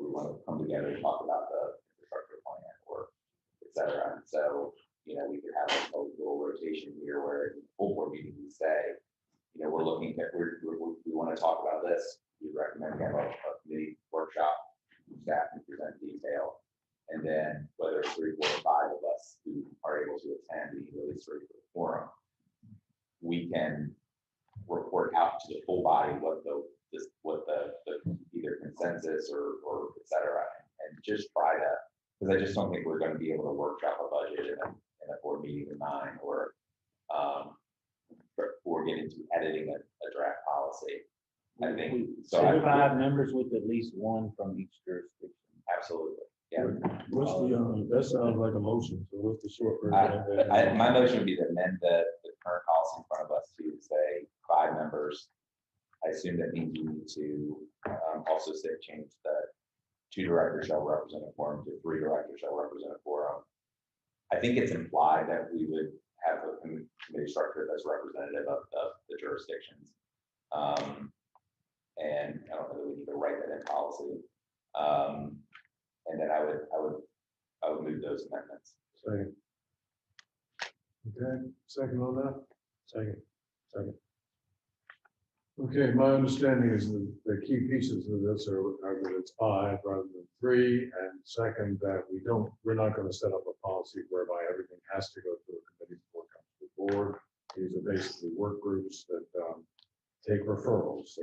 We want to come together and talk about the infrastructure plan or et cetera. And so, we could have a little rotation here where in the full board meeting we say, we're looking at, we want to talk about this. We recommend we have a committee workshop, staff can present detail. And then whether it's 3, 4, or 5 of us who are able to attend the release for the forum, we can report out to the full body what the either consensus or et cetera, and just try to, because I just don't think we're going to be able to workshop a budget in a board meeting of 9 or get into editing a draft policy. I think so. 5 members with at least 1 from each jurisdiction. Absolutely. Yeah. What's that sounds like a motion, so what's the short version? My motion would be to amend the current policy in front of us to say 5 members. I assume that means you need to also say change the 2 directors shall represent a quorum to 3 directors shall represent a quorum. I think it's implied that we would have a committee structure that's representative of the jurisdictions. And I don't know that we need to write that in policy. And then I would move those amendments. Second. Okay, second on that? Second. Okay, my understanding is that the key pieces of this are that it's 5 rather than 3, and second, that we're not gonna set up a policy whereby everything has to go through a committee before it comes to the board. These are basically work groups that take referrals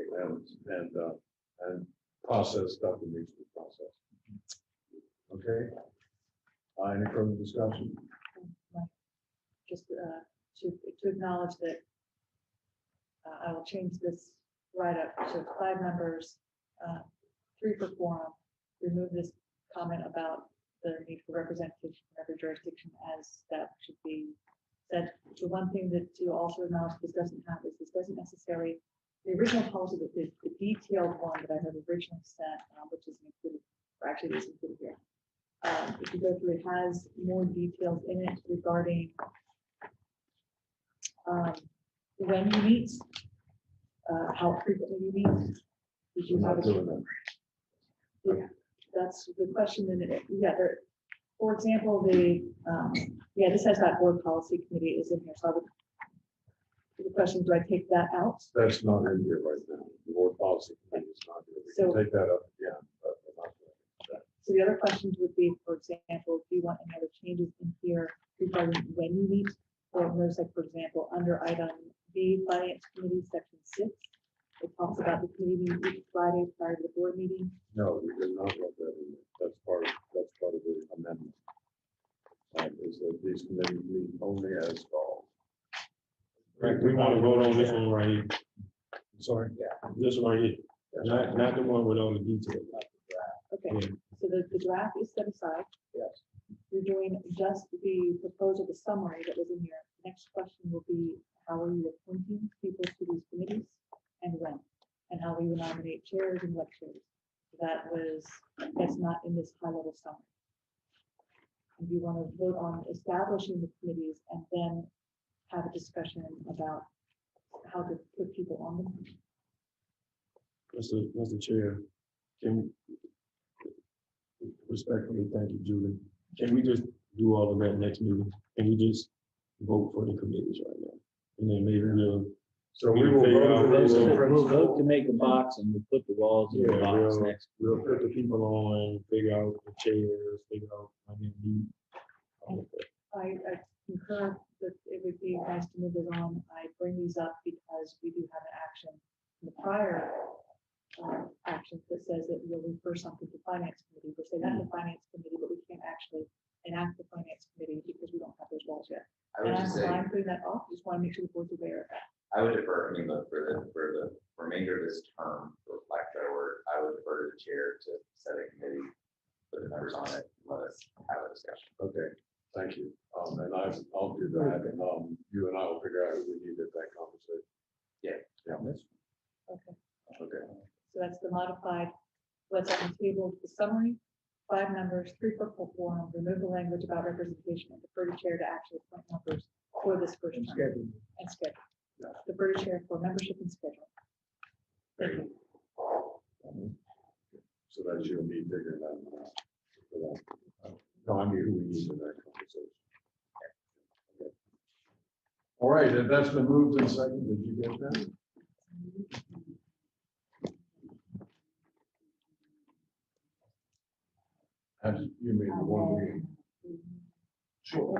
and process stuff that needs to be processed. Okay? Any further discussion? Just to acknowledge that I will change this right up to 5 members, 3 for quorum, remove this comment about the need for representation from every jurisdiction as that should be said. The one thing that to also acknowledge this doesn't have is this doesn't necessarily, the original policy, the detailed one that I had originally sent, which is included, or actually is included here. If you go through, it has more details in it regarding when you meet, how frequently you meet. Did you have a, that's the question in it. Yeah, there, for example, this has that board policy committee is in here. So I would, the question, do I take that out? That's not in here right now. The board policy committee is not here. We can take that up again, but we're not doing that. So the other questions would be, for example, do you want any other changes in here regarding when you meet? Or notice, like, for example, under item B, Finance Committee, section 6, it talks about the committee meeting each Friday prior to the board meeting. No, we did not want that in there. That's part of the amendment. Is that these committees meet only as called. We want to vote on this one right here. Sorry? Yeah. This one right here, not the one with all the details. Okay, so the draft is set aside. Yes. You're doing just the proposal, the summary that was in here. Next question will be, how are you appointing people to these committees and when? And how will you nominate chairs and what chairs? That's not in this high level summary. And you want to vote on establishing the committees and then have a discussion about how to put people on them. Mr. Chair, can respectfully thank you, Julie. Can we just do all of that next meeting? Can we just vote for the committees right now? And then maybe we'll. So we will We'll vote to make the box and we'll put the walls in the Yeah, box next. we'll put the people on, figure out the chairs, figure out, I concur that it would be nice to move it on. I bring these up because we do have an action in the prior action that says that we'll refer something to finance committee. We'll say that's the finance committee, but we can't actually enact the finance committee because we don't have those laws yet. I would And just say, I'm putting that off. Just want to make sure the board's aware of that. I would defer, I mean, look, for the remainder of this term, for lack of a better word, I would defer to the chair to set a committee, put the numbers on it, and let us have a discussion. Okay, thank you. And I'll do that, and you and I will figure out who we need at that conversation. Yeah. Okay. Okay. So that's the modified, what's on the table, the summary, 5 members, 3 for quorum, remove the language about representation and defer to chair to actually appoint members for this first term. And schedule. Defer to chair for membership and schedule. Thank you. So that's you and me figuring that out. For that. No, I mean, who we need in that conversation. Okay. All right, if that's been moved and seconded, did you get that? As you mean the one we. Sure.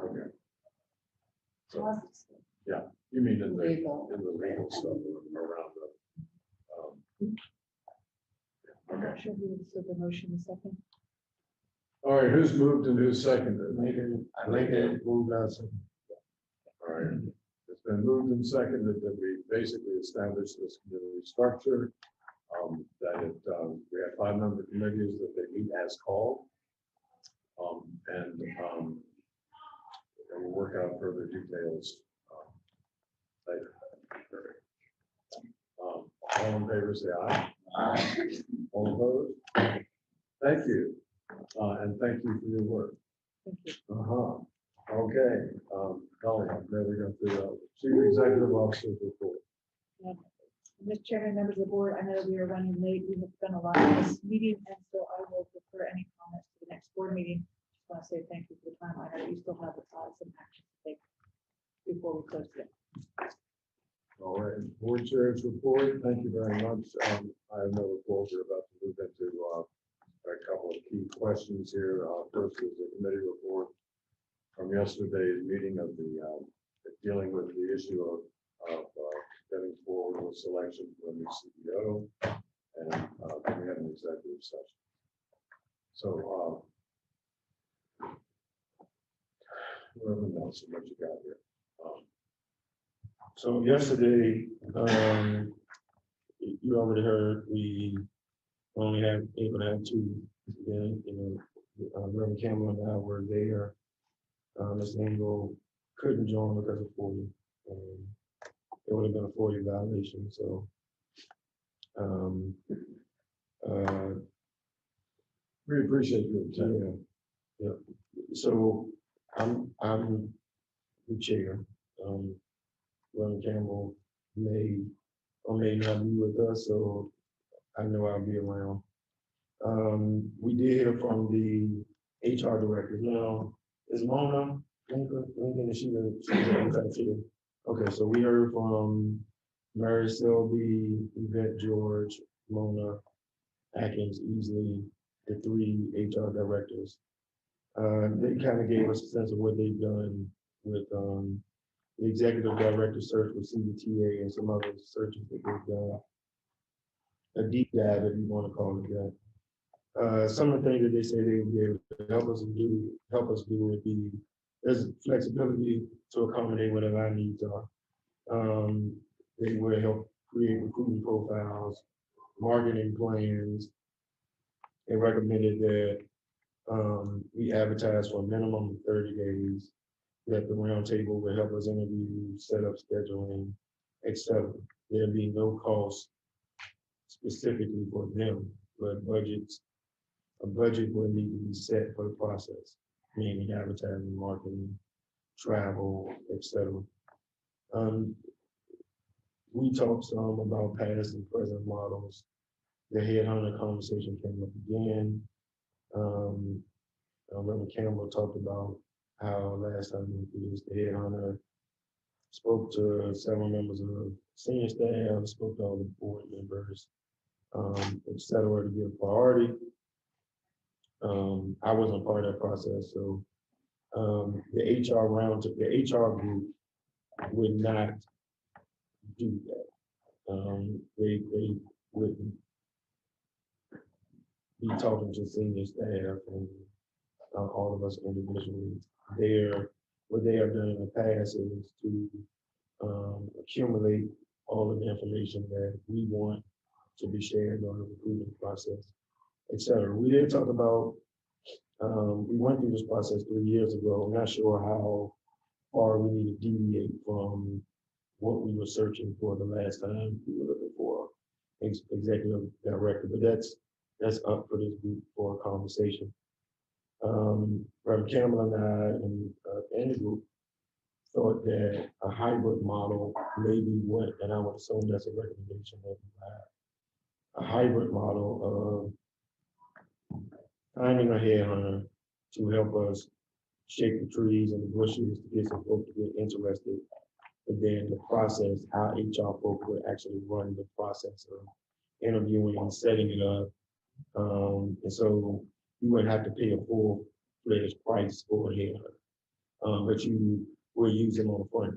Okay. So, yeah, you mean in the legal stuff around the. I'm not sure who said the motion is second. All right, who's moved and who's seconded? Lincoln. Moved out second. All right, it's been moved and seconded that we basically establish this community structure. That it, we have 5-member committees that they meet as called. And we'll work out further details later. Perfect. All in favor, say aye. Aye. All opposed? Thank you. And thank you for your work. Thank you. Okay. Colleen, I'm ready to go through the Chief Executive Officer's report. Mr. Chairman, members of the board, I know we are running late. We have done a lot of this meeting, and so I will defer any comments to the next board meeting. Just want to say thank you for the time. I know you still have some action to take before we close it. All right, board chair's report, thank you very much. I have no report, we're about to move into a couple of key questions here. First is a committee report from yesterday's meeting of the dealing with the issue of getting forward with selection for a new CEO, and then we have an executive session. So, whatever else what you got here. So yesterday, you already heard, we only had able to have two. Then, Reverend Campbell and I were there. Ms. Engel couldn't join because of FOIA. It would have been a FOIA violation. So, We appreciate your time. yeah. So I'm the chair. Reverend Campbell may or may not be with us, so I know I'll be around. We did hear from the HR director. Now, is Mona Lincoln, is she the okay, so we heard from Mary Selby, Yvette George, Mona Atkins, Easley, the three HR directors. They kind of gave us a sense of what they've done with the executive director search with CBTA and some other searches that they've done. A deep dive, if you want to call it that. Some of the things that they say they would be able to help us do would be there's flexibility to accommodate whatever our needs are. They will help create recruiting profiles, marketing plans. They recommended that we advertise for a minimum of 30 days, that the roundtable will help us interview, set up scheduling, etc. There'll be no cost specifically for them, but a budget will need to be set for the process, meaning advertising, marketing, travel, etc. We talked some about past and present models. The headhunter conversation came up again. Reverend Campbell talked about how last time we used the headhunter, spoke to several members of senior staff, spoke to all the board members, etc. to give priority. I wasn't part of that process, so the HR group would not do that. They wouldn't be talking to senior staff and all of us individually. What they have done in the past is to accumulate all of the information that we want to be shared on the recruitment process, etc. We did talk about, we went through this process 3 years ago. I'm not sure how far we need to deviate from what we were searching for the last time we were looking for executive director, but that's up for this group for a conversation. Reverend Campbell and I and the group thought that a hybrid model may be what, and I would assume that's a recommendation that we have. A hybrid model of finding a headhunter to help us shake the trees and the bushes to get some folks to get interested. But then the process, how HR folks would actually run the process of interviewing and setting it up. And so you wouldn't have to pay a full-fledged price for a headhunter, but you will use them on the front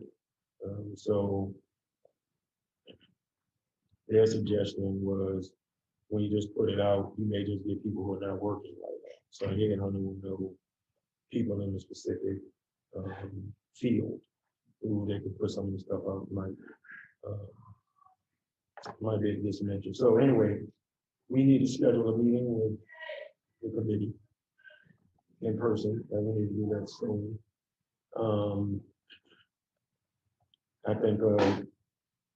end. So their suggestion was when you just put it out, you may just get people who are not working like that. So a headhunter will know people in a specific field who they could put some of the stuff out might be a dimension. So anyway, we need to schedule a meeting with the committee in person, and we need to do that soon. I think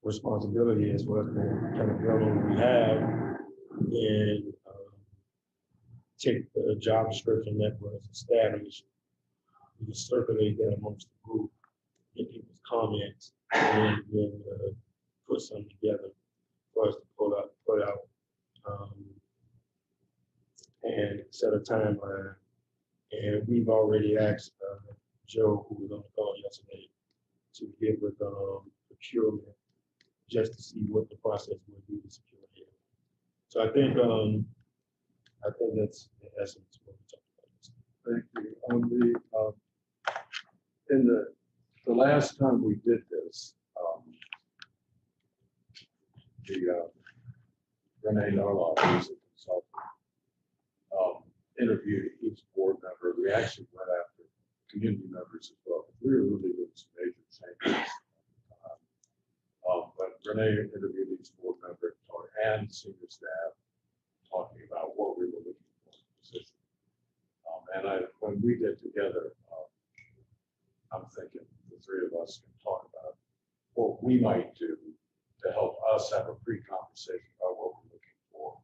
responsibility is for us to kind of build on what we have and take the job description that was established, we circulate that amongst the group, get people's comments, and then put something together. for us to put out, and set a timeline. And we've already asked, Joe, who was on the call yesterday, to get with, procurement, just to see what the process would be to secure it. So I think that's in essence what we talked about. Thank you. On the, in the last time we did this, Renee Narlock, who's a consultant, interviewed each board member. We actually went after community members as well. We were really doing some major changes. But Renee interviewed each board member and senior staff, talking about what we were looking for in the position. When we get together, I'm thinking the three of us can talk about what we might do to help us have a pre-conversation about what we're looking for.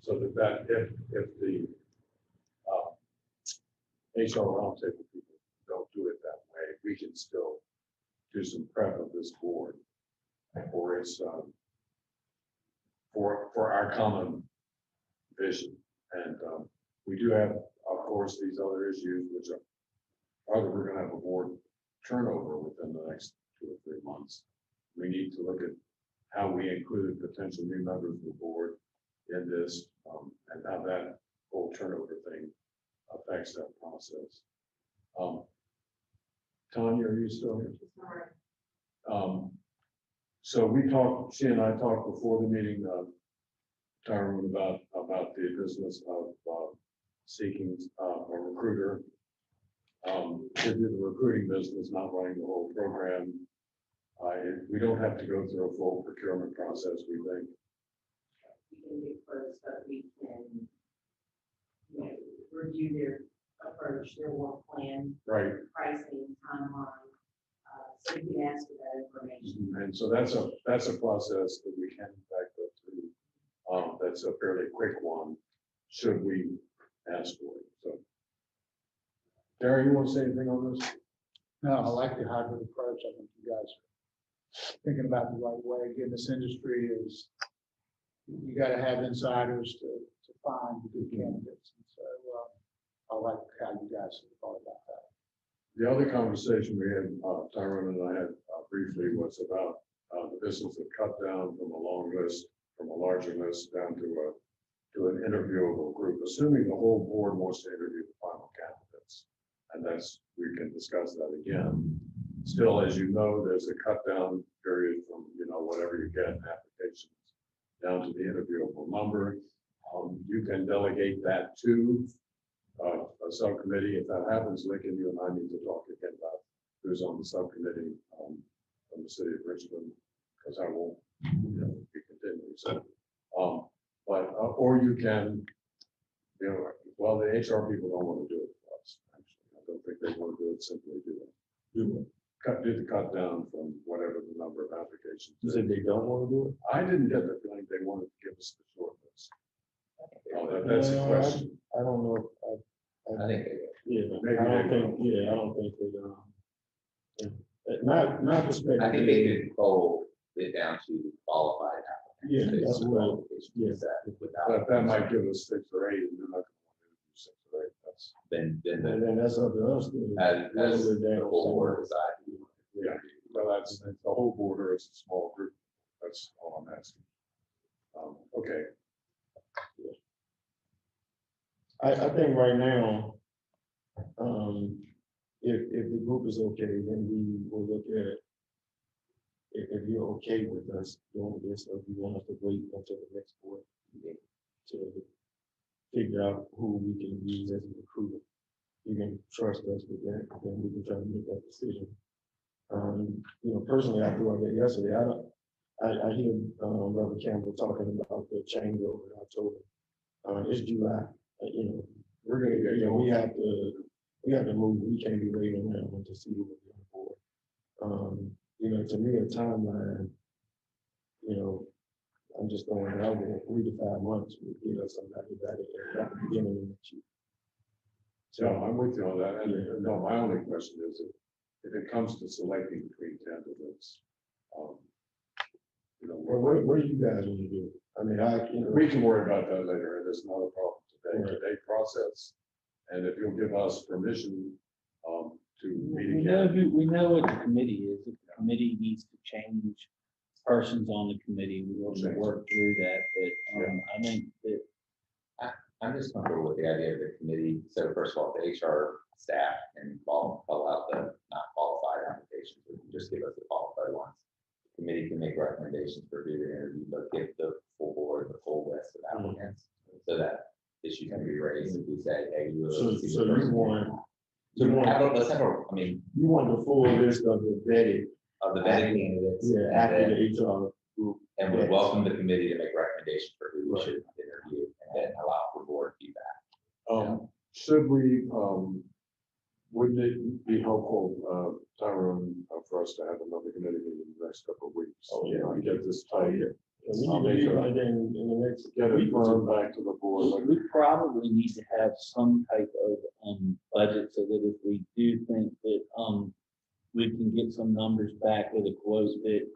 So that if the HR roundtable people don't do it that way, we can still do some prep of this board for its for our common vision. And we do have, of course, these other issues, which are either we're going to have a board turnover within the next 2 or 3 months. We need to look at how we include potential new members of the board in this, and how that whole turnover thing affects that process. Tanya, are you still here? So we talked, she and I talked before the meeting, Tyrone, about the business of seeking a recruiter. To do the recruiting business, not running the whole program. We don't have to go through a full procurement process, we think. We can be close, but we can, you know, review their approach, their work plan, Right. pricing, timeline. So we can ask for that information. And so that's a process that we can in fact go through. That's a fairly quick one, should we ask for it. So, Darren, you want to say anything on this? No, I like the hybrid approach. I think you guys are thinking about the right way. Again, this industry is, you got to have insiders to find the good candidates. And so I like how you guys have thought about that. The other conversation we had, Tyrone and I had briefly, was about the business of cut down from a long list, from a larger list down to an interviewable group, assuming the whole board wants to interview the final candidates. And we can discuss that again. Still, as you know, there's a cut down period from, whatever you get in applications down to the interviewable number. You can delegate that to a subcommittee. If that happens, Lincoln, you and I need to talk again about who's on the subcommittee from the city of Richmond, because I won't be continuing. So, or you can, well, the HR people don't want to do it for us. Actually, I don't think they want to do it simply. Do the cut down from whatever the number of applications. You said they don't want to do it? I didn't get the feeling they wanted to give us the short list. That's a question. I don't know. I think I don't think they, not perspective. I think they could pull it down to qualified applicants. Yeah, They that's just right. qualifications Yeah. without- But that might give us 6 or 8, and you're not going to want to do 6 or 8. That's Then And then that's up to us. as the whole board decide. yeah. Well, that's the whole board, or it's a small group. That's all I'm asking. Okay. I think right now, if the group is okay, then we will look at, if you're okay with us doing this, or if you want us to wait until the next board meeting to figure out who we can use as a recruiter. You can trust us with that, then we can try to make that decision. Personally, I thought that yesterday, I hear Reverend Campbell talking about the changeover in October. It's July, we're gonna get, we have to move. We can't be waiting around to see who we're going for. To me, a timeline, I'm just throwing it out there, 3 to 5 months would get us somebody at the beginning of next year. So I'm with you on that. And no, my only question is if it comes to selecting between candidates, what do you guys want to do? I mean, We can worry about that later. It is not a problem today. Today process. And if you'll give us permission, to meet We know, again. we know what the committee is. If the committee needs to change persons on the committee, we will work through that, but, I think that I'm just comfortable with the idea of the committee. So first of all, the HR staff can fill out the not qualified applications, we can just give us the qualified ones. The committee can make recommendations for who to interview, but give the full board the full list of applicants, so that issue can be raised if we say, hey, you. So you want, Let's have a, I mean, you want the full list of the vetted. of the vetting candidates. Yeah, after the HR group. And we welcome the committee to make recommendations for who we should interview, and then allow for board feedback. Should we, wouldn't it be helpful, Tyrone, for us to have another committee meeting in the next couple of weeks? Oh, yeah. To get this tight. We need to do like in the next. Get it firm back to the board. we probably need to have some type of, budget, so that if we do think that, we can get some numbers back with a closed bit,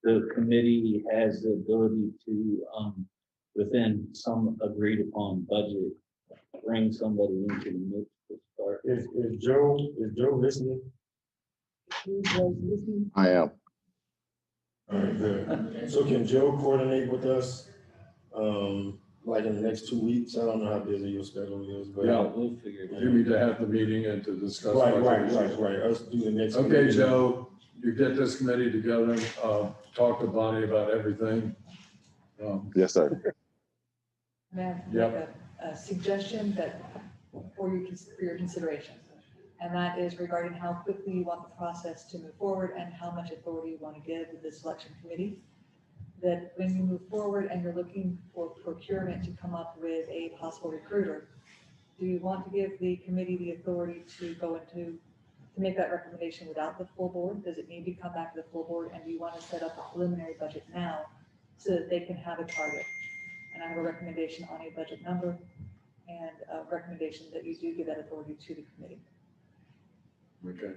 the committee has the ability to, within some agreed upon budget, bring somebody into the mix to start. Is Joe listening? I am. All right, good. So can Joe coordinate with us, like in the next 2 weeks? I don't know how busy your schedule is, but. Yeah. We'll figure it out. You need to have the meeting and to discuss. Right. budget. Us do the next. Okay, meeting. Joe, you get this committee together, talk to Bonnie about everything. Yes, sir. May I make Yep. a suggestion that, for your consideration? And that is regarding how quickly you want the process to move forward and how much authority you want to give the selection committee. That when you move forward and you're looking for procurement to come up with a possible recruiter, do you want to give the committee the authority to go into, to make that recommendation without the full board? Does it need to come back to the full board? And do you want to set up a preliminary budget now so that they can have a target? And I have a recommendation on a budget number and a recommendation that you do give that authority to the committee. Okay.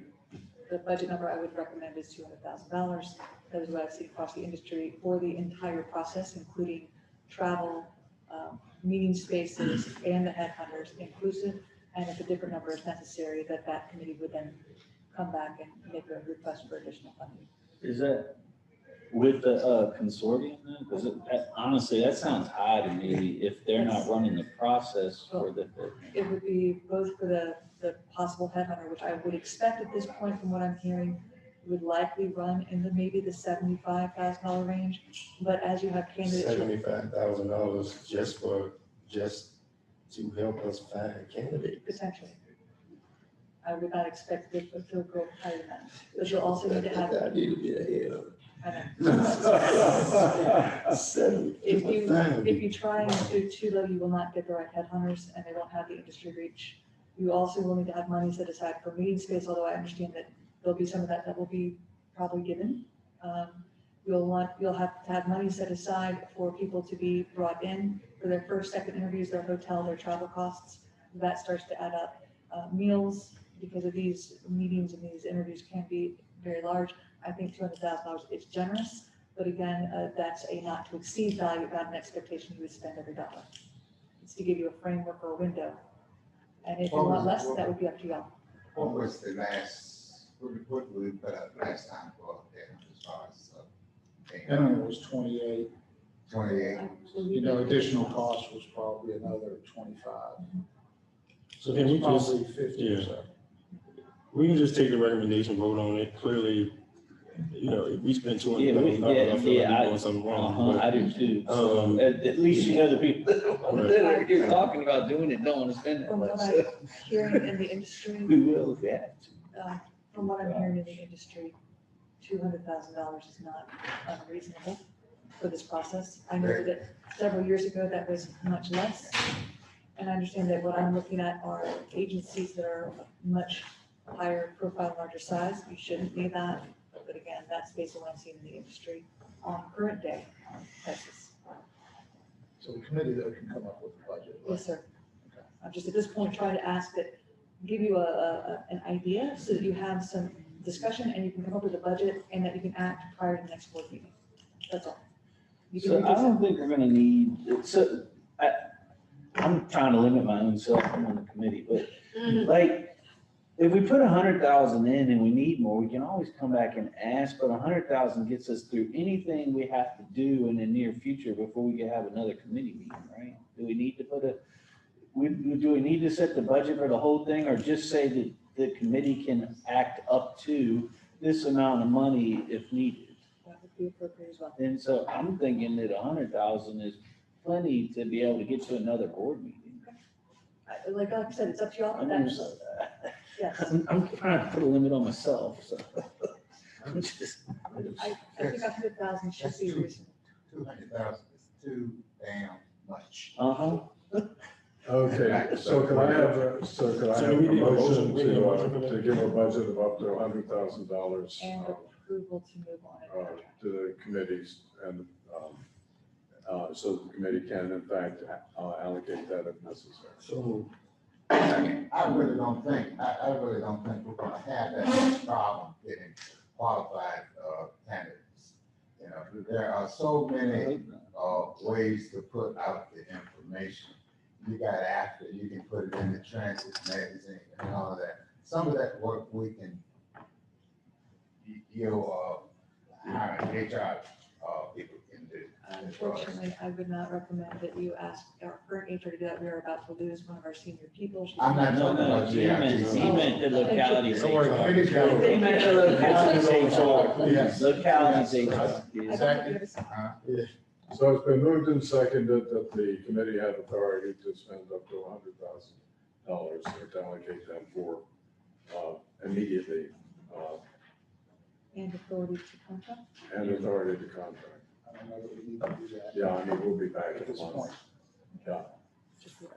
The budget number I would recommend is $200,000. That is what I've seen across the industry for the entire process, including travel, meeting spaces, and the headhunters inclusive. And if a different number is necessary, that committee would then come back and make a request for additional funding. Is that with the consortium then? Because honestly, that sounds high to me if they're not running the process for the. It would be both for the possible headhunter, which I would expect at this point from what I'm hearing, would likely run in maybe the $75,000 range. But as you have candidates. $75,000 just to help us find candidates. Potentially. I would not expect it to go higher than that, but you'll also need to have. I need to be ahead of it. I know. If you try and do too low, you will not get the right headhunters and they won't have the industry reach. You also will need to have money set aside for meeting space, although I understand that there'll be some of that will be probably given. You'll have to have money set aside for people to be brought in for their first, second interviews, their hotel, their travel costs. That starts to add up. Meals, because of these meetings and these interviews can be very large. I think $200,000 is generous, but again, that's a not to exceed value, not an expectation you would spend every dollar. It's to give you a framework or a window. And if you want less, that would be up to y'all. What was the last, what we put up last time for that as far as? And it was 28. 28. You know, additional cost was probably another 25. So then we just, Probably 50 or so. we can just take the recommendation, vote on it. Clearly, you know, if we spend $200,000, I feel like we're doing something wrong. I do too. So at least you know the people that you're talking about doing it don't want to spend that From what much. I'm hearing in the industry, We will if we have to. from what I'm hearing in the industry, $200,000 is not unreasonable for this process. I know that several years ago that was much less. And I understand that what I'm looking at are agencies that are much higher profile, larger size. You shouldn't be that. But again, that's based on what I'm seeing in the industry on current day basis. So the committee though can come up with a budget. Yes, sir. I'm just at this point trying to ask that, give you an idea so that you have some discussion and you can come up with a budget and that you can act prior to the next board meeting. That's all. You can So I reduce it. don't think we're gonna need, so, I'm trying to limit my own self, I'm on the committee, but like, if we put 100,000 in and we need more, we can always come back and ask, but 100,000 gets us through anything we have to do in the near future before we can have another committee meeting, right? Do we need to do we need to set the budget for the whole thing, or just say that the committee can act up to this amount of money if needed? That would be appropriate as well. And so I'm thinking that 100,000 is plenty to be able to get to another board meeting. Like I said, it's up to y'all. I mean, so, Yes. I'm trying to put a limit on myself, so. I'm just. I think 100,000 should be reasonable. 200,000 is too damn much. Uh-huh. Okay, so could I have a motion to give a budget of up to $100,000 And approval to move on it. to the committees and, so the committee can in fact allocate that if necessary. So I really don't think we're gonna have that much problem getting qualified candidates. You know, there are so many ways to put out the information. You got after, you can put it in the transit magazine and all of that. Some of that work we can, hire HR people can do. Unfortunately, I would not recommend that you ask our current HR to do that. We are about to lose one of our senior people. She's I'm not No, talking no, about he meant the localities. Don't worry, committee's got it. He meant the localities HR. Yes. Localities HR. I Yes. don't think it is- So it's been moved and seconded that the committee have authority to spend up to $100,000 to allocate them for immediately And authority to contract. and authority to contract. I don't know that we need to do that. Yeah, I mean, we'll be back At in this a month. point. Yeah. Just do it.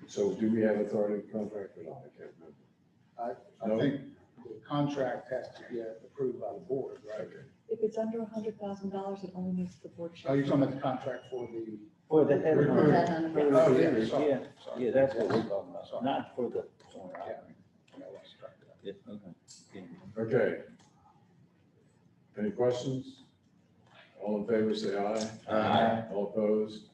So do we have authority to contract or not? I can't remember. I No? think the contract has to get approved by the board, right? Okay. If it's under $100,000, it only needs the board. Oh, you're talking about the contract for the. For the head. Recruiter. For Oh, the yeah, recruiters, sorry, yeah, sorry. yeah, that's what we're talking Sorry. about, not for the. Yeah. Yeah, let's strike that. Yeah, okay. Okay. Any questions? All in favor, say aye. Aye. All opposed?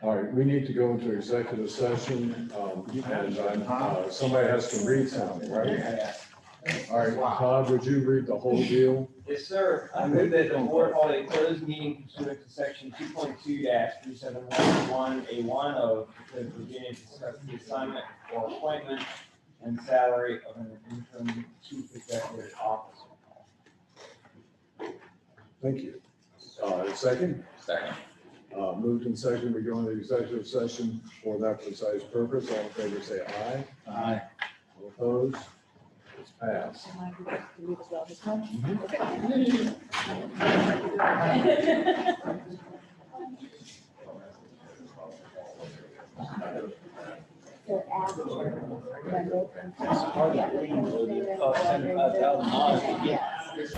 All right, we need to go into executive session, and somebody has to read something, right? All right, Todd, would you read the whole deal? Yes, sir. I move that the board hold a closed meeting pursuant to section 2.2-3711A1 of the Code of Virginia to discuss the assignment or appointment and salary of an interim chief executive officer. Thank you. Second? Second. Moved and second, we go into executive session for that precise purpose. All in favor, say aye. Aye. All opposed? It's passed. Am I supposed to leave as well this time? So after Monday. $75,000 to get. Yes.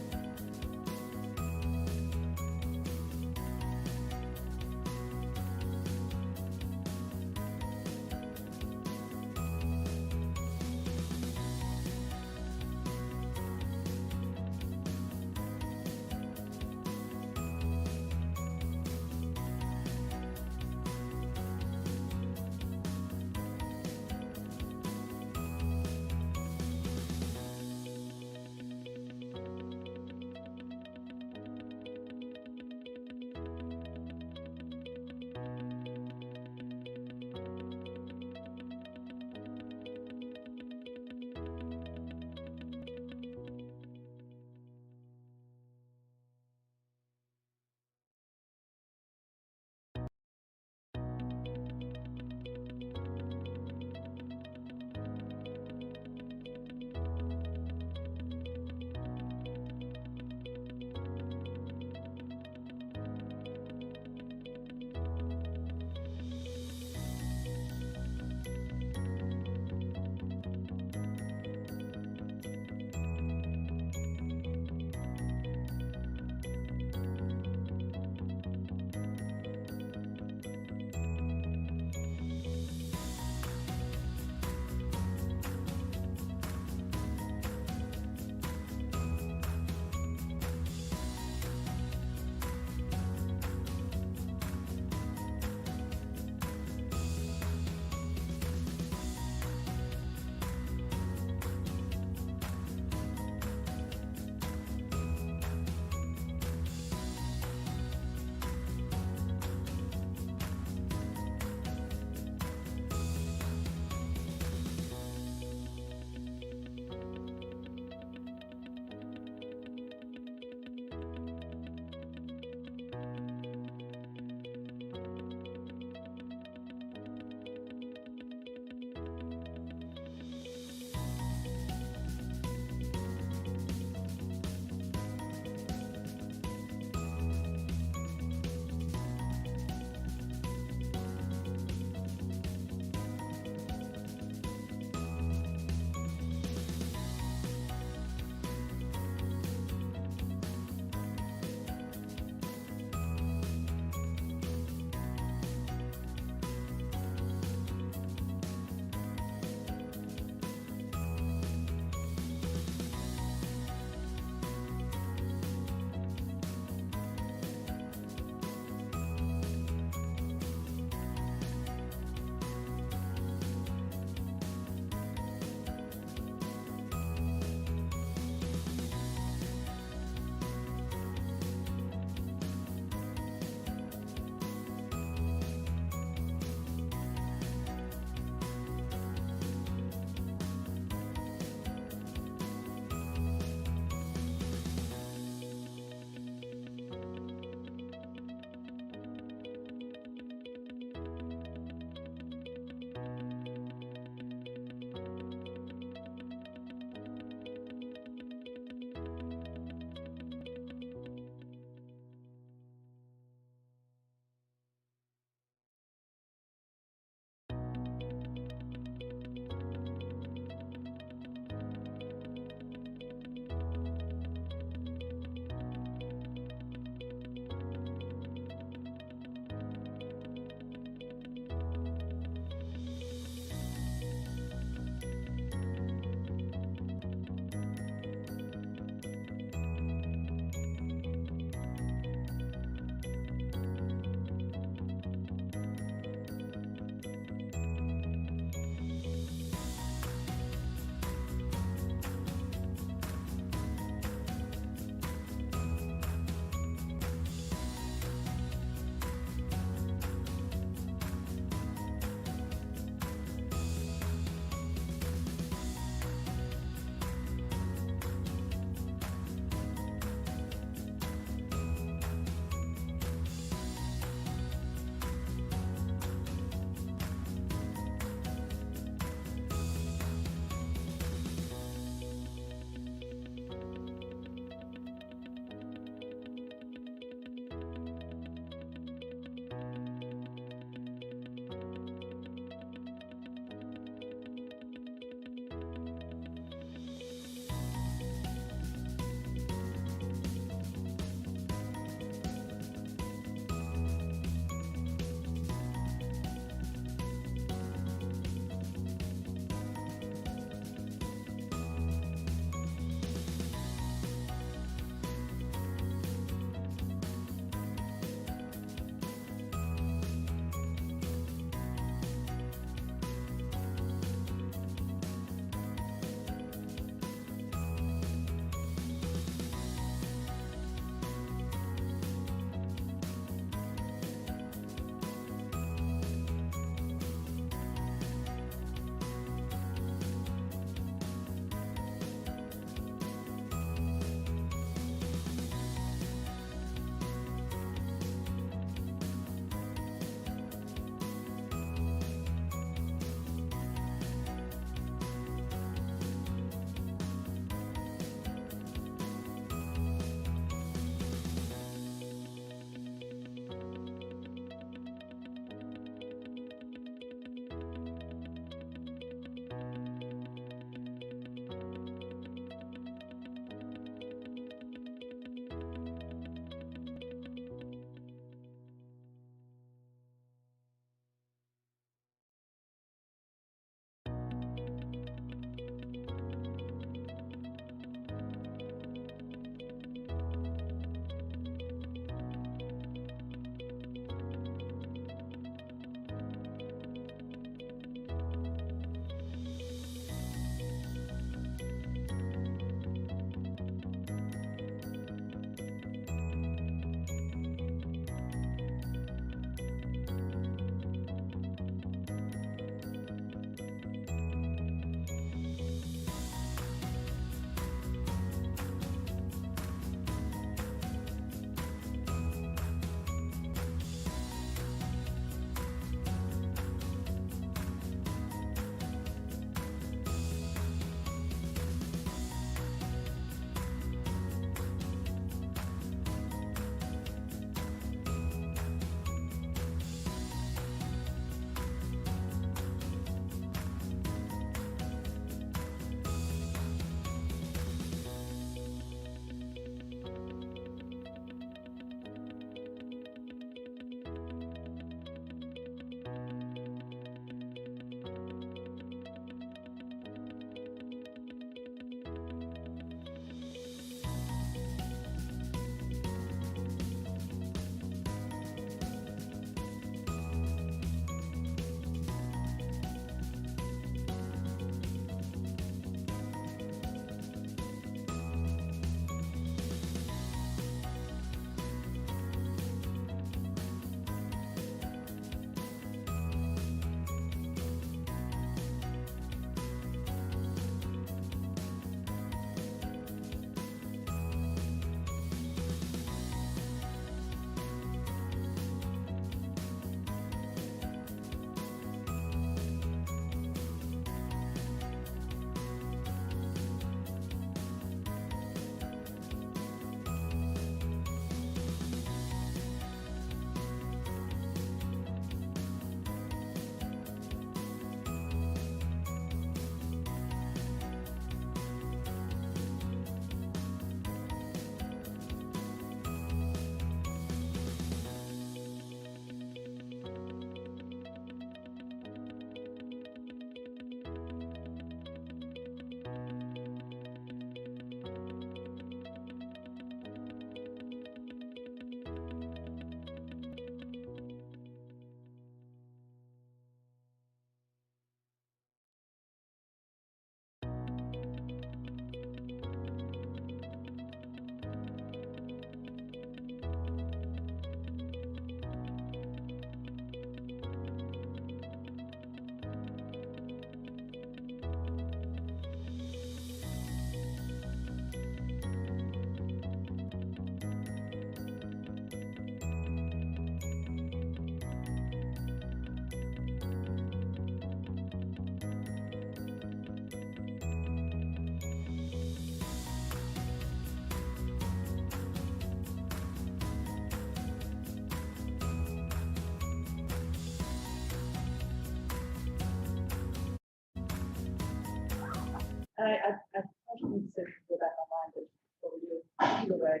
I actually need to go back online, but what we do, either way.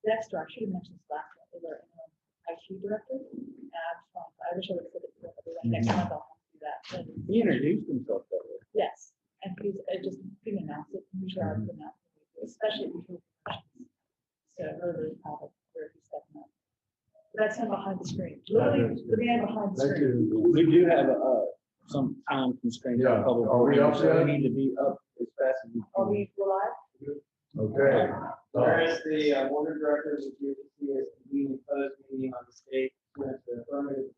Dexter, I should have mentioned this last one, is our interim IT director. And I wish I would have said it before, but next month I'll have to do that. And He introduced himself that way. yes, and he's, just didn't announce it, usually I would announce it, especially if we do questions. So really proud of where he's stepping up. That's him behind the screen, literally the man behind the Thank screen. you. We do have some time constraints. on Yeah, public are we hearing, up so yet? We need to be up as fast as we Are can. we live? Okay. Whereas the board of directors of GRTC has convened a closed meeting on the state with the affirmative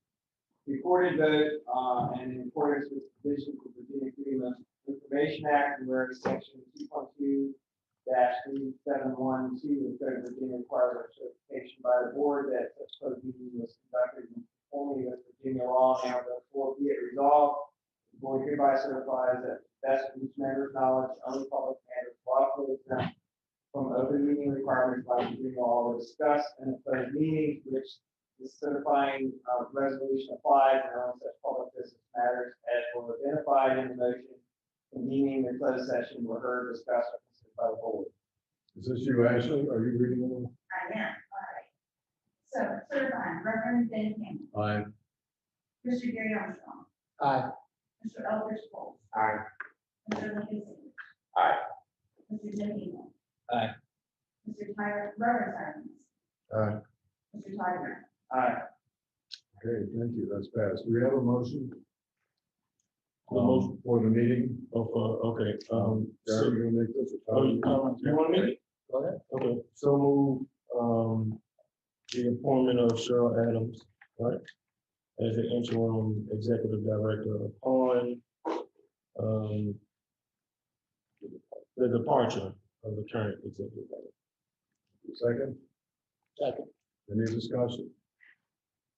recorded vote and in accordance with provisions of the Virginia Freedom of Information Act, and where section 2.2-3712 of the Code of Virginia requires a certification by the board that such closed meeting was conducted in conformity with Virginia law. Now therefore be it resolved, the board hereby certifies that best of each member's knowledge, only public matters lawfully exempt from open meeting requirements by Virginia law were discussed in a closed meeting, which the certifying resolution applies and on such public business matters as were identified in the motion convening the closed session were heard, discussed, or considered by the board. Is this you, Ashley? Are you reading it? I am, all right. So certifying, Reverend Ben Campbell, Aye. Mr. Gary Armstrong, Aye. Mr. Elbridge Bowles, Aye. Mr. Lincoln Sanders. Aye. Mr. Jim Eagle. Aye. Mr. Tyler, Reverend Simons, Aye. Mr. Todd Graham. Aye. Okay, thank you. That's passed. Do we have a motion? The motion. For the meeting? Okay, Gary, you gonna make this? oh, you want to make it? Go ahead. Okay, so move, the appointment of Cheryl Adams, right? As the interim executive director upon, the departure of the current executive director. Second? Second. Any discussion?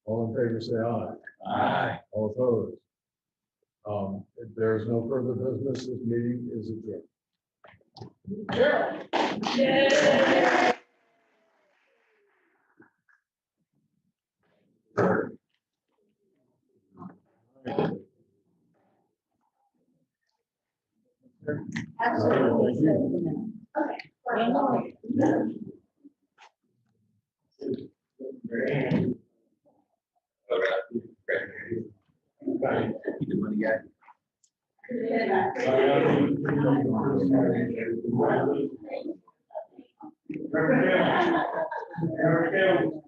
All in favor, say aye. Aye. All opposed? If there's no further business, this meeting is adjourned. Yay! Thank you. Okay. Good money guy. Reverend Campbell.